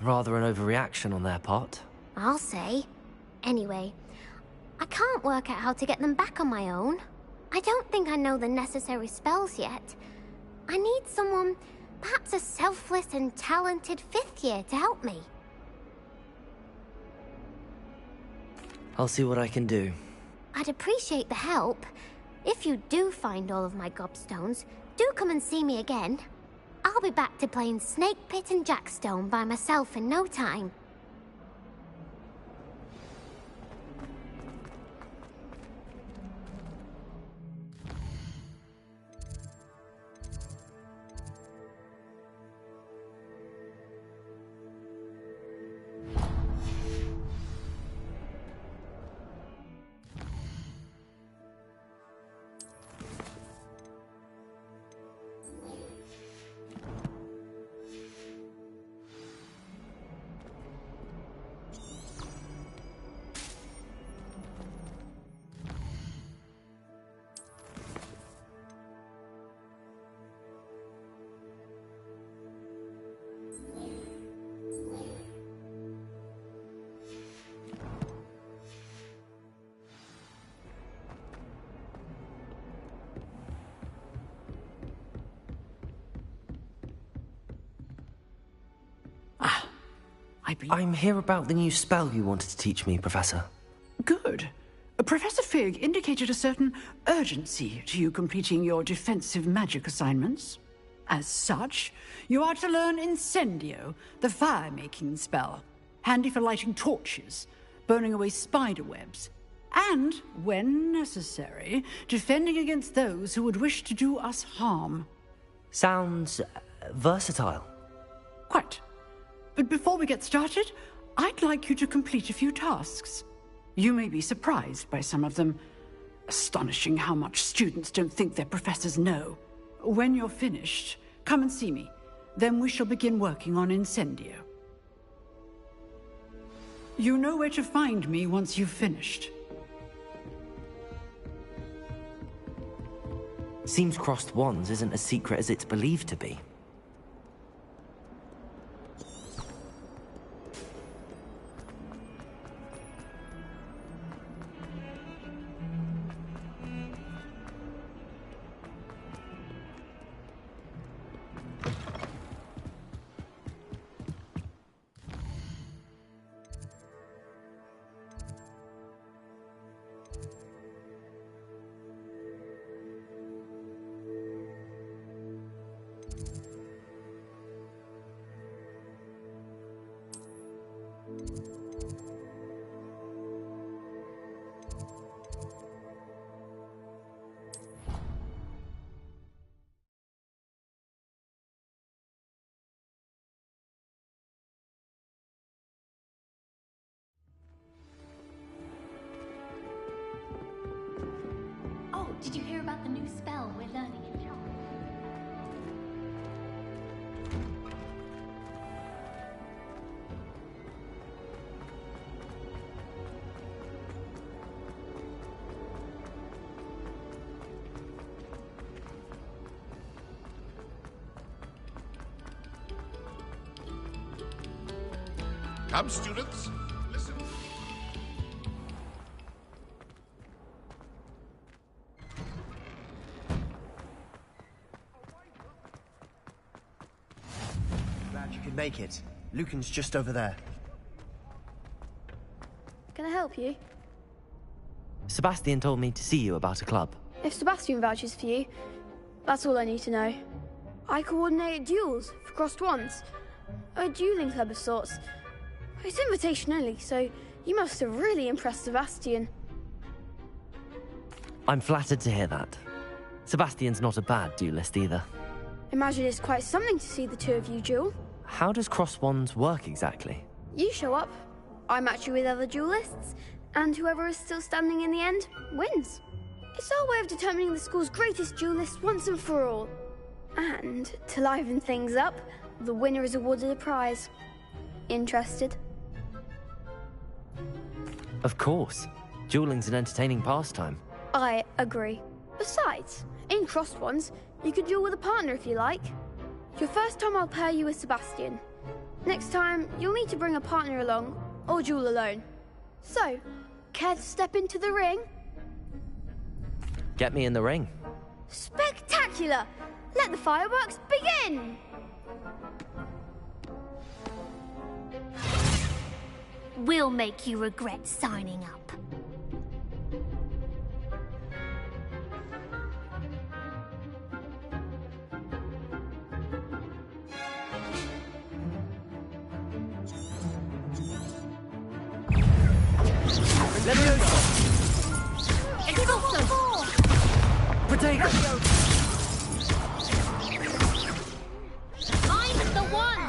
Rather an overreaction on their part. I'll say. Anyway, I can't work out how to get them back on my own. I don't think I know the necessary spells yet. I need someone, perhaps a selfless and talented 5th year to help me. I'll see what I can do. I'd appreciate the help. If you do find all of my gobstones, do come and see me again. I'll be back to playing Snake Pit and Jackstone by myself in no time. I'm here about the new spell you wanted to teach me, Professor. Good. Professor Fig indicated a certain urgency to you completing your defensive magic assignments. As such, you are to learn Incendio, the fire-making spell, handy for lighting torches, burning away spider webs, and, when necessary, defending against those who would wish to do us harm. Sounds versatile. Quite. But before we get started, I'd like you to complete a few tasks. You may be surprised by some of them. Astonishing how much students don't think their professors know. When you're finished, come and see me. Then we shall begin working on Incendio. You know where to find me once you've finished. Seems crossed wands isn't as secret as it's believed to be. Did you hear about the new spell we're learning in Hogwarts? Come, students, listen. Glad you could make it. Lucan's just over there. Can I help you? Sebastian told me to see you about a club. If Sebastian vouches for you, that's all I need to know. I coordinate duels for crossed wands. A dueling club of sorts. It's invitation only, so you must have really impressed Sebastian. I'm flattered to hear that. Sebastian's not a bad duelist either. Imagine it's quite something to see the two of you duel. How does cross wands work exactly? You show up, I match you with other duelists, and whoever is still standing in the end wins. It's our way of determining the school's greatest duelist once and for all. And to liven things up, the winner is awarded a prize. Interested? Of course. Dueling's an entertaining pastime. I agree. Besides, in crossed ones, you can duel with a partner if you like. Your first time I'll pair you with Sebastian. Next time, you'll need to bring a partner along, or duel alone. So, care to step into the ring? Get me in the ring. Spectacular! Let the fireworks begin! We'll make you regret signing up. Potato! I'm the one!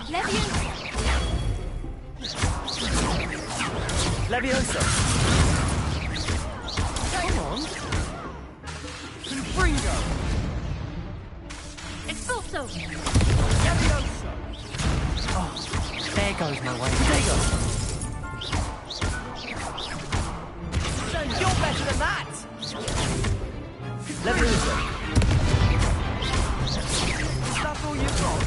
Levioso! Come on! Bringo! Expulso! Levioso! Oh, there goes my way. Potato! Son, you're better than that! Levioso! Is that all you've got?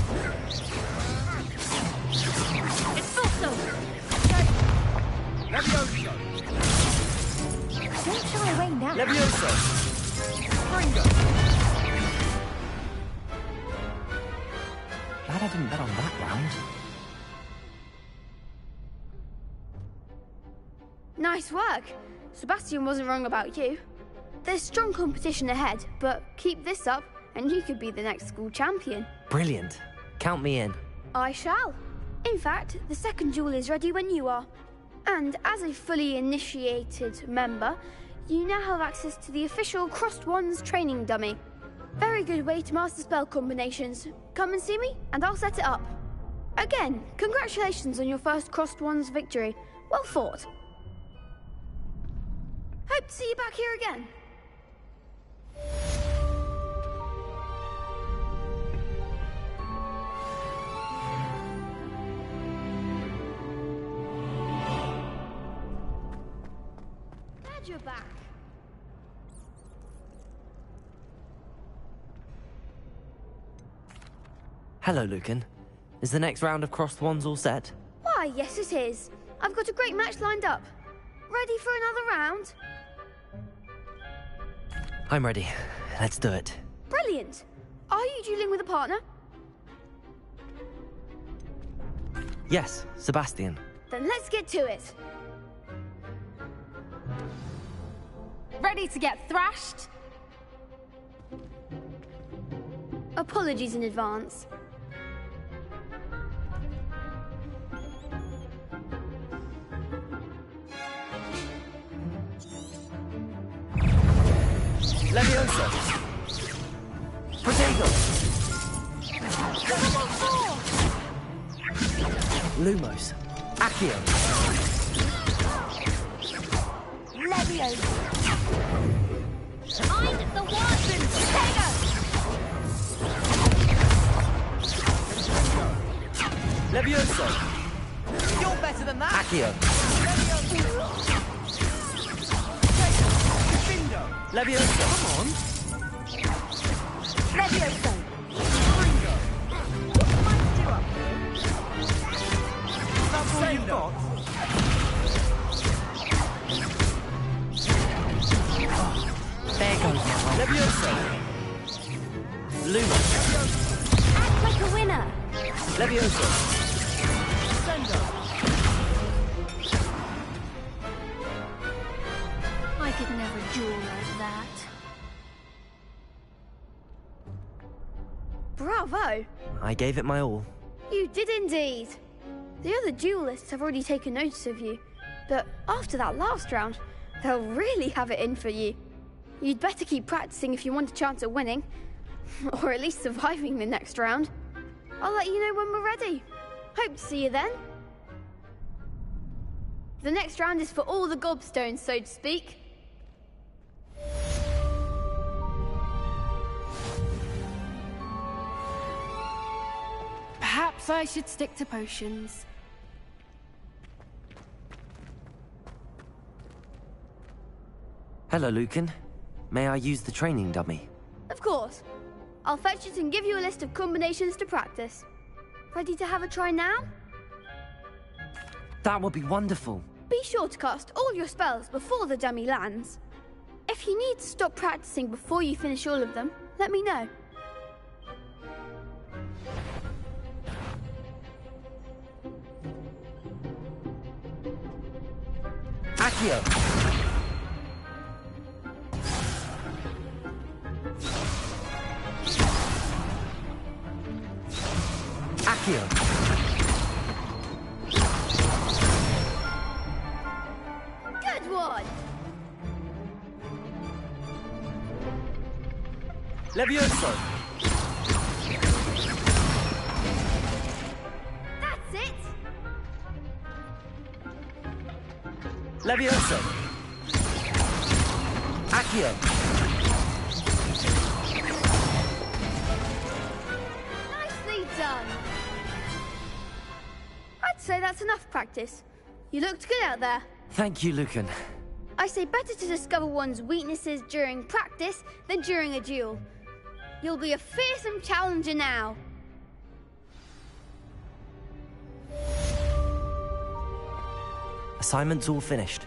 Expulso! Levioso! Don't shy away now. Levioso! Bringo! Glad I didn't bet on that round. Nice work. Sebastian wasn't wrong about you. There's strong competition ahead, but keep this up and you could be the next school champion. Brilliant. Count me in. I shall. In fact, the second duel is ready when you are. And as a fully initiated member, you now have access to the official Crossed Wands training dummy. Very good way to master spell combinations. Come and see me, and I'll set it up. Again, congratulations on your first Crossed Wands victory. Well fought. Hope to see you back here again. Glad you're back. Hello, Lucan. Is the next round of crossed wands all set? Why, yes it is. I've got a great match lined up. Ready for another round? I'm ready. Let's do it. Brilliant. Are you dueling with a partner? Yes, Sebastian. Then let's get to it. Ready to get thrashed? Apologies in advance. Levioso! Potato! Lumos! Accio! I'm the one! Stagger! Levioso! You're better than that! Accio! Levioso! Come on! Levioso! That's all you've got? There goes my roll. Levioso! Luma! Act like a winner. Levioso! I could never duel like that. Bravo! I gave it my all. You did indeed. The other duelists have already taken notice of you, but after that last round, they'll really have it in for you. You'd better keep practicing if you want a chance at winning, or at least surviving the next round. I'll let you know when we're ready. Hope to see you then. The next round is for all the gobstones, so to speak. Perhaps I should stick to potions. Hello, Lucan. May I use the training dummy? Of course. I'll fetch it and give you a list of combinations to practice. Ready to have a try now? That would be wonderful. Be sure to cast all your spells before the dummy lands. If you need to stop practicing before you finish all of them, let me know. Accio! Accio! Good one! Levioso! That's it! Levioso! Accio! Nicely done! I'd say that's enough practice. You looked good out there. Thank you, Lucan. I say better to discover one's weaknesses during practice than during a duel. You'll be a fearsome challenger now. Assignment's all finished.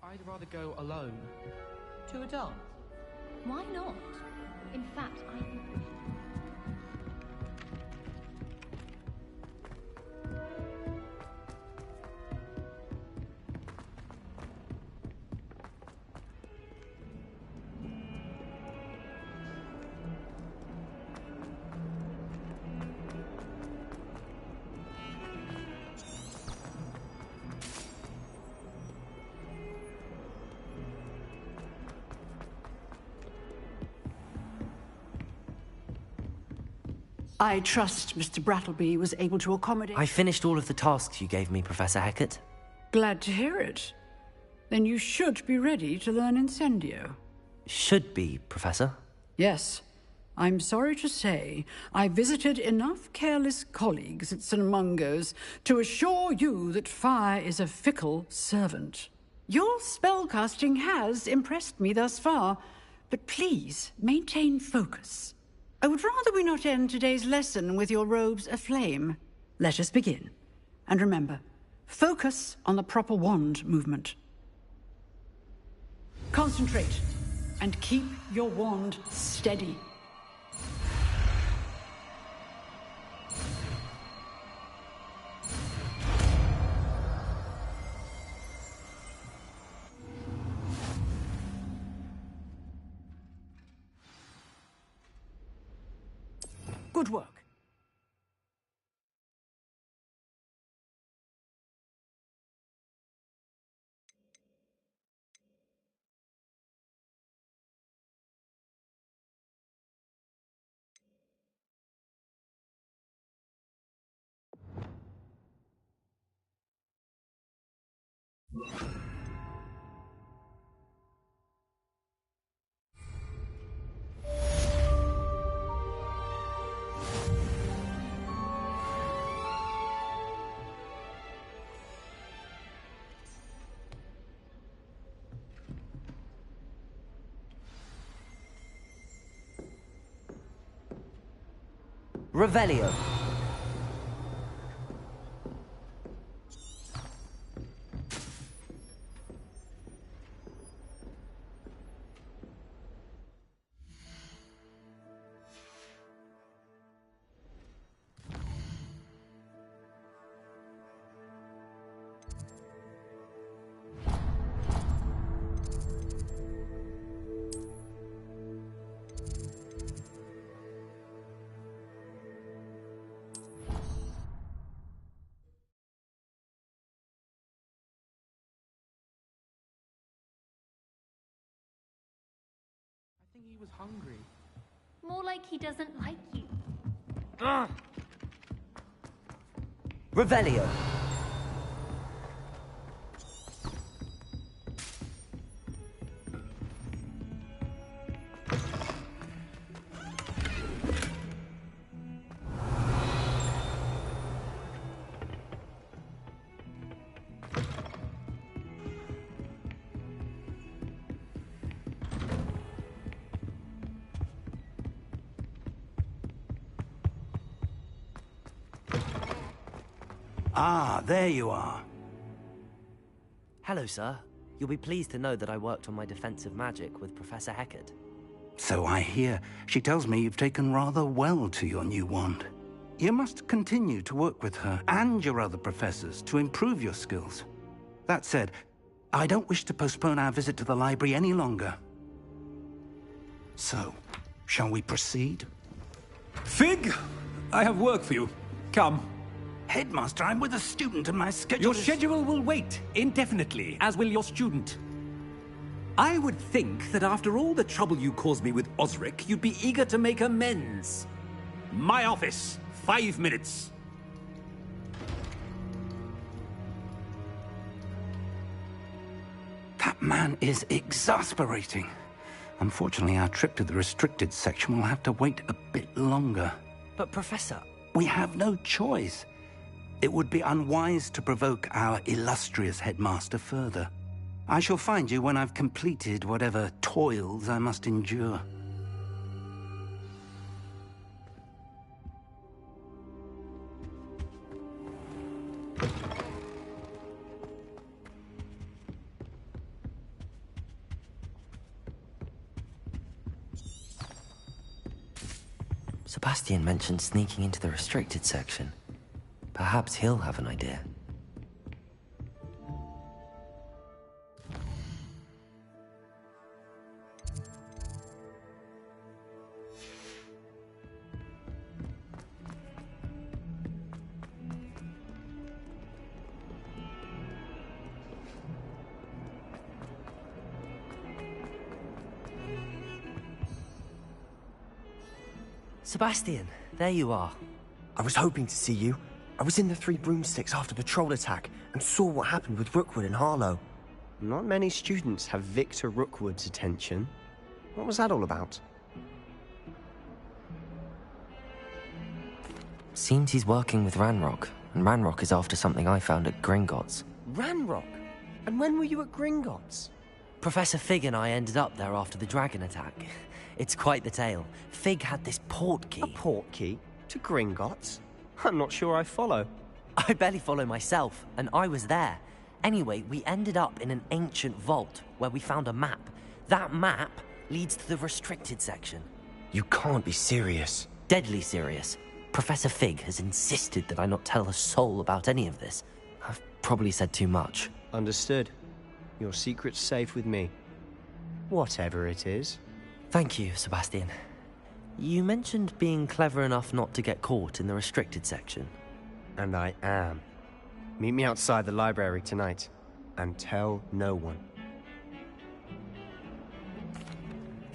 I'd rather go alone. To a dance? Why not? In fact, I think we should. I trust Mr. Brattleby was able to accommodate... I finished all of the tasks you gave me, Professor Hecat. Glad to hear it. Then you should be ready to learn Incendio. Should be, Professor. Yes. I'm sorry to say, I visited enough careless colleagues at St. Mungo's to assure you that fire is a fickle servant. Your spellcasting has impressed me thus far, but please maintain focus. I would rather we not end today's lesson with your robes aflame. Let us begin. And remember, focus on the proper wand movement. Concentrate, and keep your wand steady. Good work. Revelio. I think he was hungry. More like he doesn't like you. Revelio. Ah, there you are. Hello, sir. You'll be pleased to know that I worked on my defensive magic with Professor Heckard. So I hear. She tells me you've taken rather well to your new wand. You must continue to work with her and your other professors to improve your skills. That said, I don't wish to postpone our visit to the library any longer. So, shall we proceed? Fig, I have work for you. Come. Headmaster, I'm with a student and my schedule Your schedule will wait indefinitely, as will your student. I would think that after all the trouble you caused me with Osric, you'd be eager to make amends. My office, 5 minutes. That man is exasperating. Unfortunately, our trip to the restricted section will have to wait a bit longer. But, Professor... We have no choice. It would be unwise to provoke our illustrious headmaster further. I shall find you when I've completed whatever toils I must endure. Sebastian mentioned sneaking into the restricted section. Perhaps he'll have an idea. Sebastian, there you are. I was hoping to see you. I was in the Three Broomsticks after the troll attack and saw what happened with Rookwood and Harlow. Not many students have Victor Rookwood's attention. What was that all about? Seems he's working with Ranrock, and Ranrock is after something I found at Gringotts. Ranrock? And when were you at Gringotts? Professor Fig and I ended up there after the dragon attack. It's quite the tale. Fig had this port key. A port key? To Gringotts? I'm not sure I follow. I barely follow myself, and I was there. Anyway, we ended up in an ancient vault where we found a map. That map leads to the restricted section. You can't be serious. Deadly serious. Professor Fig has insisted that I not tell a soul about any of this. I've probably said too much. Understood. Your secret's safe with me. Whatever it is. Thank you, Sebastian. You mentioned being clever enough not to get caught in the restricted section. And I am. Meet me outside the library tonight, and tell no one.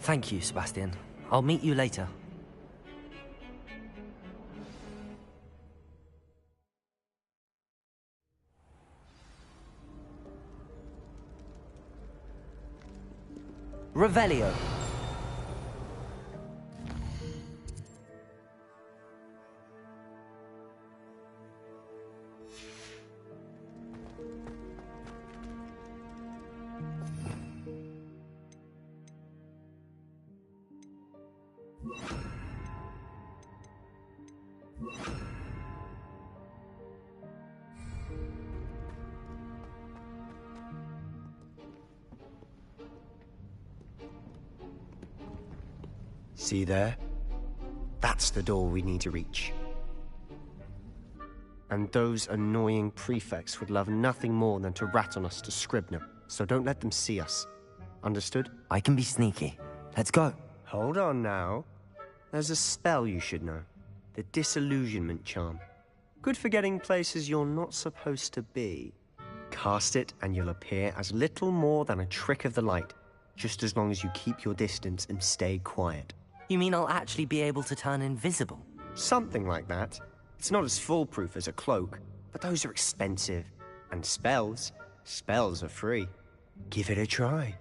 Thank you, Sebastian. I'll meet you later. Revelio. See there? That's the door we need to reach. And those annoying prefects would love nothing more than to rat on us to Scribner, so don't let them see us. Understood? I can be sneaky. Let's go. Hold on now. There's a spell you should know. The Disillusionment Charm. Good for getting places you're not supposed to be. Cast it and you'll appear as little more than a trick of the light, just as long as you keep your distance and stay quiet. You mean I'll actually be able to turn invisible? Something like that. It's not as foolproof as a cloak, but those are expensive. And spells are free. Give it a try.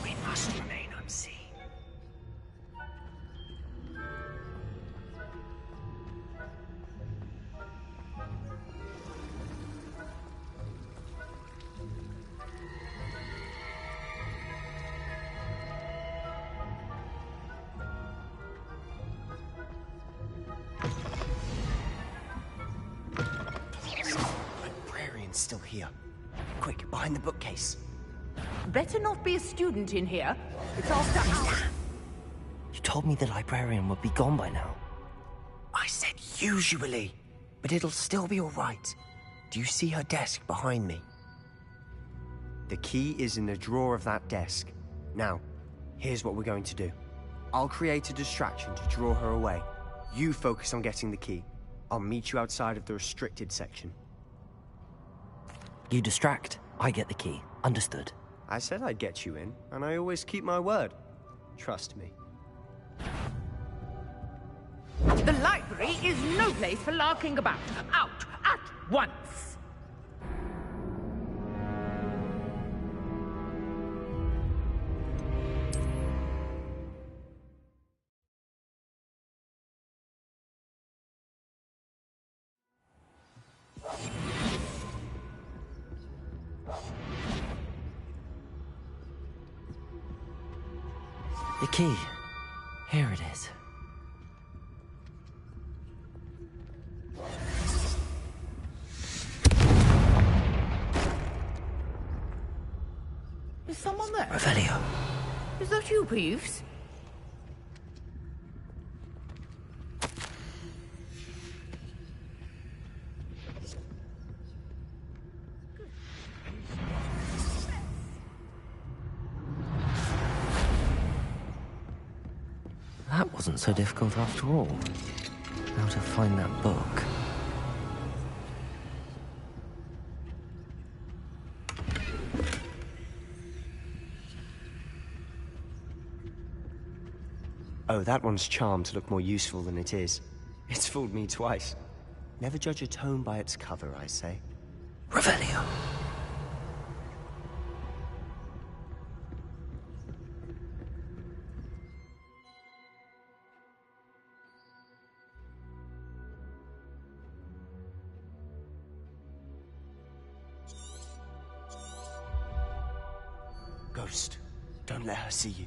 We must remain unseen. Librarian's still here. Quick, behind the bookcase. Better not be a student in here. It's after hours. You told me the librarian would be gone by now. I said usually, but it'll still be all right. Do you see her desk behind me? The key is in the drawer of that desk. Now, here's what we're going to do. I'll create a distraction to draw her away. You focus on getting the key. I'll meet you outside of the restricted section. You distract, I get the key. Understood. I said I'd get you in, and I always keep my word. Trust me. The library is no place for larking about. Out at once. The key. Here it is. Is someone there? Revelio. Is that you, Peeves? That wasn't so difficult after all. How to find that book. Oh, that one's charmed to look more useful than it is. It's fooled me twice. Never judge a tome by its cover, I say. Revelio. Ghost, don't let her see you.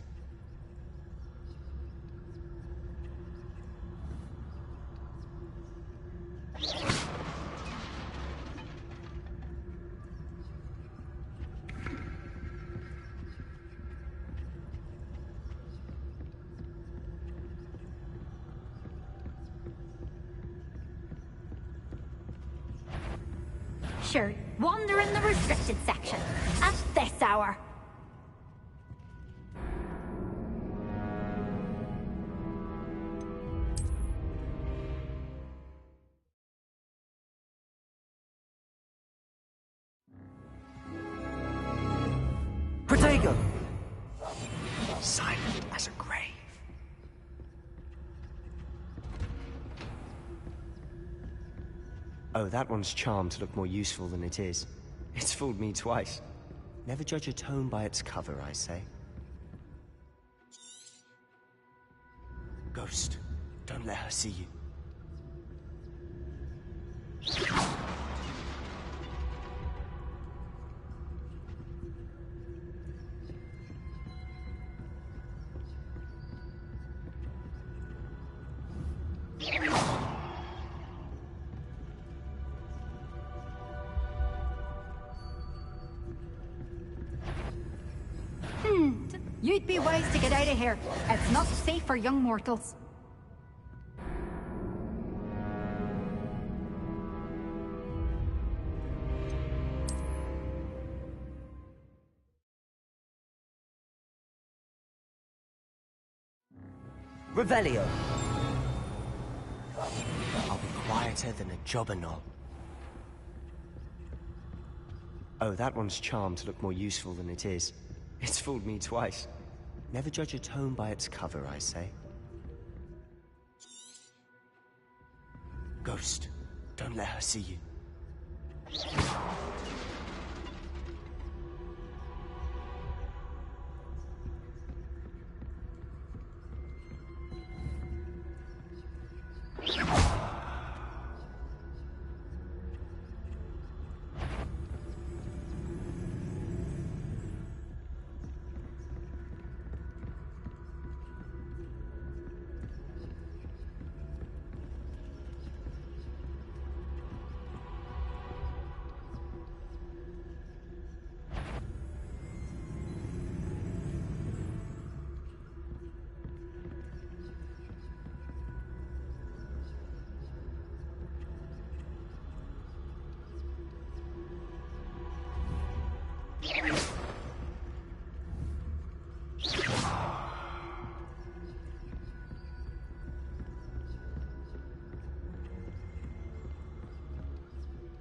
Sure, wander in the restricted section at this hour. Protego! Silent as a grave. Oh, that one's charmed to look more useful than it is. It's fooled me twice. Never judge a tome by its cover, I say. Ghost, don't let her see you. You'd be wise to get out of here. It's not safe for young mortals. Revelio! I'll be quieter than a jobber knoll. Oh, that one's charmed to look more useful than it is. It's fooled me twice. Never judge a tome by its cover, I say. Ghost, don't let her see you.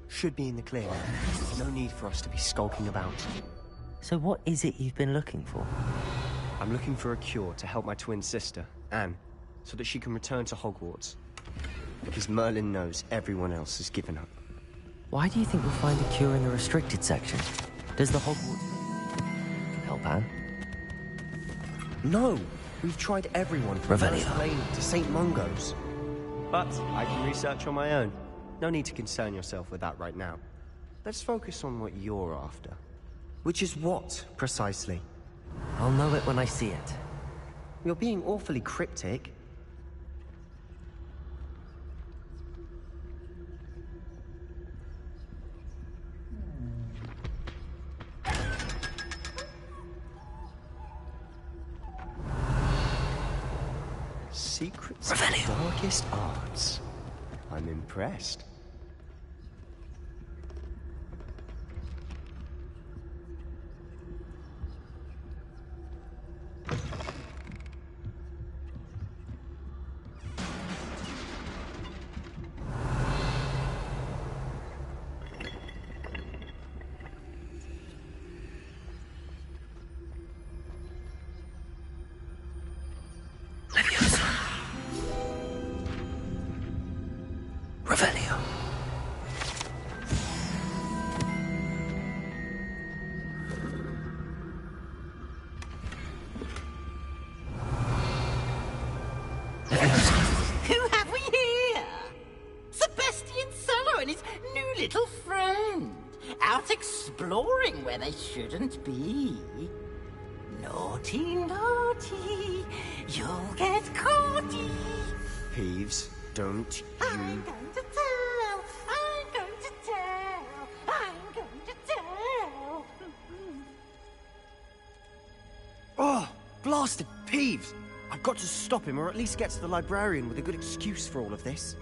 Should be in the clear now. No need for us to be skulking about. So what is it you've been looking for? I'm looking for a cure to help my twin sister, Anne, so that she can return to Hogwarts. Because Merlin knows everyone else has given up. Why do you think we'll find a cure in the restricted section? Does the Hogwarts can help Anne? No! We've tried everyone from Revelio. First Lane to St. Mungo's. But I can research on my own. No need to concern yourself with that right now. Let's focus on what you're after. Which is what, precisely? I'll know it when I see it. You're being awfully cryptic. Secrets of the darkest arts. I'm impressed. Revelio. Who have we here? Sebastian Cello and his new little friend. Out exploring where they shouldn't be. naughty, naughty. You'll get caughty. Peeves, don't I'm going to tell. I'm going to tell. I'm going to tell. Oh, blasted Peeves! I've got to stop him, or at least get to the librarian with a good excuse for all of this.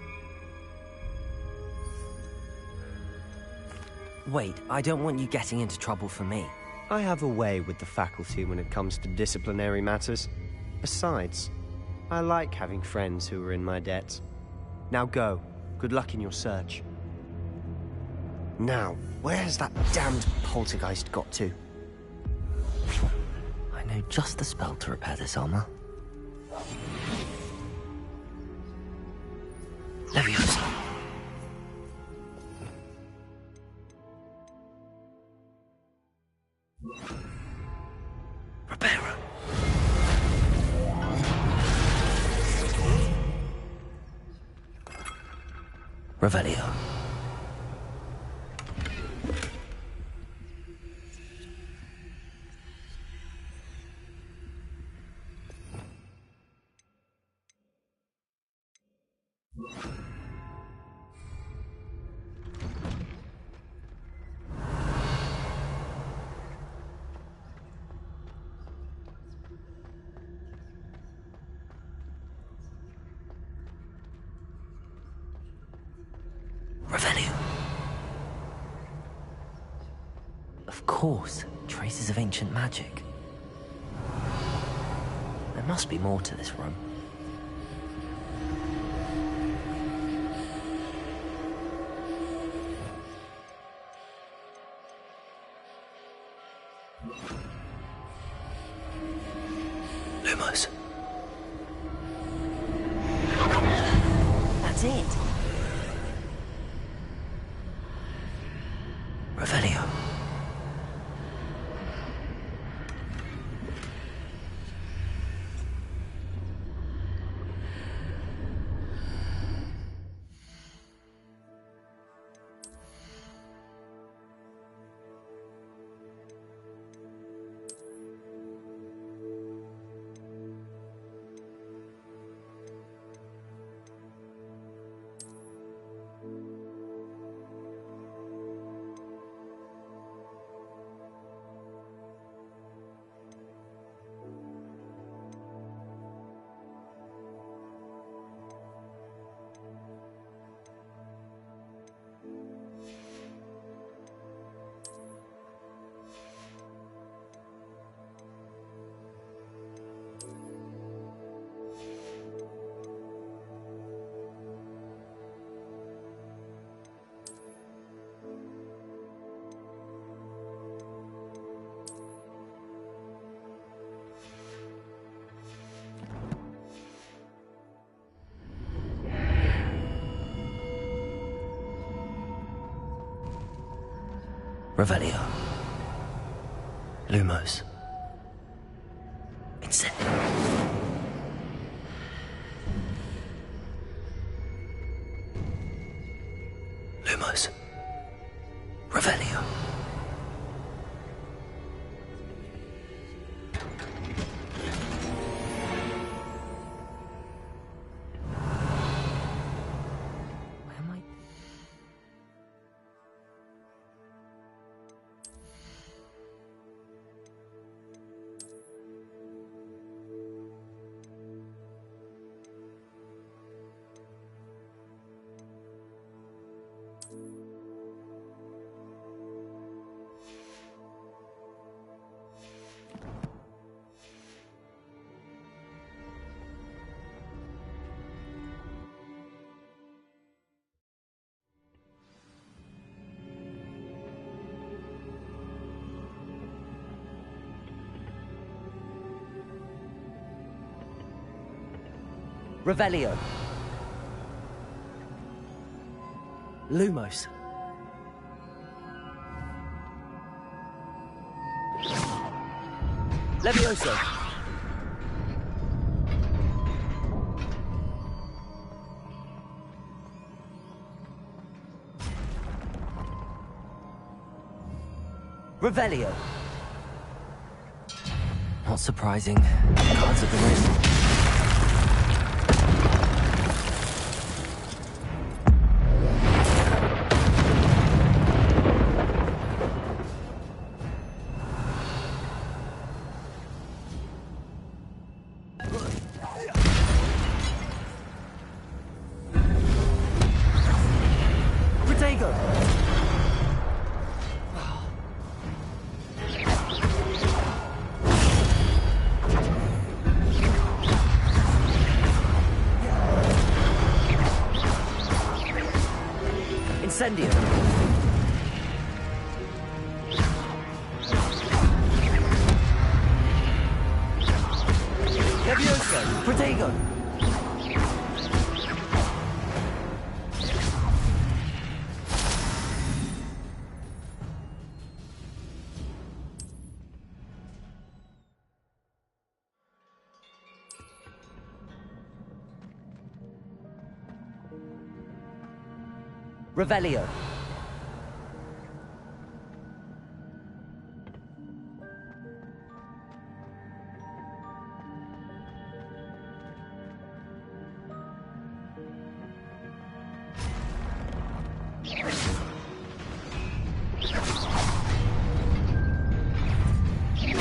Wait, I don't want you getting into trouble for me. I have a way with the faculty when it comes to disciplinary matters. Besides, I like having friends who are in my debt. Now go. Good luck in your search. Now, where's that damned poltergeist got to? I know just the spell to repair this armor. Leviosa. Reparo. Revelio. Revelio. Of course, traces of ancient magic. There must be more to this room. Lumos. That's it. Revelio. Revelio. Lumos. Incendio. Lumos. Revelio. Where am I? Revelio. Lumos. Levioso. Revelio. Not surprising. Cards at the wrist. Incendio. Levioso. Protego. Revelio.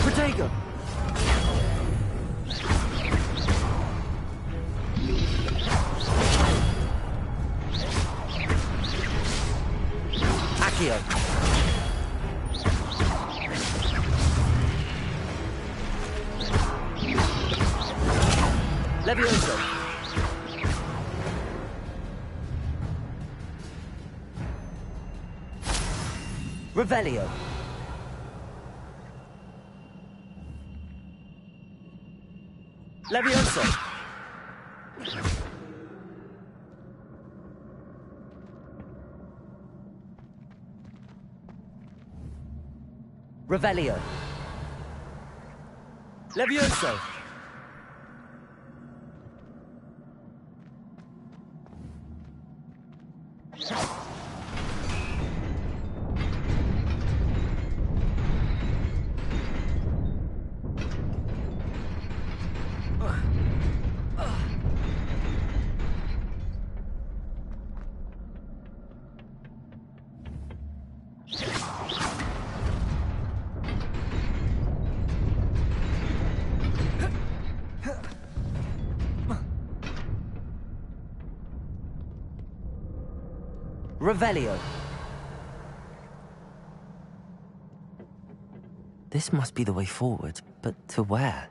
Protego. Accio. Levioso. Revelio. Levioso. Revelio. Levioso. Revelio. This must be the way forward, but to where?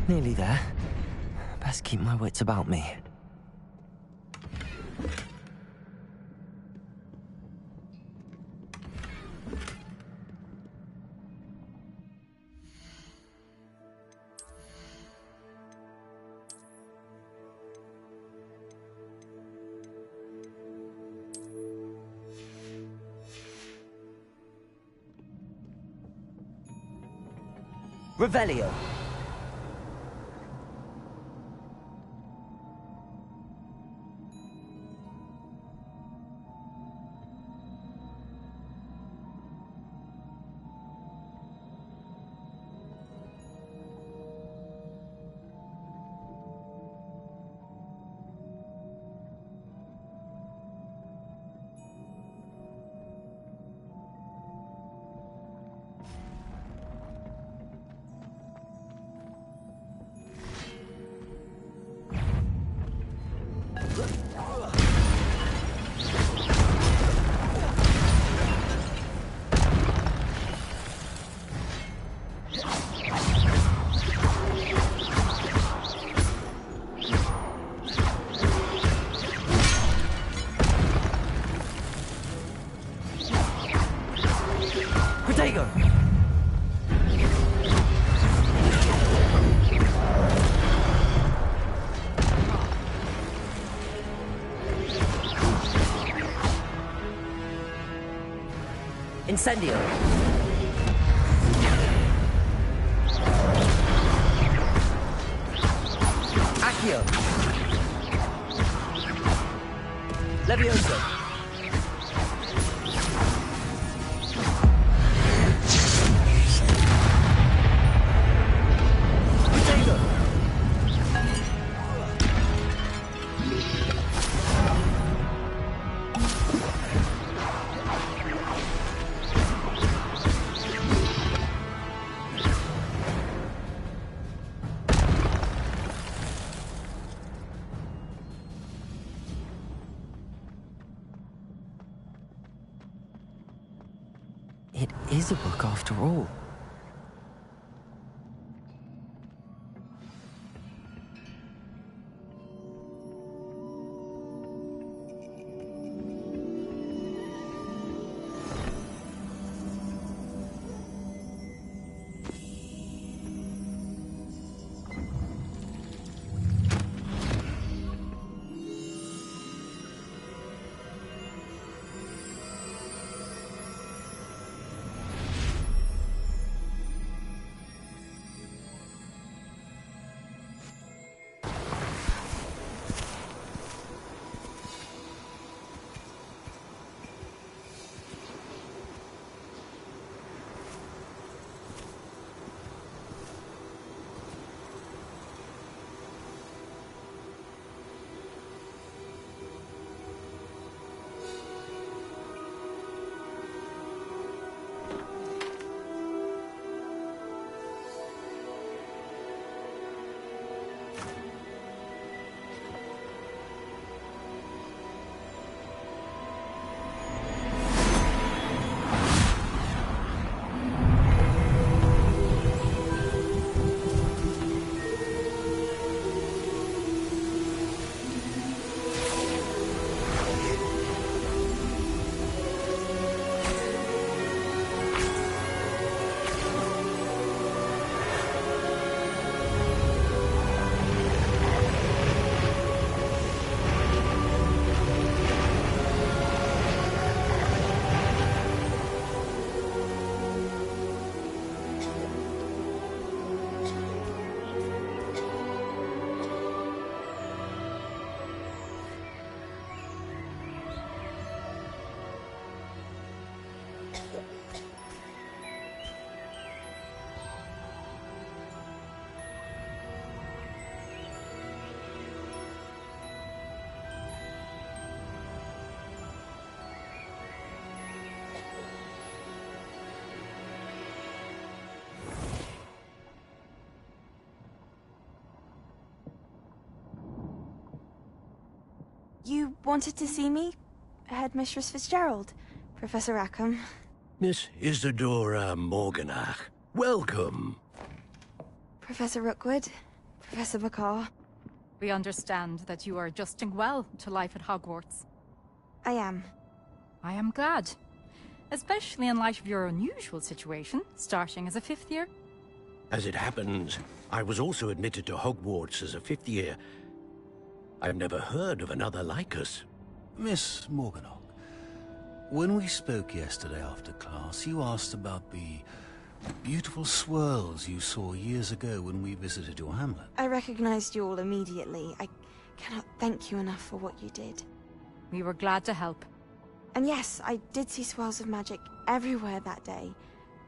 Nearly there. Best keep my wits about me. Revelio. Protego. Incendio. Accio. Levioso. Potato. It is a book after all. You wanted to see me? Headmistress Fitzgerald? Professor Rackham? Miss Isadora Morganach, welcome. Professor Rookwood? Professor McCaw? We understand that you are adjusting well to life at Hogwarts. I am. I am glad. Especially in light of your unusual situation, starting as a 5th year. As it happens, I was also admitted to Hogwarts as a 5th year. I've never heard of another like us. Miss Morganach, when we spoke yesterday after class, you asked about the beautiful swirls you saw years ago when we visited your hamlet. I recognized you all immediately. I cannot thank you enough for what you did. We were glad to help. And yes, I did see swirls of magic everywhere that day.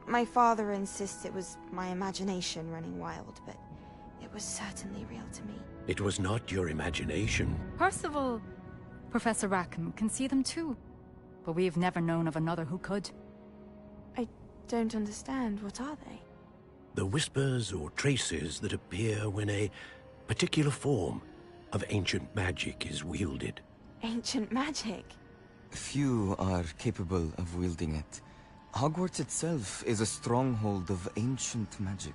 My father insists it was my imagination running wild, but it was certainly real to me. It was not your imagination. Percival, Professor Rackham can see them too. But we have never known of another who could. I don't understand. What are they? The whispers or traces that appear when a particular form of ancient magic is wielded. Ancient magic? Few are capable of wielding it. Hogwarts itself is a stronghold of ancient magic.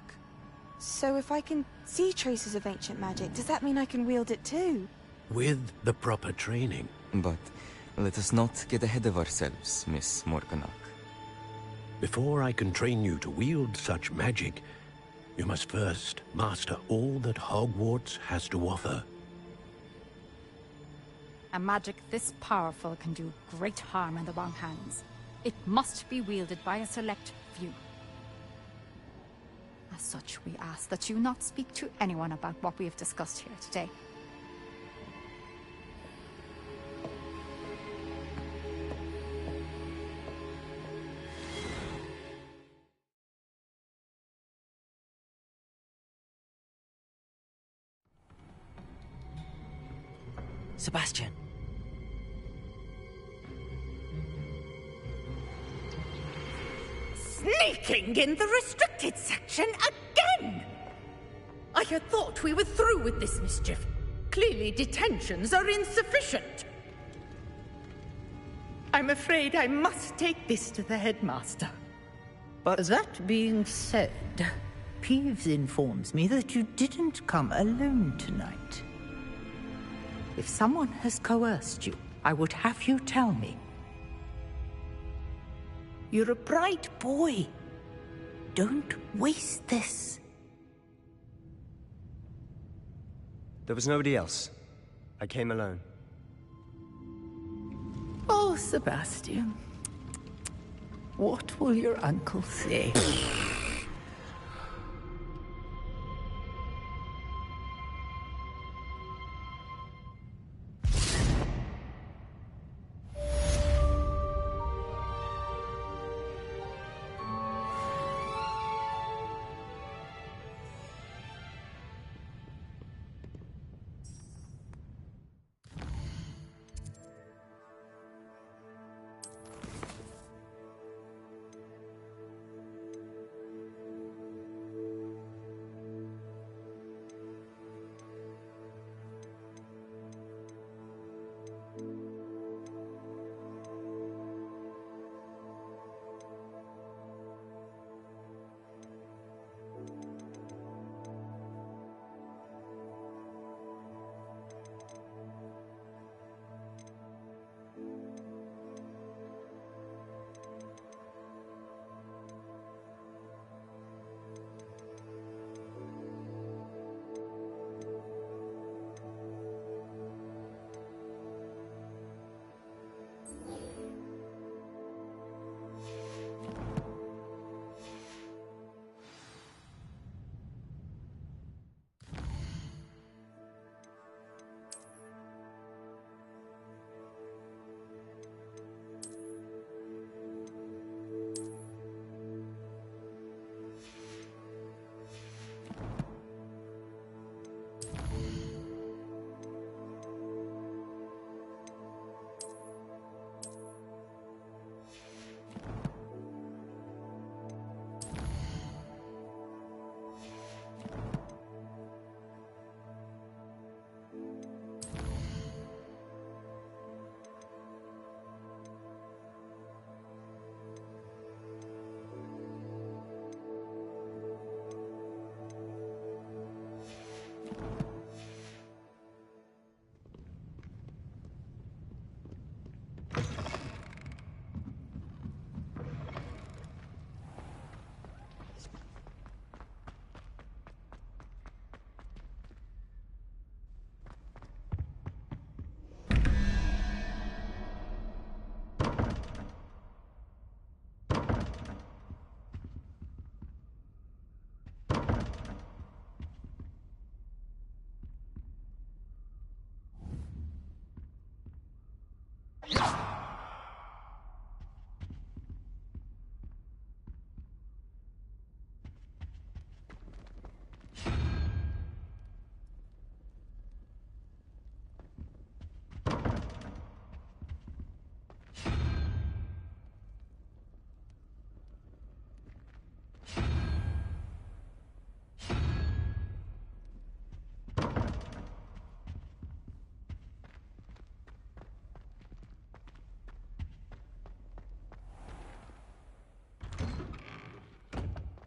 So if I can see traces of ancient magic, does that mean I can wield it too? With the proper training. But let us not get ahead of ourselves, Miss Morganach. Before I can train you to wield such magic, you must first master all that Hogwarts has to offer. A magic this powerful can do great harm in the wrong hands. It must be wielded by a select few. As such, we ask that you not speak to anyone about what we have discussed here today. Sebastian. Sneaking in the restricted section again! I had thought we were through with this mischief. Clearly detentions are insufficient. I'm afraid I must take this to the headmaster. But that being said, Peeves informs me that you didn't come alone tonight. If someone has coerced you, I would have you tell me. You're a bright boy. Don't waste this. There was nobody else. I came alone. Oh, Sebastian. What will your uncle say?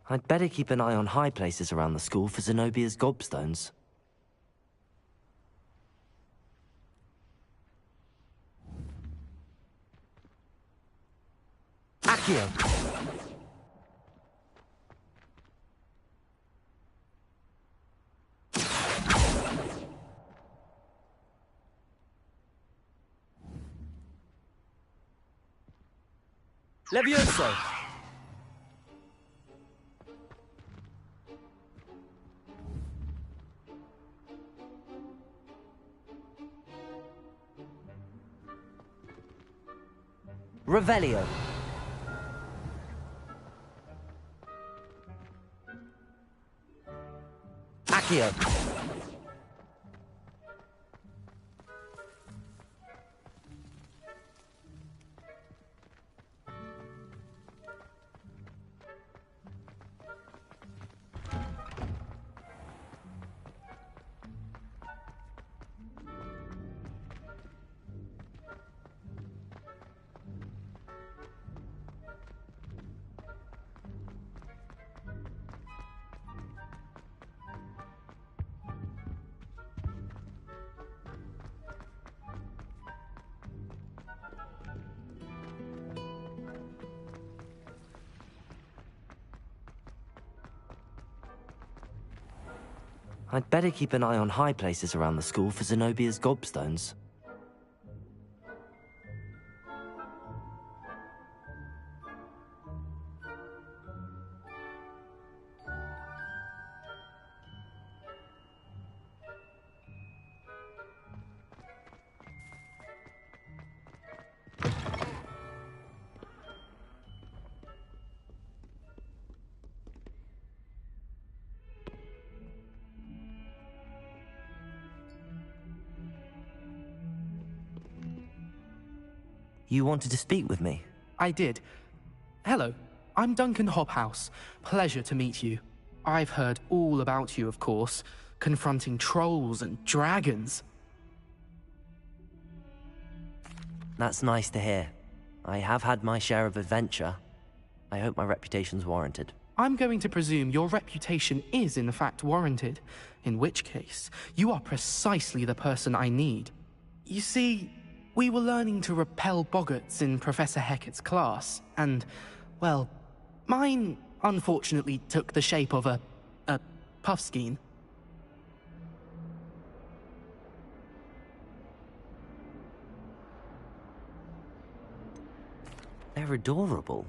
I'd better keep an eye on high places around the school for Zenobia's gobstones. Accio! Levioso! Revelio. Accio. I'd better keep an eye on high places around the school for Zenobia's gobstones. You wanted to speak with me? I did. Hello, I'm Duncan Hobhouse. Pleasure to meet you. I've heard all about you, of course, confronting trolls and dragons. That's nice to hear. I have had my share of adventure. I hope my reputation's warranted. I'm going to presume your reputation is in fact warranted, in which case, you are precisely the person I need. You see, we were learning to repel boggarts in Professor Hecat's class, and, well, mine unfortunately took the shape of a puffskein. They're adorable.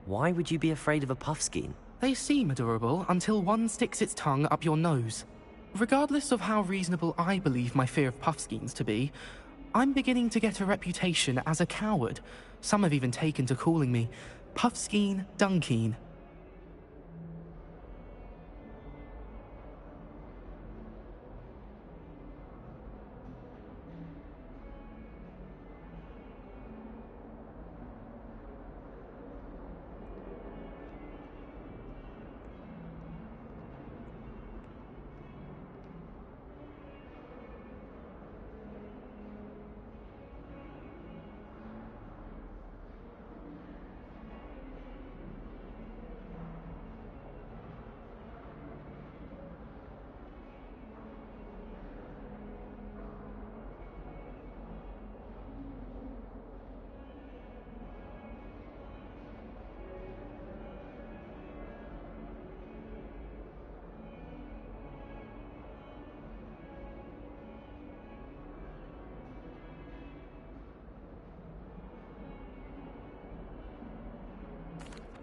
Why would you be afraid of a puffskein? They seem adorable until one sticks its tongue up your nose. Regardless of how reasonable I believe my fear of puffskeins to be, I'm beginning to get a reputation as a coward. Some have even taken to calling me Puffskein Dunkeen.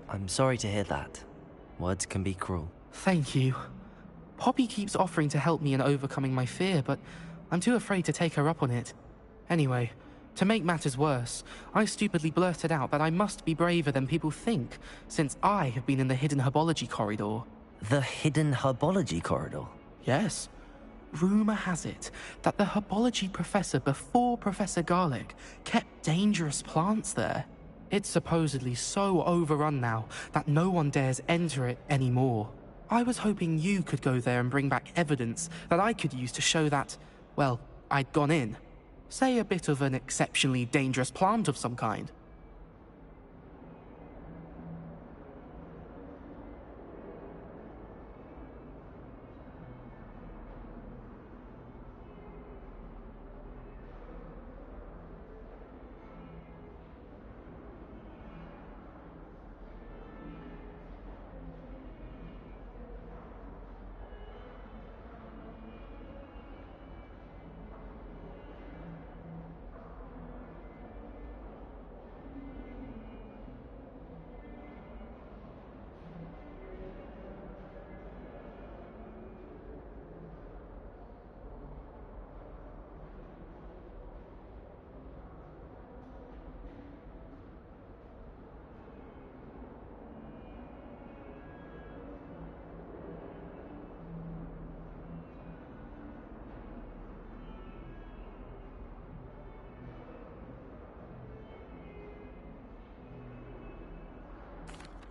I'm sorry to hear that. Words can be cruel. Thank you. Poppy keeps offering to help me in overcoming my fear, but I'm too afraid to take her up on it. Anyway, to make matters worse, I stupidly blurted out that I must be braver than people think, since I have been in the hidden herbology corridor. The hidden herbology corridor? Yes. Rumour has it that the herbology professor before Professor Garlic kept dangerous plants there. It's supposedly so overrun now that no one dares enter it anymore. I was hoping you could go there and bring back evidence that I could use to show that, well, I'd gone in. Say a bit of an exceptionally dangerous plant of some kind.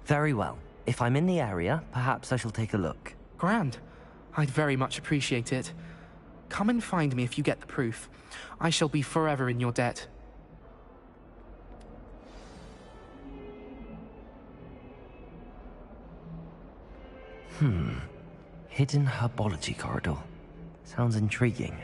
Very well. If I'm in the area, perhaps I shall take a look. Grand. I'd very much appreciate it. Come and find me if you get the proof. I shall be forever in your debt. Hidden herbology corridor. Sounds intriguing.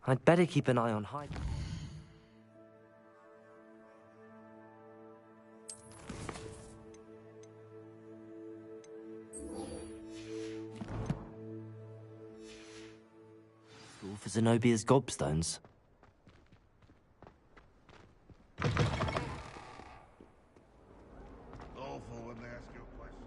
I'd better keep an eye on Hyde. School for Zenobia's gobstones. Awful when they ask you a question.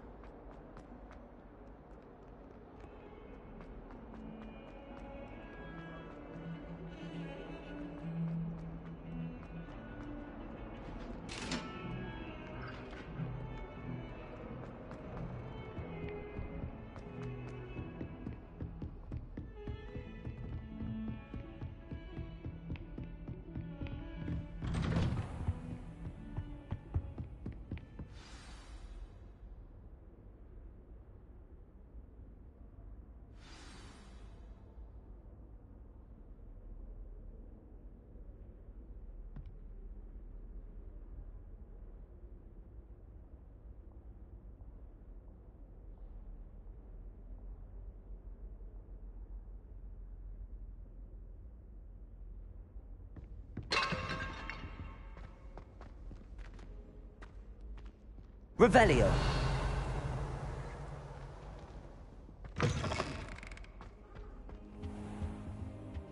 Revelio.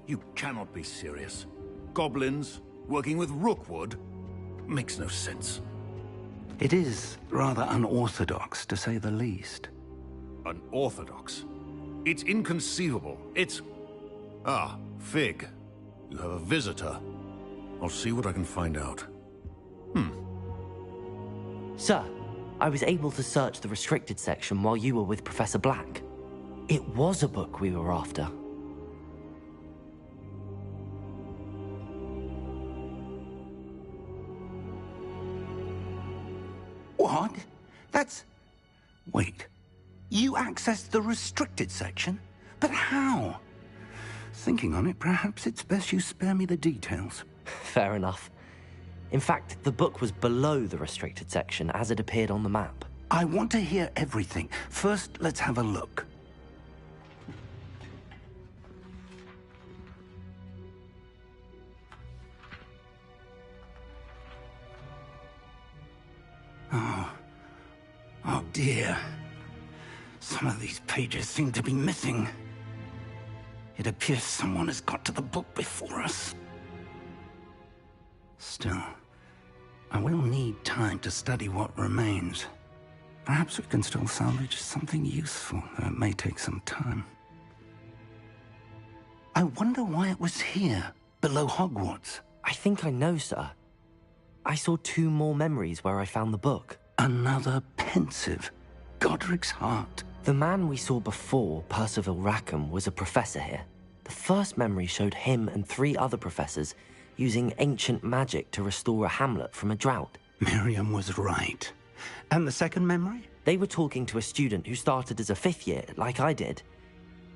You cannot be serious. Goblins working with Rookwood makes no sense. It is rather unorthodox, to say the least. Unorthodox? It's inconceivable. It's... Ah, Fig. You have a visitor. I'll see what I can find out. Sir, I was able to search the restricted section while you were with Professor Black. It was a book we were after. What? That's... Wait. You accessed the restricted section? But how? Thinking on it, perhaps it's best you spare me the details. Fair enough. In fact, the book was below the restricted section as it appeared on the map. I want to hear everything. First, let's have a look. Oh dear. Some of these pages seem to be missing. It appears someone has got to the book before us. Still, I will need time to study what remains. Perhaps we can still salvage something useful, though it may take some time. I wonder why it was here, below Hogwarts. I think I know, sir. I saw 2 more memories where I found the book. Another pensive. Godric's heart. The man we saw before, Percival Rackham, was a professor here. The first memory showed him and 3 other professors using ancient magic to restore a hamlet from a drought. Miriam was right. And the second memory? They were talking to a student who started as a 5th year, like I did.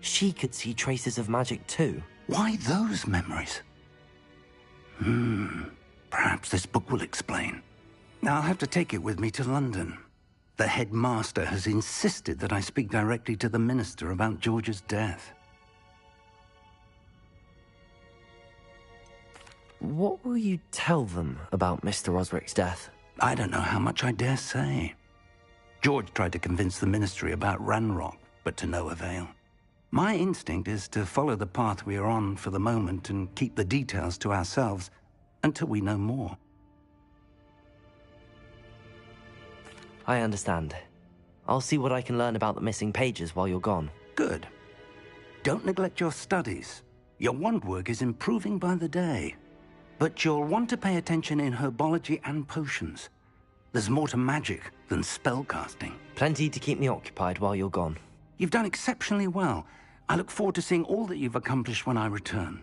She could see traces of magic too. Why those memories? Perhaps this book will explain. I'll have to take it with me to London. The headmaster has insisted that I speak directly to the minister about George's death. What will you tell them about Mr. Osric's death? I don't know how much I dare say. George tried to convince the ministry about Ranrock, but to no avail. My instinct is to follow the path we are on for the moment and keep the details to ourselves until we know more. I understand. I'll see what I can learn about the missing pages while you're gone. Good. Don't neglect your studies. Your wand work is improving by the day. But you'll want to pay attention in herbology and potions. There's more to magic than spellcasting. Plenty to keep me occupied while you're gone. You've done exceptionally well. I look forward to seeing all that you've accomplished when I return.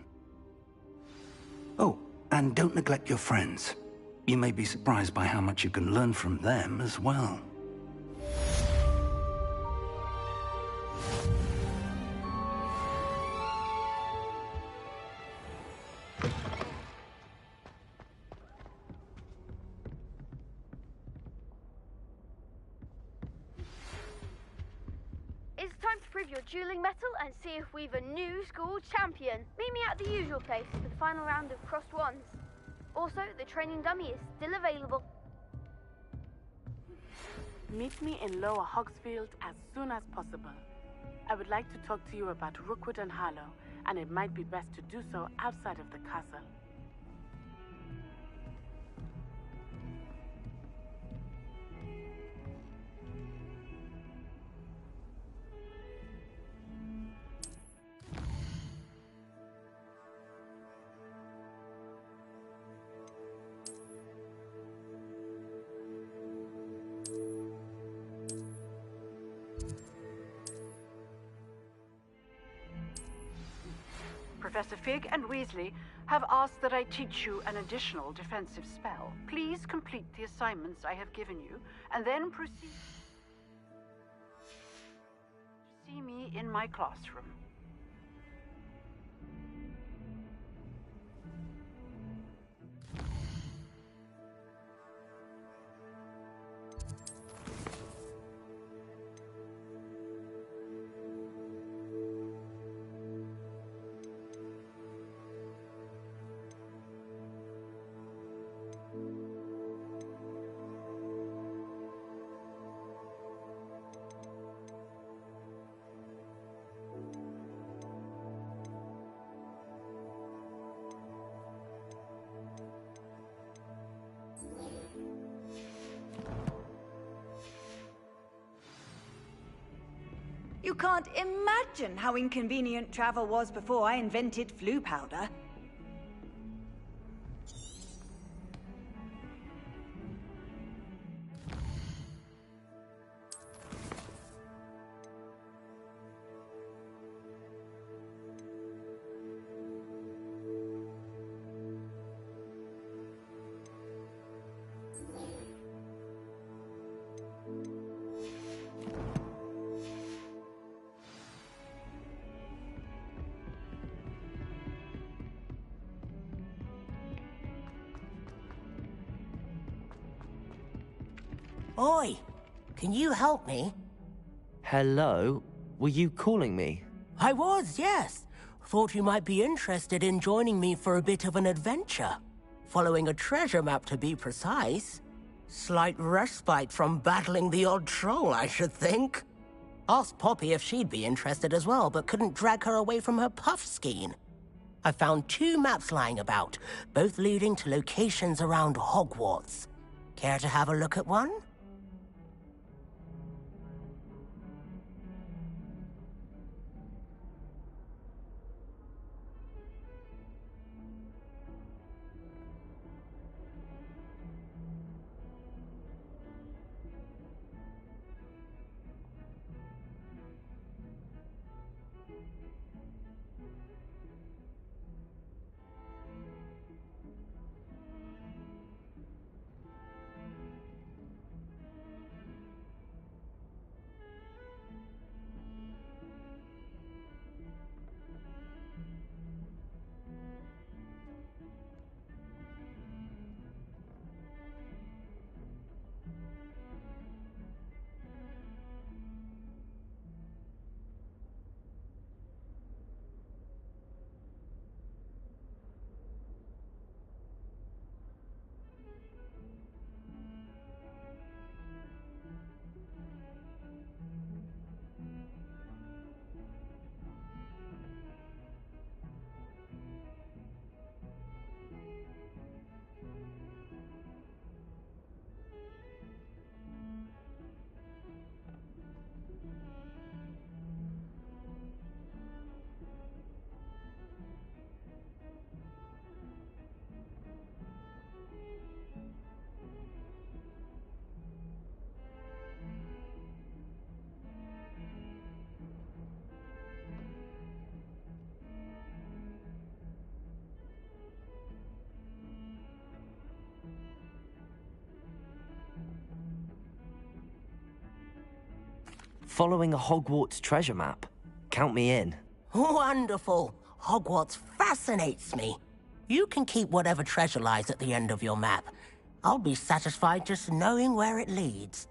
Oh, and don't neglect your friends. You may be surprised by how much you can learn from them as well. It's time to prove your dueling mettle and see if we've a new school champion. Meet me at the usual place for the final round of crossed wands. Also, the training dummy is still available. Meet me in Lower Hogsfield as soon as possible. I would like to talk to you about Rookwood and Harlow, and it might be best to do so outside of the castle. Professor Fig and Weasley have asked that I teach you an additional defensive spell. Please complete the assignments I have given you, and then proceed to see me in my classroom. You can't imagine how inconvenient travel was before I invented flu powder. Oi! Can you help me? Hello? Were you calling me? I was, yes. Thought you might be interested in joining me for a bit of an adventure. Following a treasure map, to be precise. Slight respite from battling the odd troll, I should think. Asked Poppy if she'd be interested as well, but couldn't drag her away from her puff skein. I found 2 maps lying about, both leading to locations around Hogwarts. Care to have a look at one? Following a Hogwarts treasure map? Count me in. Wonderful. Hogwarts fascinates me. You can keep whatever treasure lies at the end of your map. I'll be satisfied just knowing where it leads.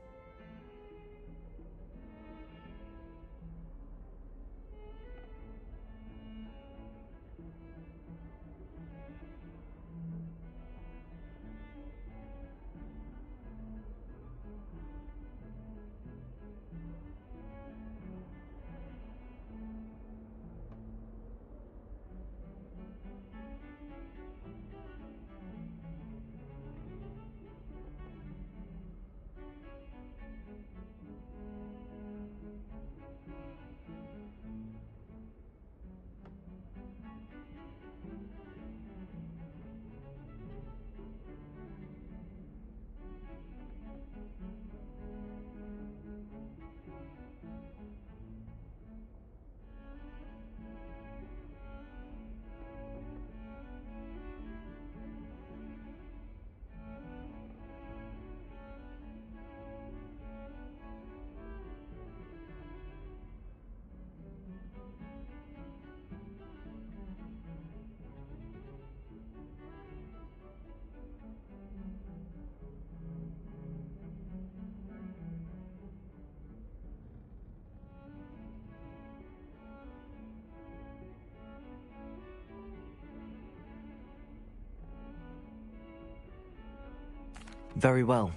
Very well.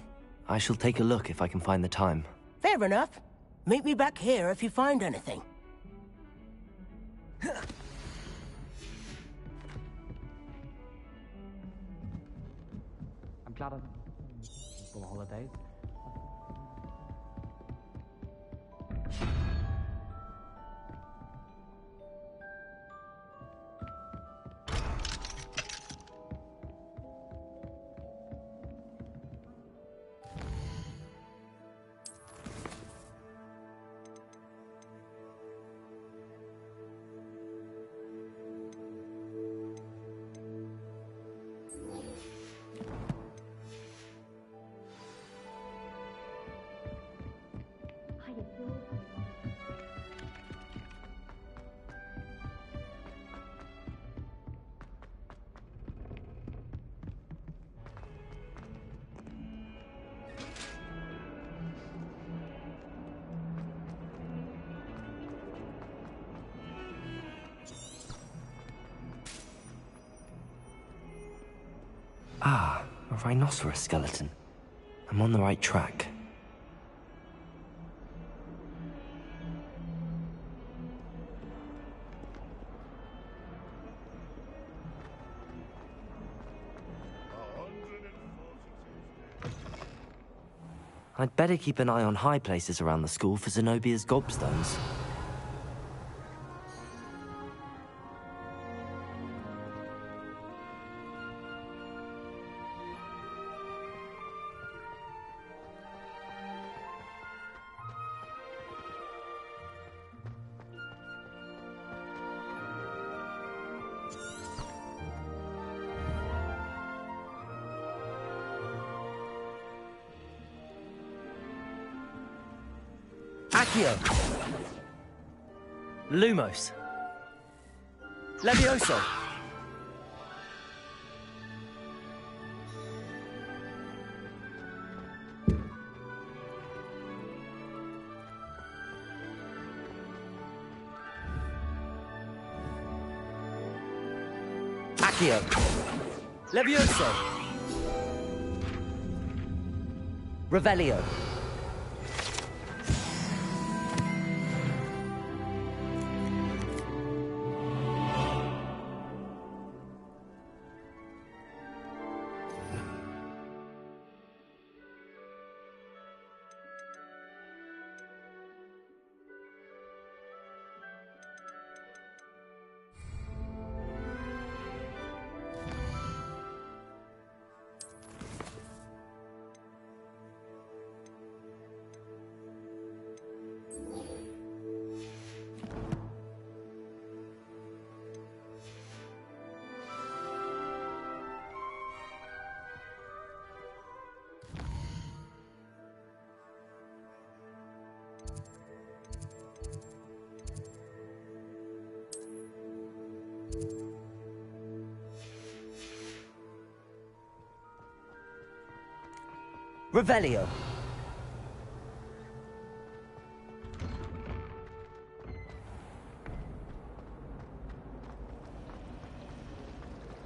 I shall take a look if I can find the time. Fair enough. Meet me back here if you find anything. I'm glad I'm for the holidays. Ah, a rhinoceros skeleton. I'm on the right track. I'd better keep an eye on high places around the school for Zenobia's gobstones. Accio! Lumos! Levioso! Accio! Levioso! Revelio! Revelio.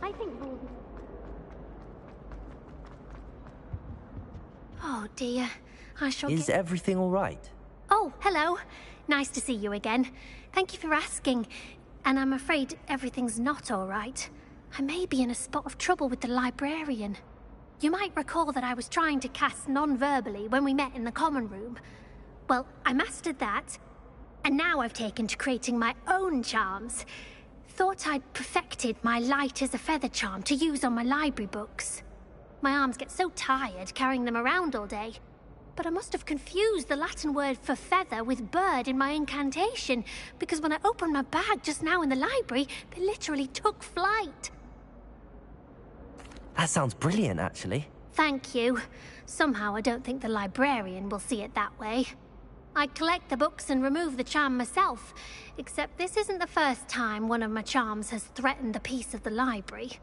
I think we'll... Oh dear, I shall Is everything all right? Oh, hello. Nice to see you again. Thank you for asking. And I'm afraid everything's not all right. I may be in a spot of trouble with the librarian. You might recall that I was trying to cast non-verbally when we met in the common room. Well, I mastered that, and now I've taken to creating my own charms. Thought I'd perfected my light as a feather charm to use on my library books. My arms get so tired carrying them around all day. But I must have confused the Latin word for feather with bird in my incantation, because when I opened my bag just now in the library, they literally took flight. That sounds brilliant, actually. Thank you. Somehow I don't think the librarian will see it that way. I collect the books and remove the charm myself, except this isn't the first time one of my charms has threatened the peace of the library.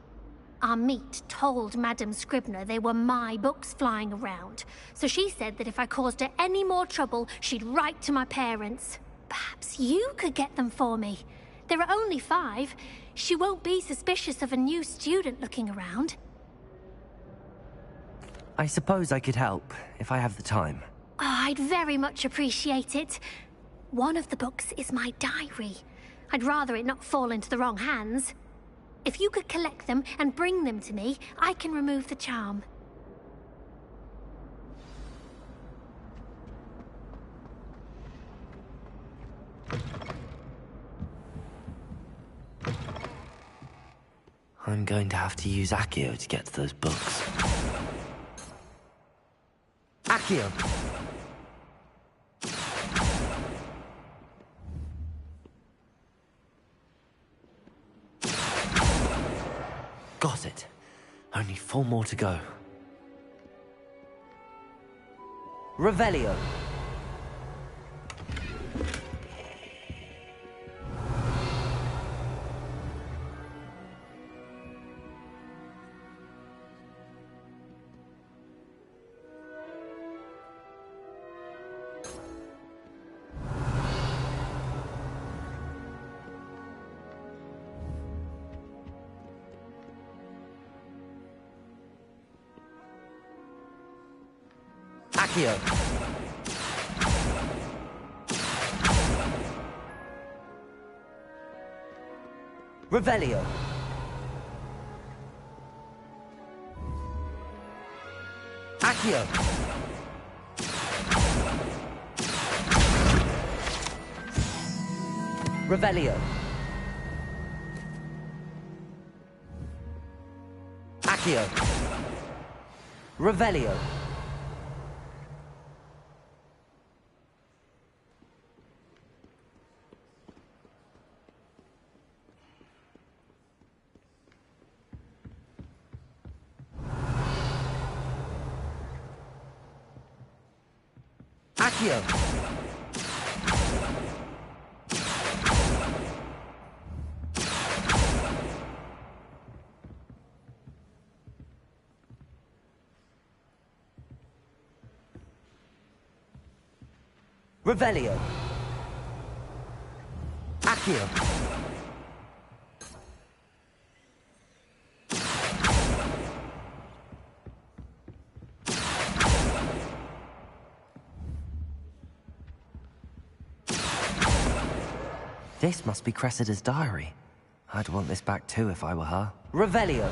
Our meet told Madame Scribner they were my books flying around, so she said that if I caused her any more trouble, she'd write to my parents. Perhaps you could get them for me. There are only 5. She won't be suspicious of a new student looking around. I suppose I could help, if I have the time. Oh, I'd very much appreciate it. One of the books is my diary. I'd rather it not fall into the wrong hands. If you could collect them and bring them to me, I can remove the charm. I'm going to have to use Accio to get to those books. Accio! Got it. Only 4 more to go. Revelio. Accio. Revelio. Accio. Revelio. Accio. Revelio. Accio. Revelio. Accio. This must be Cressida's diary. I'd want this back too if I were her. Revelio.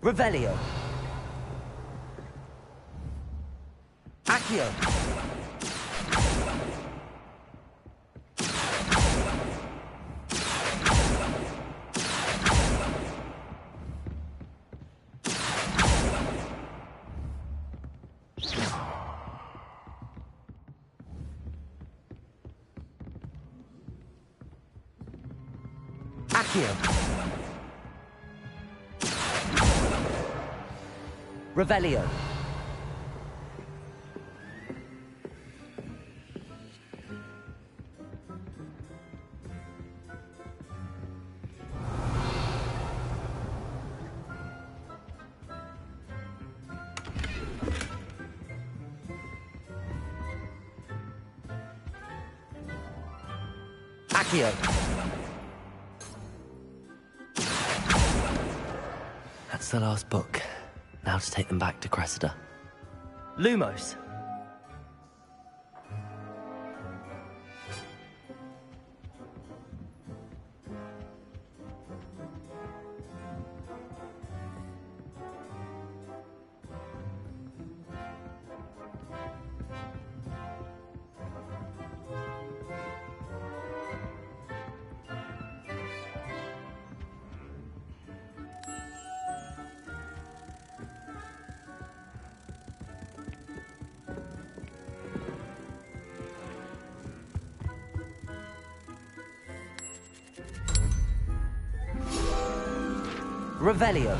Revelio. Accio. Accio. Revelio. Accio. That's the last book. Now to take them back to Cressida. Lumos! Revelio.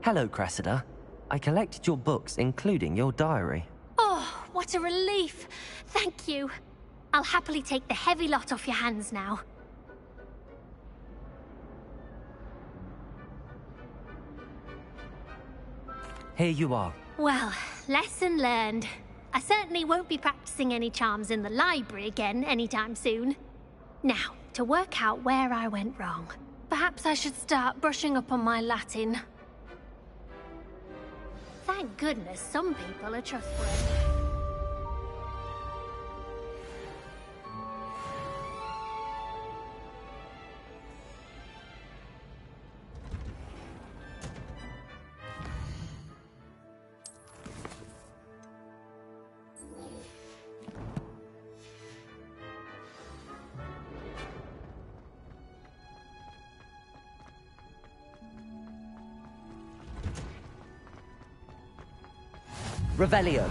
Hello, Cressida. I collected your books, including your diary. Oh, what a relief. Thank you. I'll happily take the heavy lot off your hands now. Here you are. Well, lesson learned. I certainly won't be practicing any charms in the library again anytime soon. Now, to work out where I went wrong. Perhaps I should start brushing up on my Latin. Thank goodness some people are trustworthy. Revelio.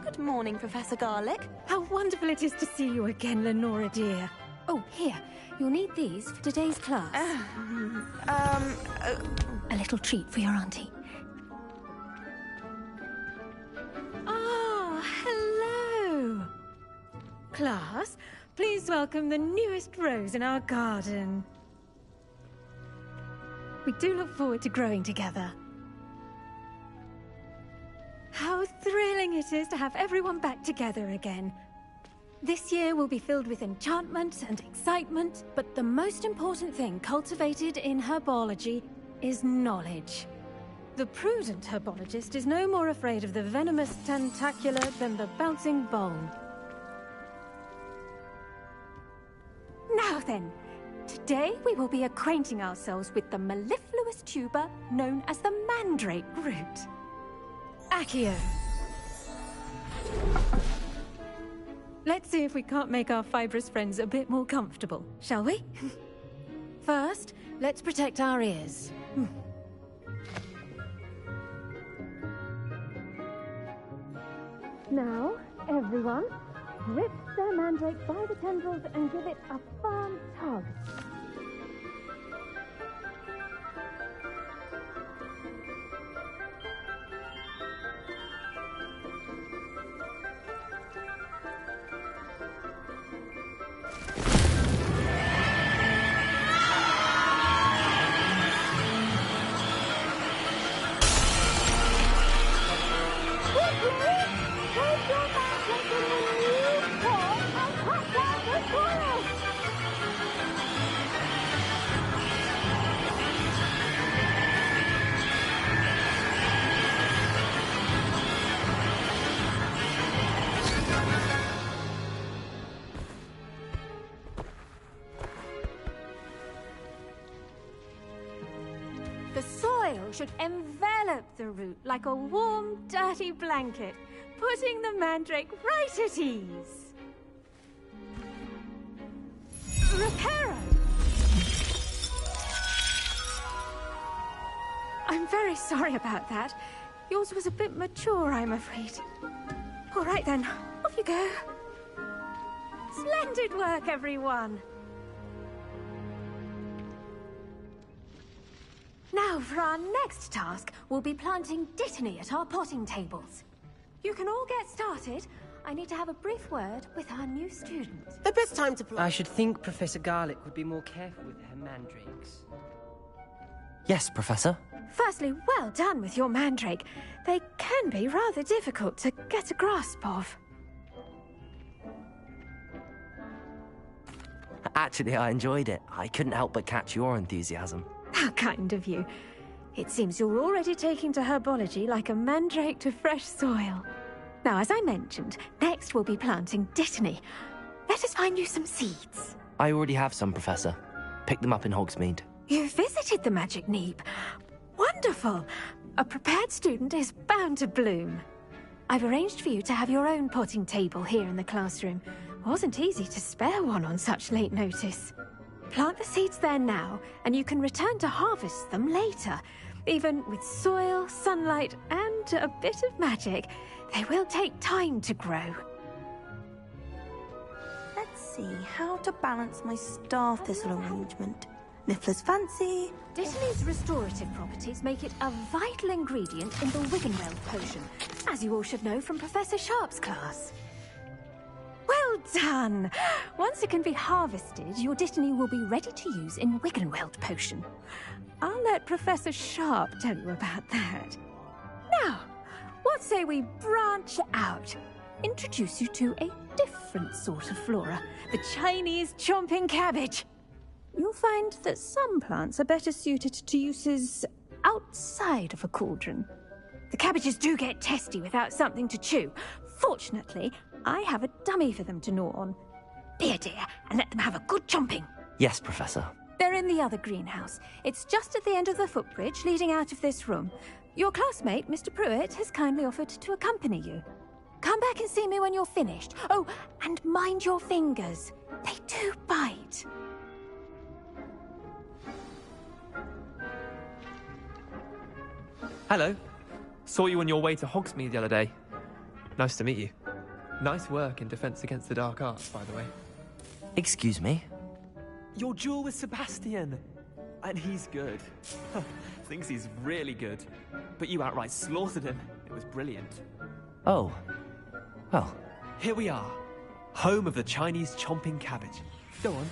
Good morning, Professor Garlick. How wonderful it is to see you again, Lenora dear. Oh, here. You'll need these for today's class. A little treat for your auntie. Ah, hello. Class, please welcome the newest rose in our garden. We do look forward to growing together. How thrilling it is to have everyone back together again. This year will be filled with enchantment and excitement, but the most important thing cultivated in herbology is knowledge. The prudent herbologist is no more afraid of the venomous tentacula than the bouncing bone. Now then, today we will be acquainting ourselves with the mellifluous tuber known as the mandrake root. Accio. Let's see if we can't make our fibrous friends a bit more comfortable, shall we? First, let's protect our ears. Now, everyone, grip their mandrake by the tendrils and give it a firm tug. The soil should envelop the root like a warm, dirty blanket, putting the mandrake right at ease. Reparo! I'm very sorry about that. Yours was a bit mature, I'm afraid. All right then, off you go. Splendid work, everyone! Now, for our next task, we'll be planting dittany at our potting tables. You can all get started. I need to have a brief word with our new student. The best time to plant. I should think Professor Garlick would be more careful with her mandrakes. Yes, Professor. Firstly, well done with your mandrake. They can be rather difficult to get a grasp of. Actually, I enjoyed it. I couldn't help but catch your enthusiasm. How kind of you. It seems you're already taking to herbology like a mandrake to fresh soil. Now, as I mentioned, next we'll be planting dittany. Let us find you some seeds. I already have some, Professor. Picked them up in Hogsmeade. You visited the Magic Neep. Wonderful. A prepared student is bound to bloom. I've arranged for you to have your own potting table here in the classroom. Wasn't easy to spare one on such late notice. Plant the seeds there now, and you can return to harvest them later. Even with soil, sunlight, and a bit of magic, they will take time to grow. Let's see how to balance my star thistle arrangement. Niffler's fancy. Dittany's restorative properties make it a vital ingredient in the Wiggenweld potion, as you all should know from Professor Sharp's class. Well done! Once it can be harvested, your dittany will be ready to use in Wiggenweld potion. I'll let Professor Sharp tell you about that. Now, what say we branch out? Introduce you to a different sort of flora, the Chinese chomping cabbage. You'll find that some plants are better suited to uses outside of a cauldron. The cabbages do get testy without something to chew. Fortunately, I have a dummy for them to gnaw on. Be a dear and let them have a good chomping. Yes, Professor. They're in the other greenhouse. It's just at the end of the footbridge leading out of this room. Your classmate, Mr. Pruitt, has kindly offered to accompany you. Come back and see me when you're finished. Oh, and mind your fingers. They do bite. Hello. Saw you on your way to Hogsmeade the other day. Nice to meet you. Nice work in Defense Against the Dark Arts, by the way. Excuse me? Your duel with Sebastian! And he's good. Thinks he's really good. But you outright slaughtered him. It was brilliant. Oh. Well. Here we are. Home of the Chinese chomping cabbage. Go on,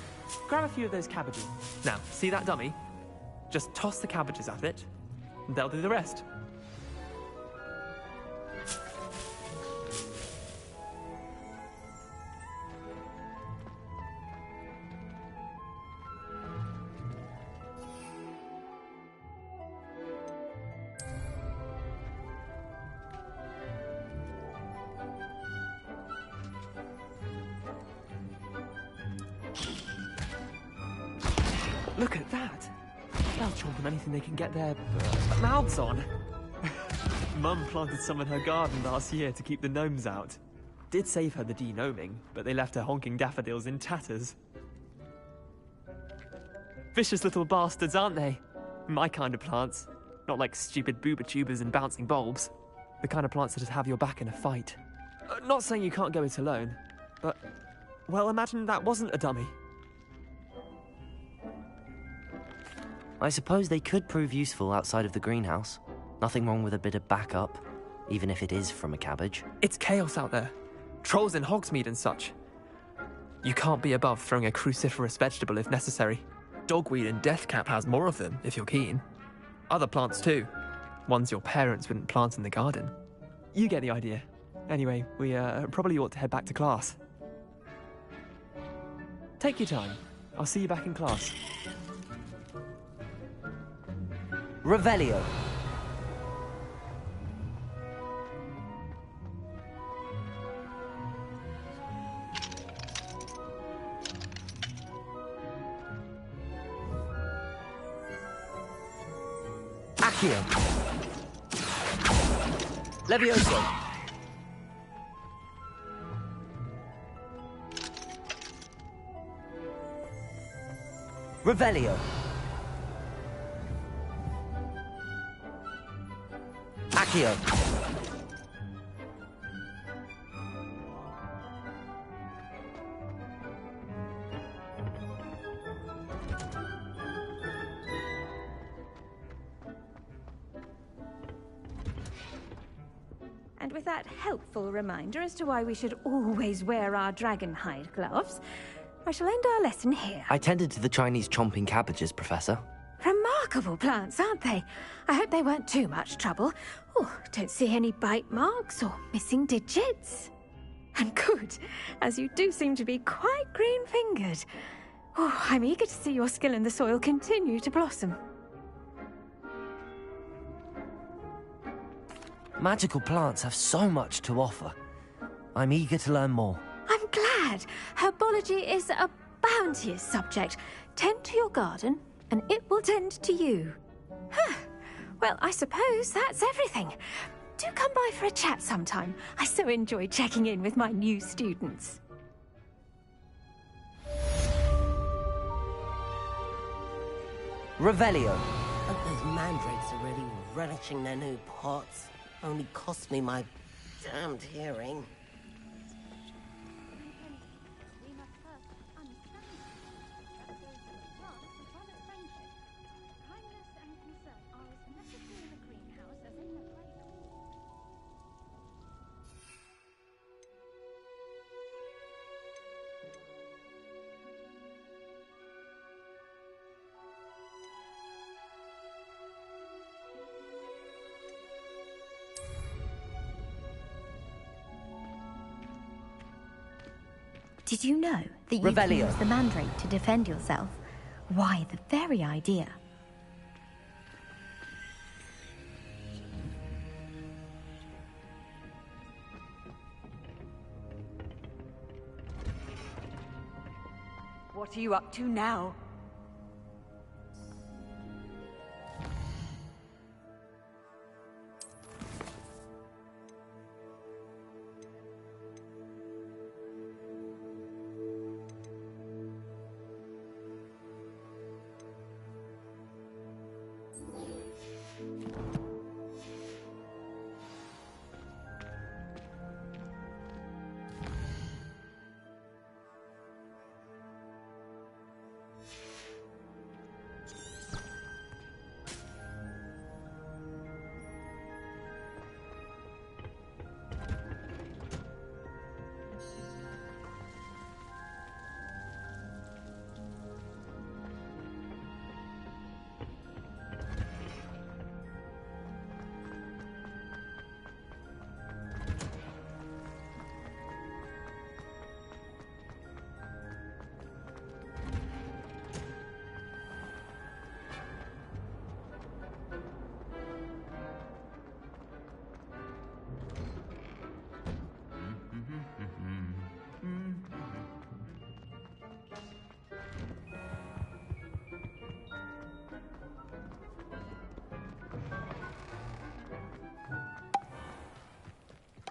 grab a few of those cabbages. Now, see that dummy? Just toss the cabbages at it, and they'll do the rest. Look at that! They'll chomp on anything they can get their mouths on. Mum planted some in her garden last year to keep the gnomes out. Did save her the de-gnoming, but they left her honking daffodils in tatters. Vicious little bastards, aren't they? My kind of plants. Not like stupid booba tubers and bouncing bulbs. The kind of plants that just have your back in a fight. Not saying you can't go it alone, but... well, imagine that wasn't a dummy. I suppose they could prove useful outside of the greenhouse. Nothing wrong with a bit of backup, even if it is from a cabbage. It's chaos out there. Trolls in Hogsmeade and such. You can't be above throwing a cruciferous vegetable if necessary. Dogweed and deathcap has more of them, if you're keen. Other plants too. Ones your parents wouldn't plant in the garden. You get the idea. Anyway, we probably ought to head back to class. Take your time. I'll see you back in class. Revelio. Accio. Levioso. Revelio. Accio. And with that helpful reminder as to why we should always wear our dragonhide gloves, I shall end our lesson here. I tended to the Chinese chomping cabbages, Professor. Remarkable plants, aren't they? I hope they weren't too much trouble. Oh, don't see any bite marks or missing digits. And good, as you do seem to be quite green-fingered. Oh, I'm eager to see your skill in the soil continue to blossom. Magical plants have so much to offer. I'm eager to learn more. I'm glad. Herbology is a bounteous subject. Tend to your garden, and it will tend to you. Huh. Well, I suppose that's everything. Do come by for a chat sometime. I so enjoy checking in with my new students. Revelio. Hope those mandrakes are really relishing their new pots. Only cost me my damned hearing. Did you know that you can use the mandrake to defend yourself? Why, the very idea. What are you up to now?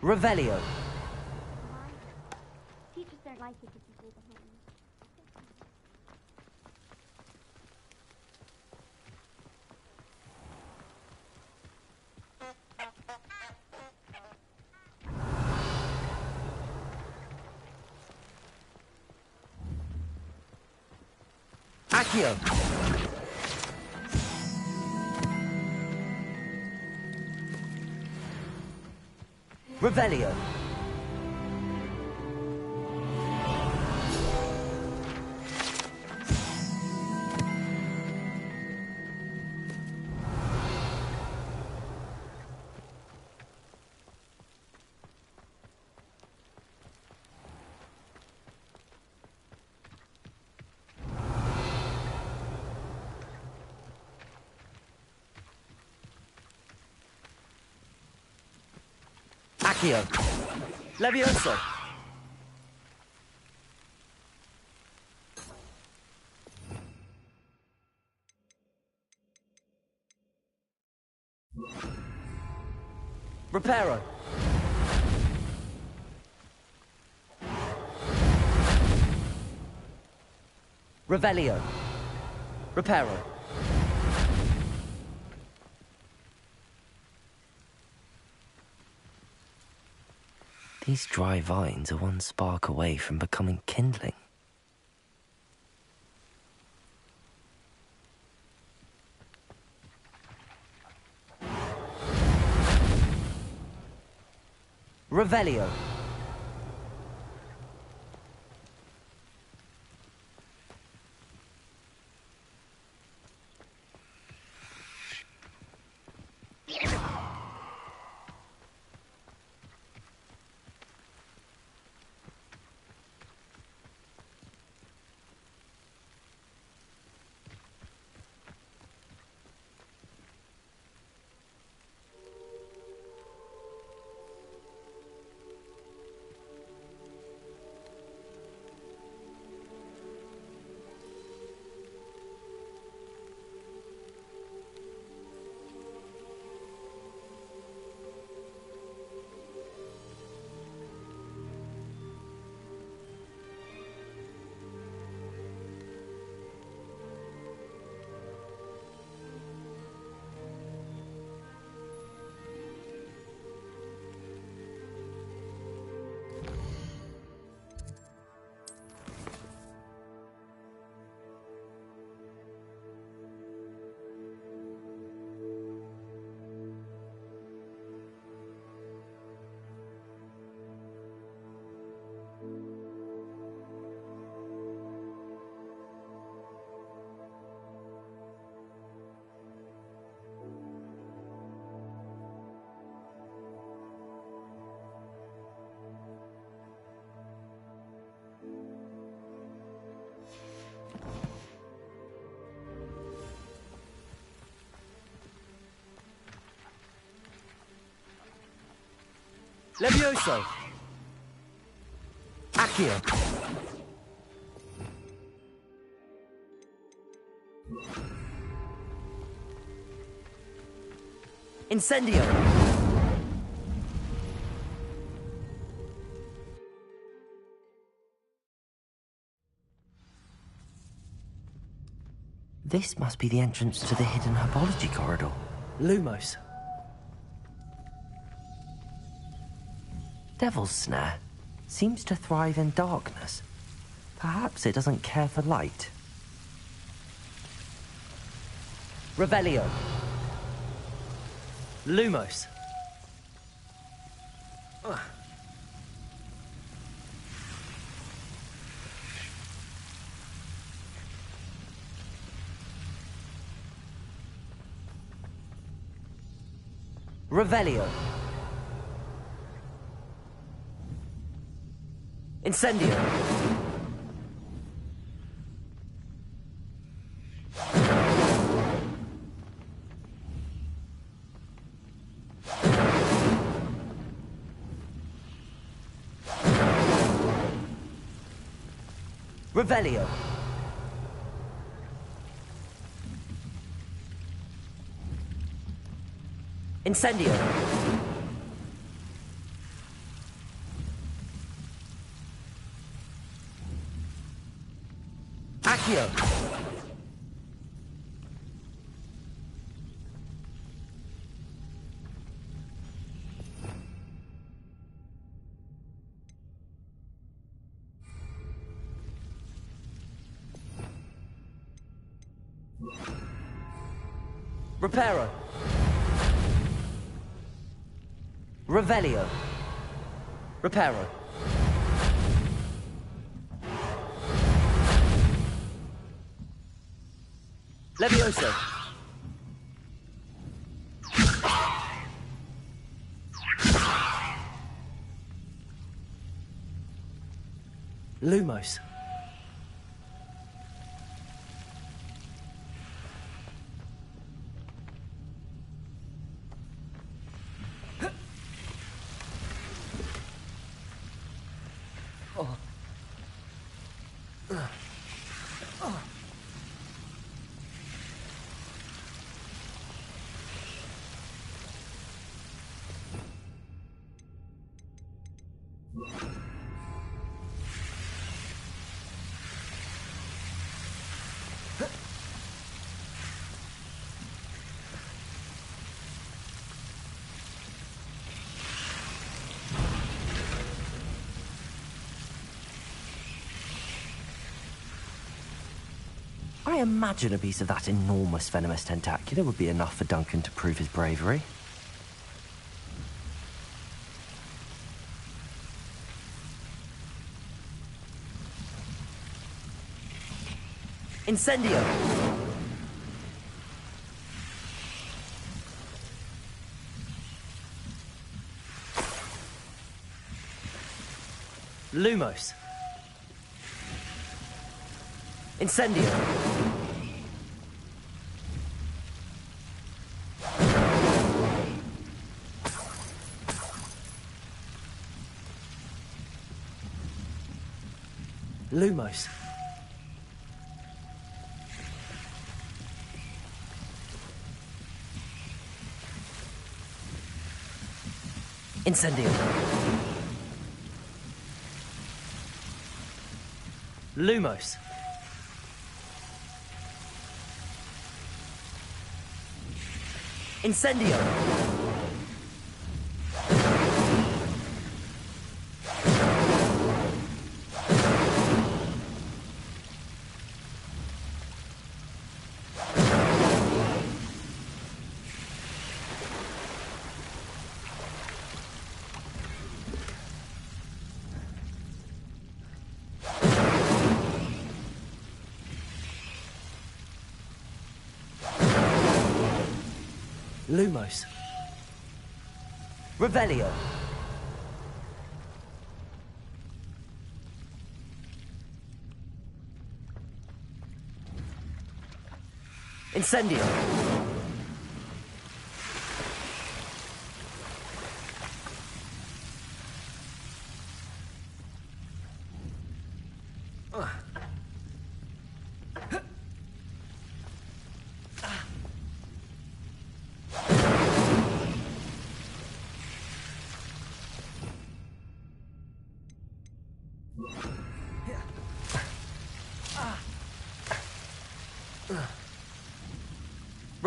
Revelio. Teachers don't like it if you say the wrong. Accio. Revelio. Accio. Levioso. Reparo. Revelio. Reparo. These dry vines are one spark away from becoming kindling. Revelio. Levioso. Accio. Incendio. This must be the entrance to the hidden herbology corridor. Lumos. Devil's Snare seems to thrive in darkness. Perhaps it doesn't care for light. Revelio. Lumos. Revelio. Incendio. Revelio. Incendio. Accio! Reparo. Revelio. Reparo. Levioso. Lumos. I imagine a piece of that enormous venomous tentacular would be enough for Duncan to prove his bravery. Incendio! Lumos. Incendio. Lumos. Incendio. Lumos. Incendio. Lumos. Revelio. Incendio.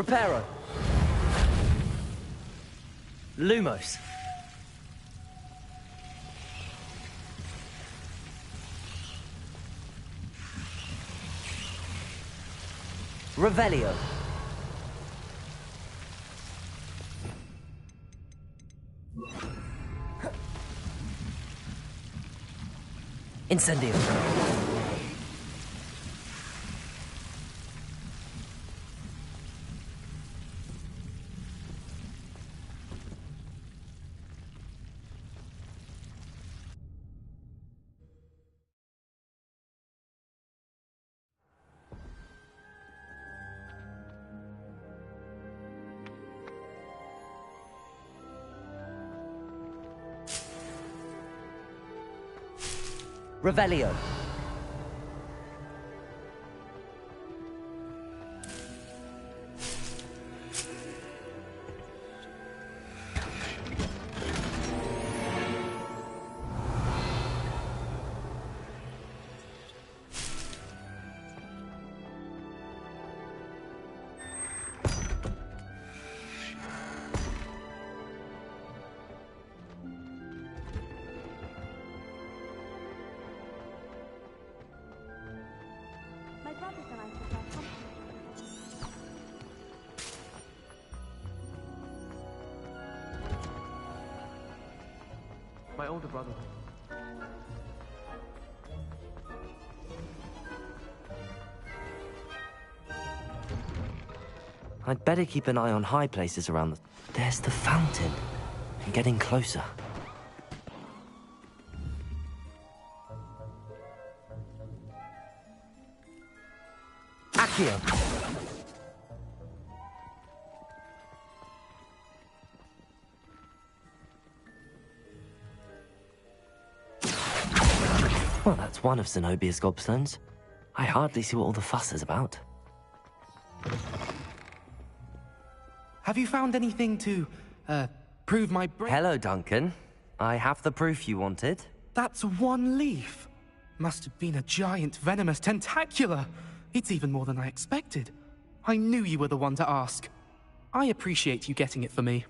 Reparo. Lumos. Revelio. Incendio. Revelio. older brother. I'd better keep an eye on high places around the... There's the fountain. And getting closer. Accio! Well, that's one of Zenobia's gobstones. I hardly see what all the fuss is about. Have you found anything to, prove my Hello, Duncan. I have the proof you wanted. That's one leaf. Must have been a giant venomous tentacula. It's even more than I expected. I knew you were the one to ask. I appreciate you getting it for me.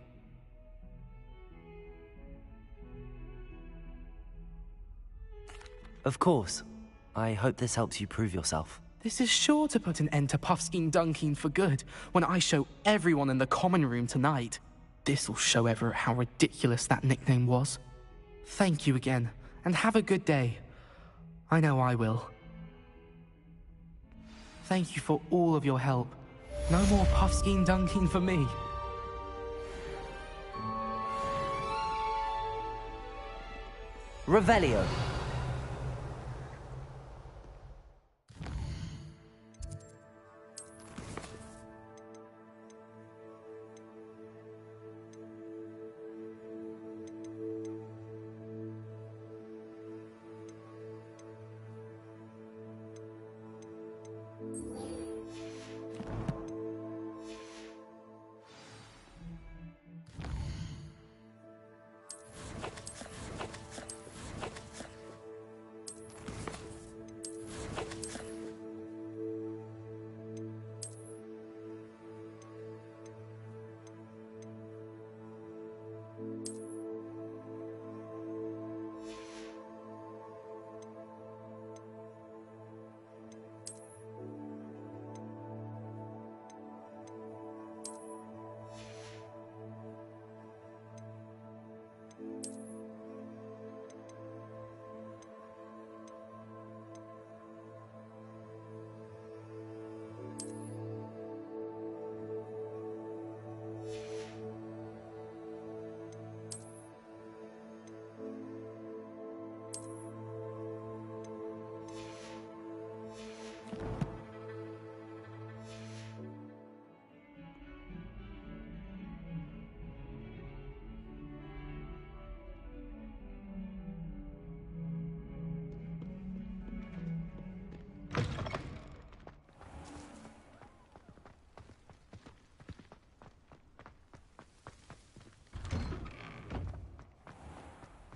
Of course. I hope this helps you prove yourself. This is sure to put an end to Puffskein Dunkeen for good when I show everyone in the common room tonight. This'll show Everett how ridiculous that nickname was. Thank you again, and have a good day. I know I will. Thank you for all of your help. No more Puffskein Dunkeen for me. Revelio.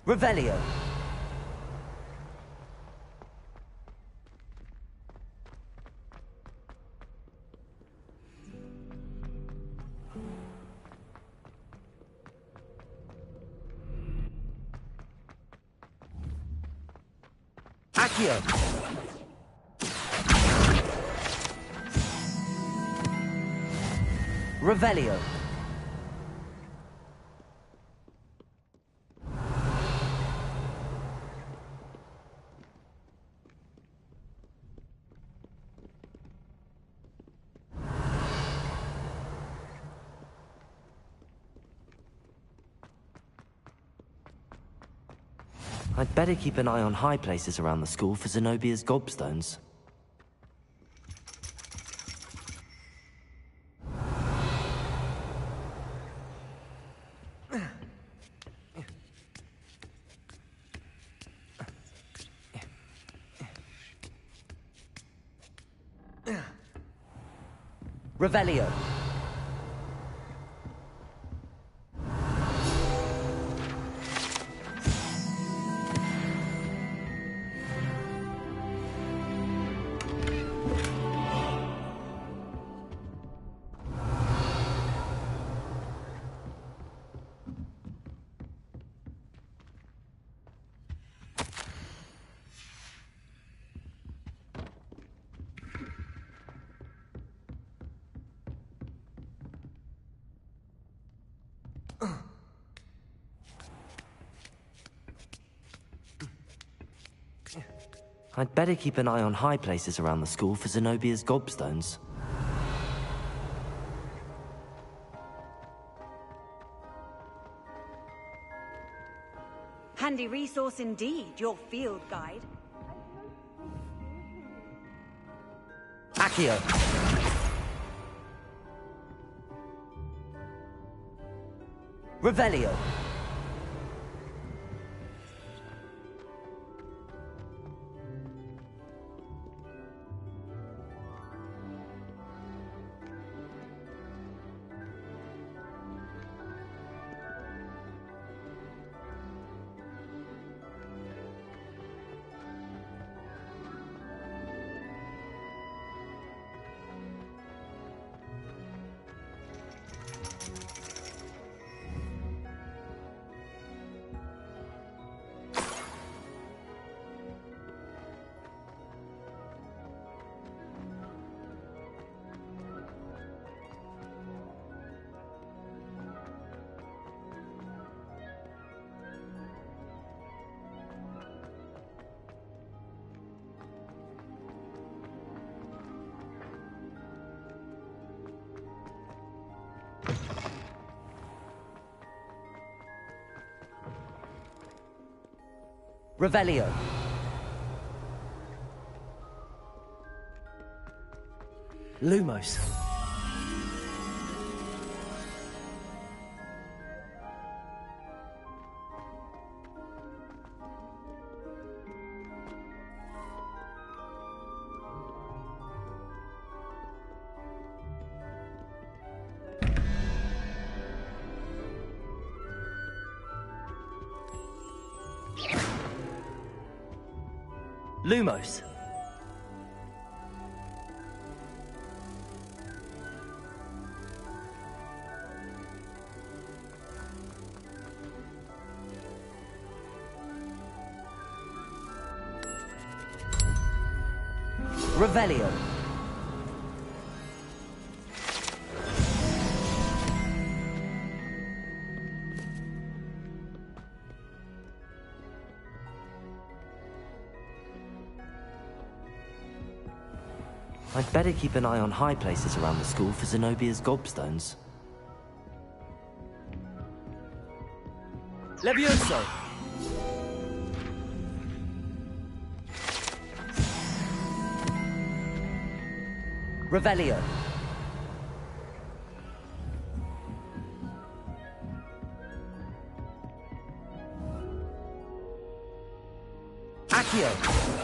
Revelio. Accio. Revelio. I'd better keep an eye on high places around the school for Zenobia's gobstones. Revelio. I'd better keep an eye on high places around the school for Zenobia's gobstones. Handy resource indeed, your field guide. Accio! Revelio! Revelio. Lumos. Lumos. Revelio. I'd better keep an eye on high places around the school for Zenobia's gobstones. Levioso! Revelio. Accio.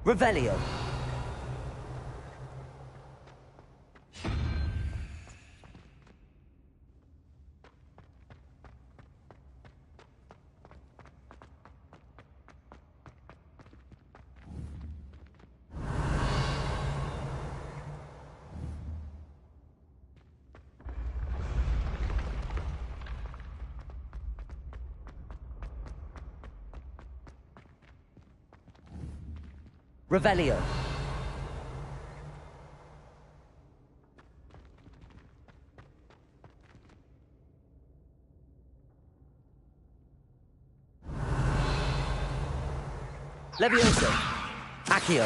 Revelio. Revelio. Levioso. Accio.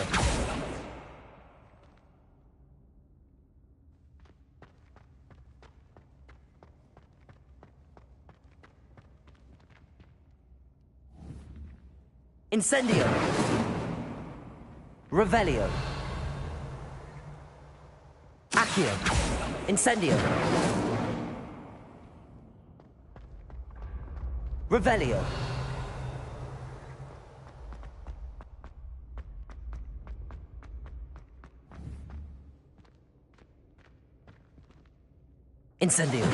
Incendio. Revelio. Accio. Incendio. Revelio. Incendio.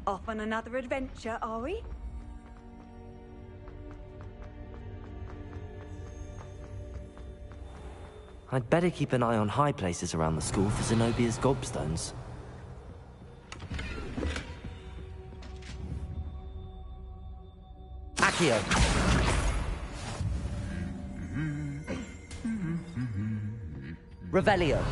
Off on another adventure, are we? I'd better keep an eye on high places around the school for Zenobia's gobstones. Accio! Revelio!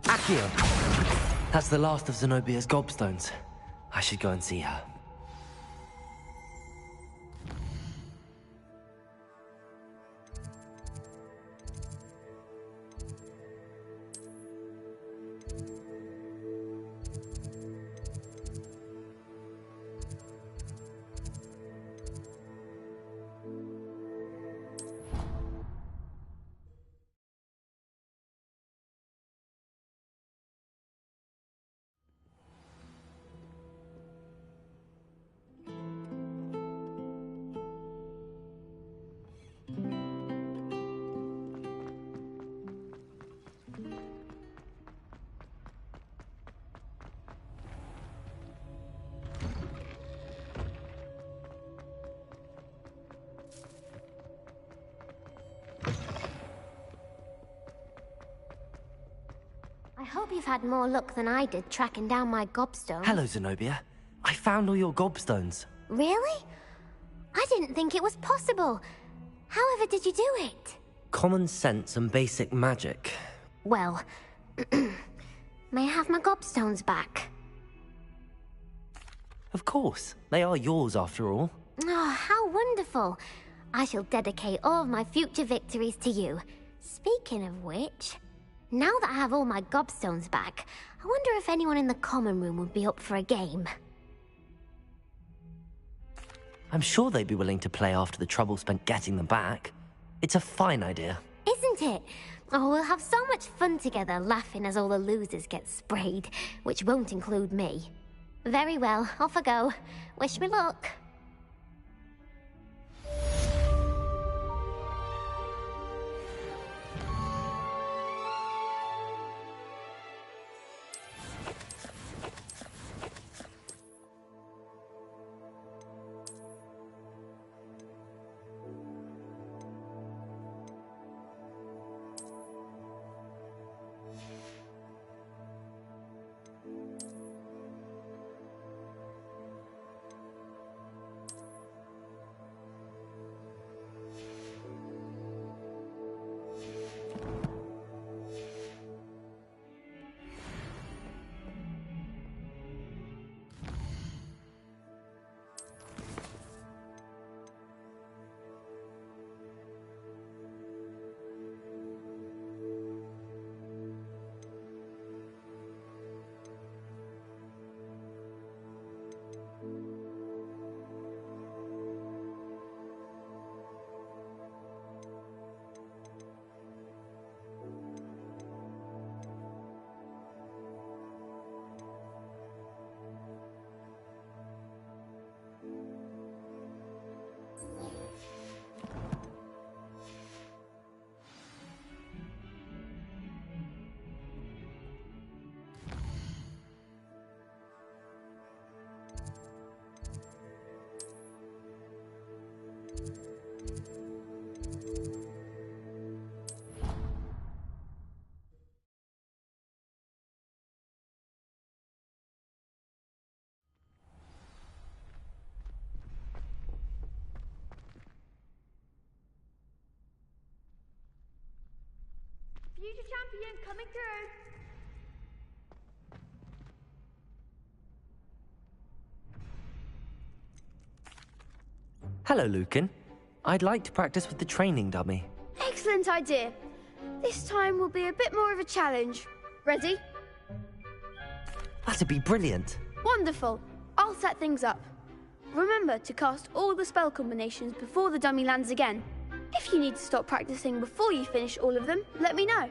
Accio! That's the last of Zenobia's gobstones. I should go and see her. I hope you've had more luck than I did tracking down my gobstone. Hello, Zenobia. I found all your gobstones. Really? I didn't think it was possible. However did you do it? Common sense and basic magic. Well, may I have my gobstones back? Of course. They are yours after all. Oh, how wonderful. I shall dedicate all of my future victories to you. Speaking of which, now that I have all my gobstones back, I wonder if anyone in the common room would be up for a game. I'm sure they'd be willing to play after the trouble spent getting them back. It's a fine idea. Isn't it? Oh, we'll have so much fun together, laughing as all the losers get sprayed, which won't include me. Very well, off I go. Wish me luck. champion coming through. Hello, Lucan. I'd like to practice with the training dummy. Excellent idea. This time will be a bit more of a challenge. Ready? That'd be brilliant. Wonderful. I'll set things up. Remember to cast all the spell combinations before the dummy lands again. If you need to stop practicing before you finish all of them, let me know.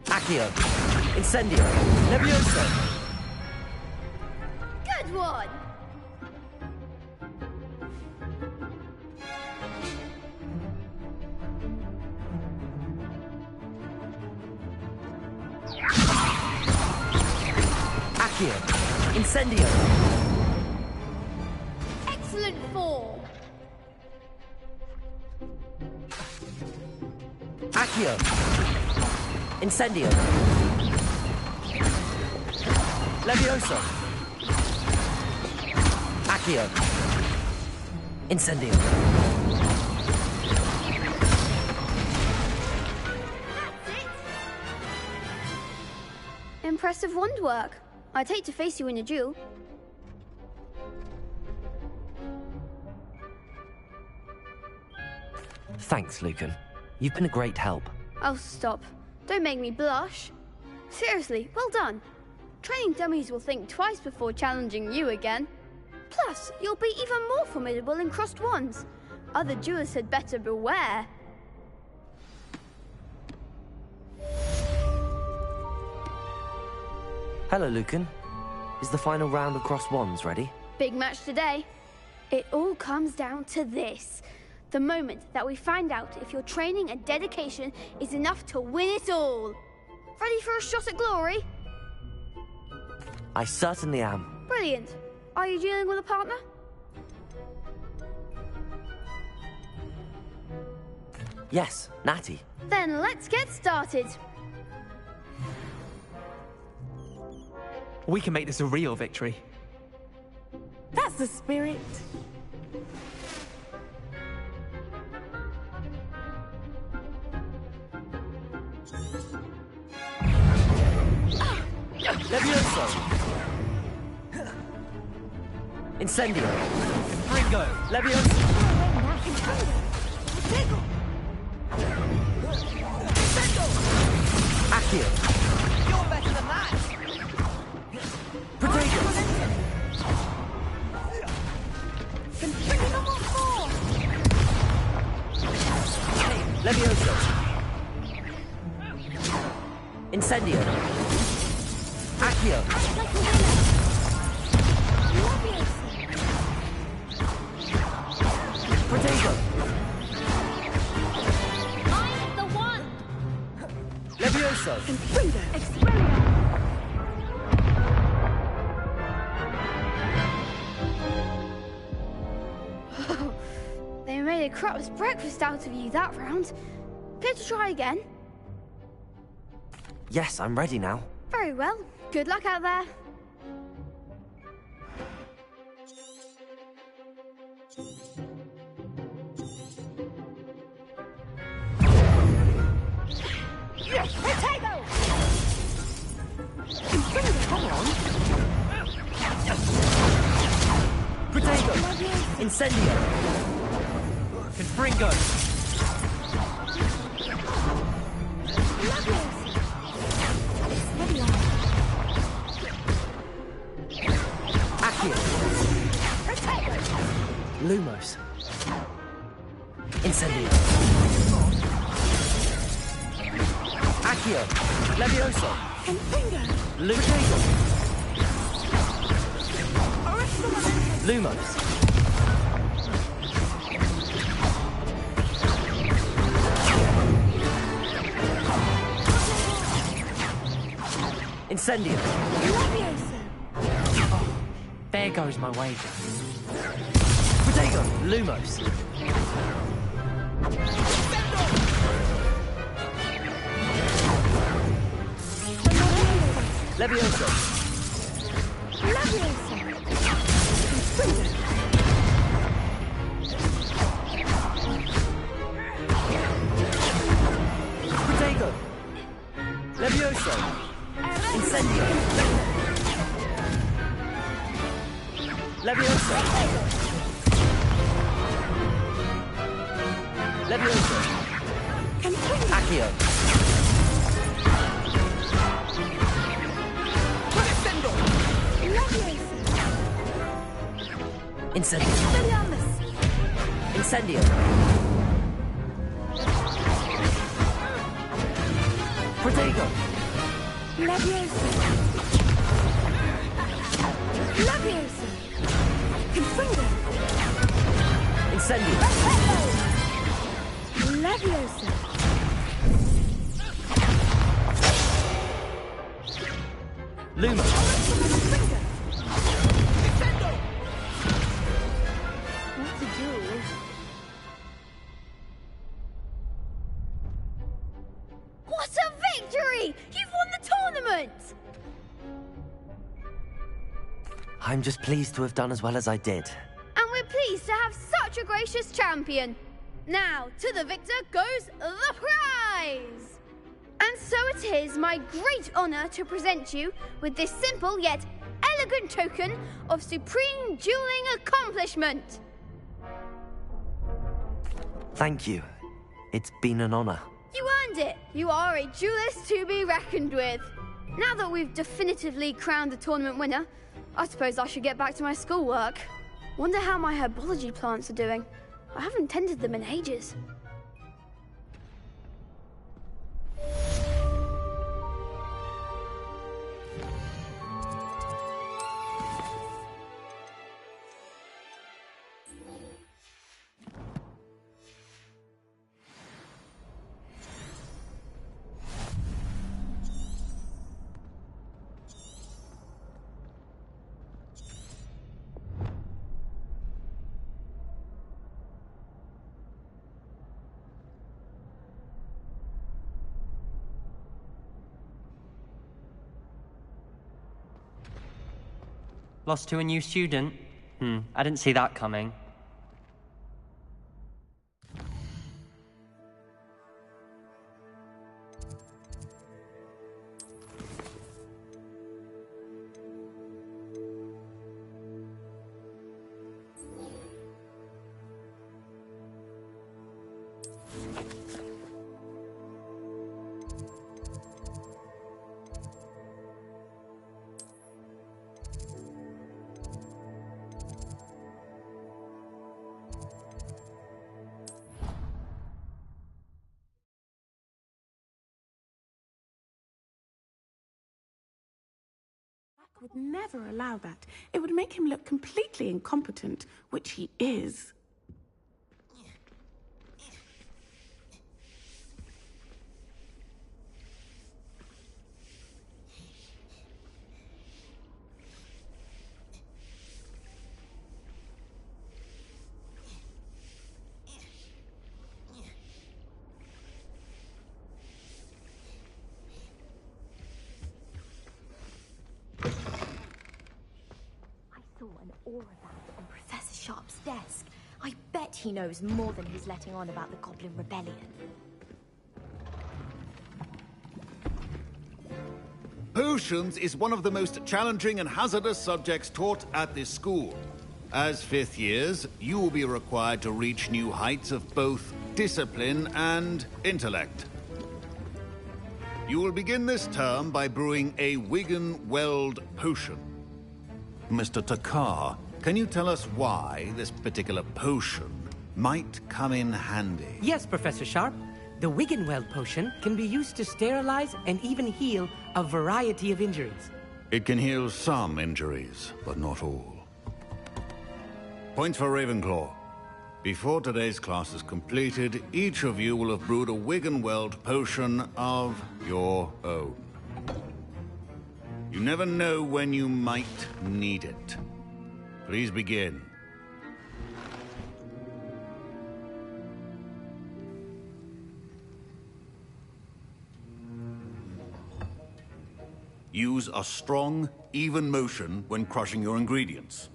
Accio. Incendio. Levioso. Good one! Accio. Incendio. Excellent form! Accio. Incendio. Levioso. Accio. Incendio. Impressive wand work. I'd hate to face you in a duel. Thanks, Lucan. You've been a great help. Oh, stop. Don't make me blush. Seriously, well done. Training dummies will think twice before challenging you again. Plus, you'll be even more formidable in crossed wands. Other duelists had better beware. Hello, Lucan. Is the final round of crossed wands ready? Big match today. It all comes down to this. The moment that we find out if your training and dedication is enough to win it all. Ready for a shot at glory? I certainly am. Brilliant. Are you dealing with a partner? Yes, Natty. Then let's get started. We can make this a real victory. That's the spirit. Levioso. Incendio. Ringo. Levioso. Accio. You're better than that. Protego. Levioso. Incendio. Accio. Protego. I'm the one! Levioso. They made a crap's breakfast out of you that round. Care to try again? Yes, I'm ready now. Very well. Good luck out there. Potato! Come on. Protego. Incendio. Confringo. Accio. Lumos. Incendio. Accio. Levioso. Protego. Lumos. Incendio. Oh, there goes my wager. Protego. Lumos. Levioso. Levioso! Incendio! Levioso! Levioso! Accio! Crescendo! Incendio! Incendio! Protego! Leviosa! Leviosa! Confringo! Incendio! Leviosa! Luma! What to do? What a victory! You've won the tournament! I'm just pleased to have done as well as I did. And we're pleased to have such a gracious champion. Now, to the victor goes the prize! And so it is my great honor to present you with this simple yet elegant token of supreme dueling accomplishment. Thank you. It's been an honor. You earned it. You are a duelist to be reckoned with. Now that we've definitively crowned the tournament winner, I suppose I should get back to my schoolwork. Wonder how my herbology plants are doing. I haven't tended them in ages. Lost to a new student? I didn't see that coming. Would never allow that. It would make him look completely incompetent, which he is. Aura band on Professor Sharp's desk. I bet he knows more than he's letting on about the Goblin Rebellion. Potions is one of the most challenging and hazardous subjects taught at this school. As fifth years, you will be required to reach new heights of both discipline and intellect. You will begin this term by brewing a Wigan-Weld potion. Mr. Takar, can you tell us why this particular potion might come in handy? Yes, Professor Sharp. The Wiggenweld potion can be used to sterilize and even heal a variety of injuries. It can heal some injuries, but not all. Points for Ravenclaw. Before today's class is completed, each of you will have brewed a Wiggenweld potion of your own. You never know when you might need it. Please begin. Use a strong, even motion when crushing your ingredients.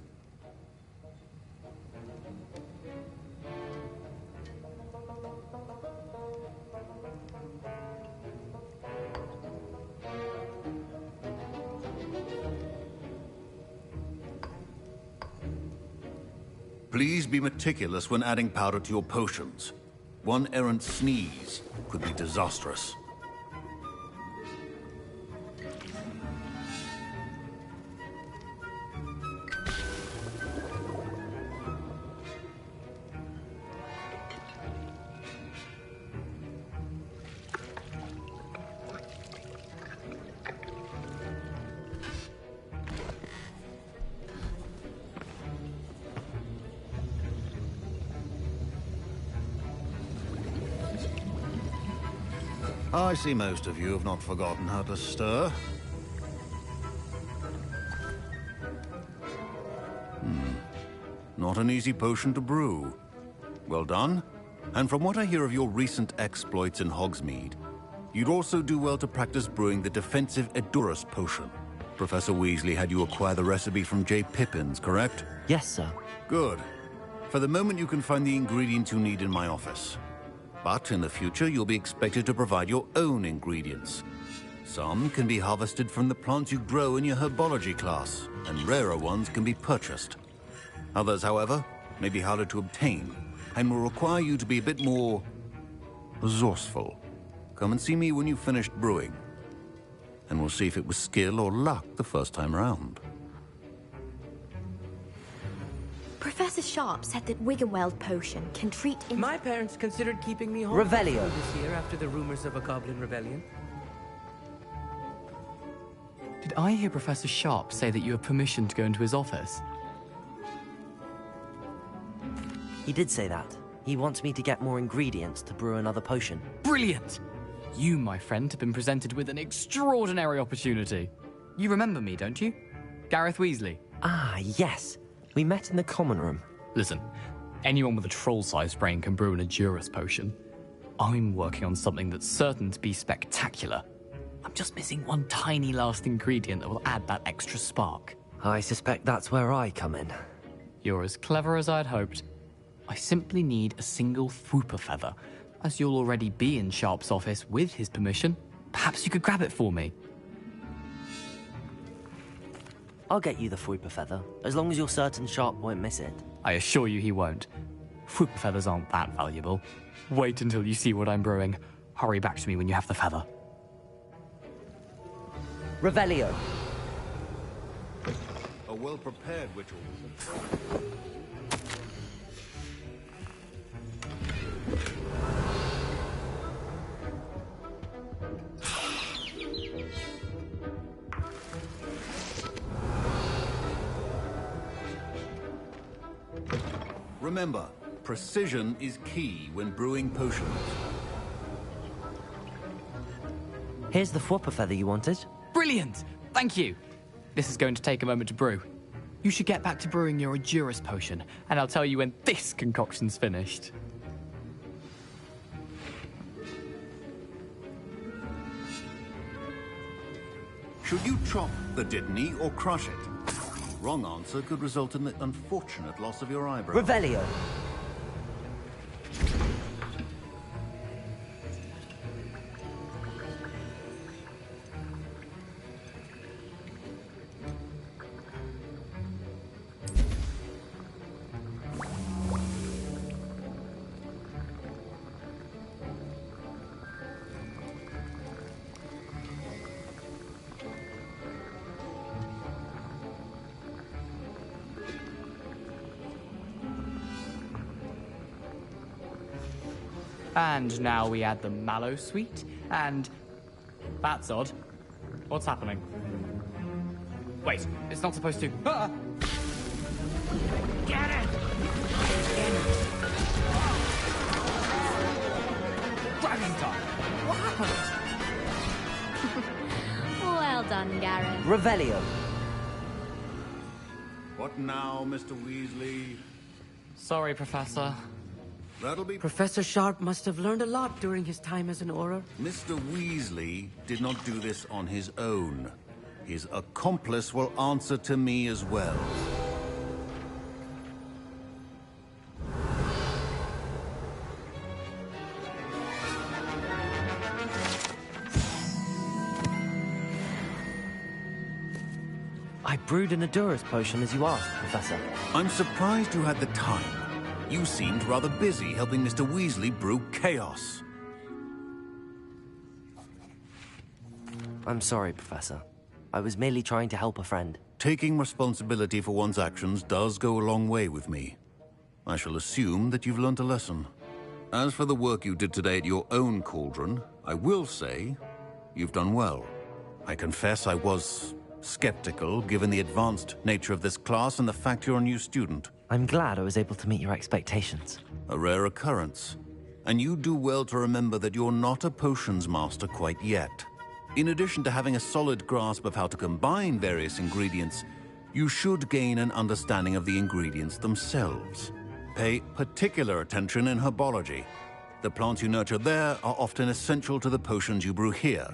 Please be meticulous when adding powder to your potions. One errant sneeze could be disastrous. I see most of you have not forgotten how to stir. Not an easy potion to brew. Well done. And from what I hear of your recent exploits in Hogsmeade, you'd also do well to practice brewing the defensive Edurus potion. Professor Weasley had you acquire the recipe from J. Pippin's, correct? Yes, sir. Good. For the moment, you can find the ingredients you need in my office. But in the future, you'll be expected to provide your own ingredients. Some can be harvested from the plants you grow in your herbology class, and rarer ones can be purchased. Others, however, may be harder to obtain, and will require you to be a bit more resourceful. Come and see me when you've finished brewing, and we'll see if it was skill or luck the first time around. Professor Sharp said that Wiggenweld potion can treat... My parents considered keeping me home Revelio. this year after the rumors of a goblin rebellion. Did I hear Professor Sharp say that you have permission to go into his office? He did say that. He wants me to get more ingredients to brew another potion. Brilliant! You, my friend, have been presented with an extraordinary opportunity. You remember me, don't you? Gareth Weasley. Ah, yes. We met in the common room. Listen, anyone with a troll-sized brain can brew an Edurus potion. I'm working on something that's certain to be spectacular. I'm just missing one tiny last ingredient that will add that extra spark. I suspect that's where I come in. You're as clever as I'd hoped. I simply need a single Fwooper feather. As you'll already be in Sharp's office with his permission, perhaps you could grab it for me. I'll get you the Fwooper feather, as long as you're certain Sharp won't miss it. I assure you he won't. Fwooper feathers aren't that valuable. Wait until you see what I'm brewing. Hurry back to me when you have the feather. Revelio. A well-prepared ritual. Remember, precision is key when brewing potions. Here's the Fwooper feather you wanted. Brilliant! Thank you! This is going to take a moment to brew. You should get back to brewing your Edurus potion, and I'll tell you when this concoction's finished. Should you chop the Dittany or crush it? Wrong answer could result in the unfortunate loss of your eyebrow. Revelio. And now we add the mallow sweet, and... That's odd. What's happening? Wait, it's not supposed to... Ah! Get it! Dragon time! What happened? Well done, Gareth. Revelio. What now, Mr. Weasley? Sorry, Professor. That'll be... Professor Sharp must have learned a lot during his time as an Auror. Mr. Weasley did not do this on his own. His accomplice will answer to me as well. I brewed an Adurus potion as you asked, Professor. I'm surprised you had the time. You seemed rather busy helping Mr. Weasley brew chaos. I'm sorry, Professor. I was merely trying to help a friend. Taking responsibility for one's actions does go a long way with me. I shall assume that you've learnt a lesson. As for the work you did today at your own cauldron, I will say you've done well. I confess I was skeptical, given the advanced nature of this class and the fact you're a new student. I'm glad I was able to meet your expectations. A rare occurrence. And you do well to remember that you're not a potions master quite yet. In addition to having a solid grasp of how to combine various ingredients, you should gain an understanding of the ingredients themselves. Pay particular attention in herbology. The plants you nurture there are often essential to the potions you brew here.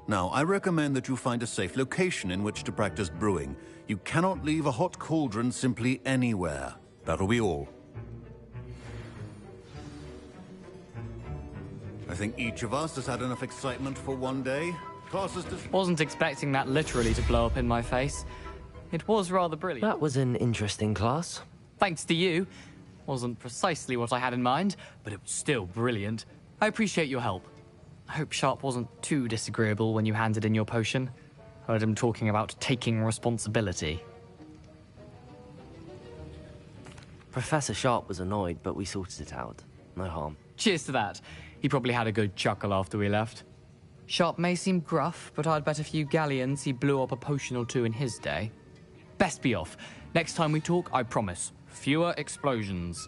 Now, I recommend that you find a safe location in which to practice brewing. You cannot leave a hot cauldron simply anywhere. That'll be all. I think each of us has had enough excitement for one day. Classes Wasn't expecting that literally to blow up in my face. It was rather brilliant. That was an interesting class. Thanks to you. Wasn't precisely what I had in mind, but it was still brilliant. I appreciate your help. I hope Sharp wasn't too disagreeable when you handed in your potion. Heard him talking about taking responsibility. Professor Sharp was annoyed, but we sorted it out. No harm. Cheers to that. He probably had a good chuckle after we left. Sharp may seem gruff, but I'd bet a few galleons he blew up a potion or two in his day. Best be off. Next time we talk, I promise, fewer explosions.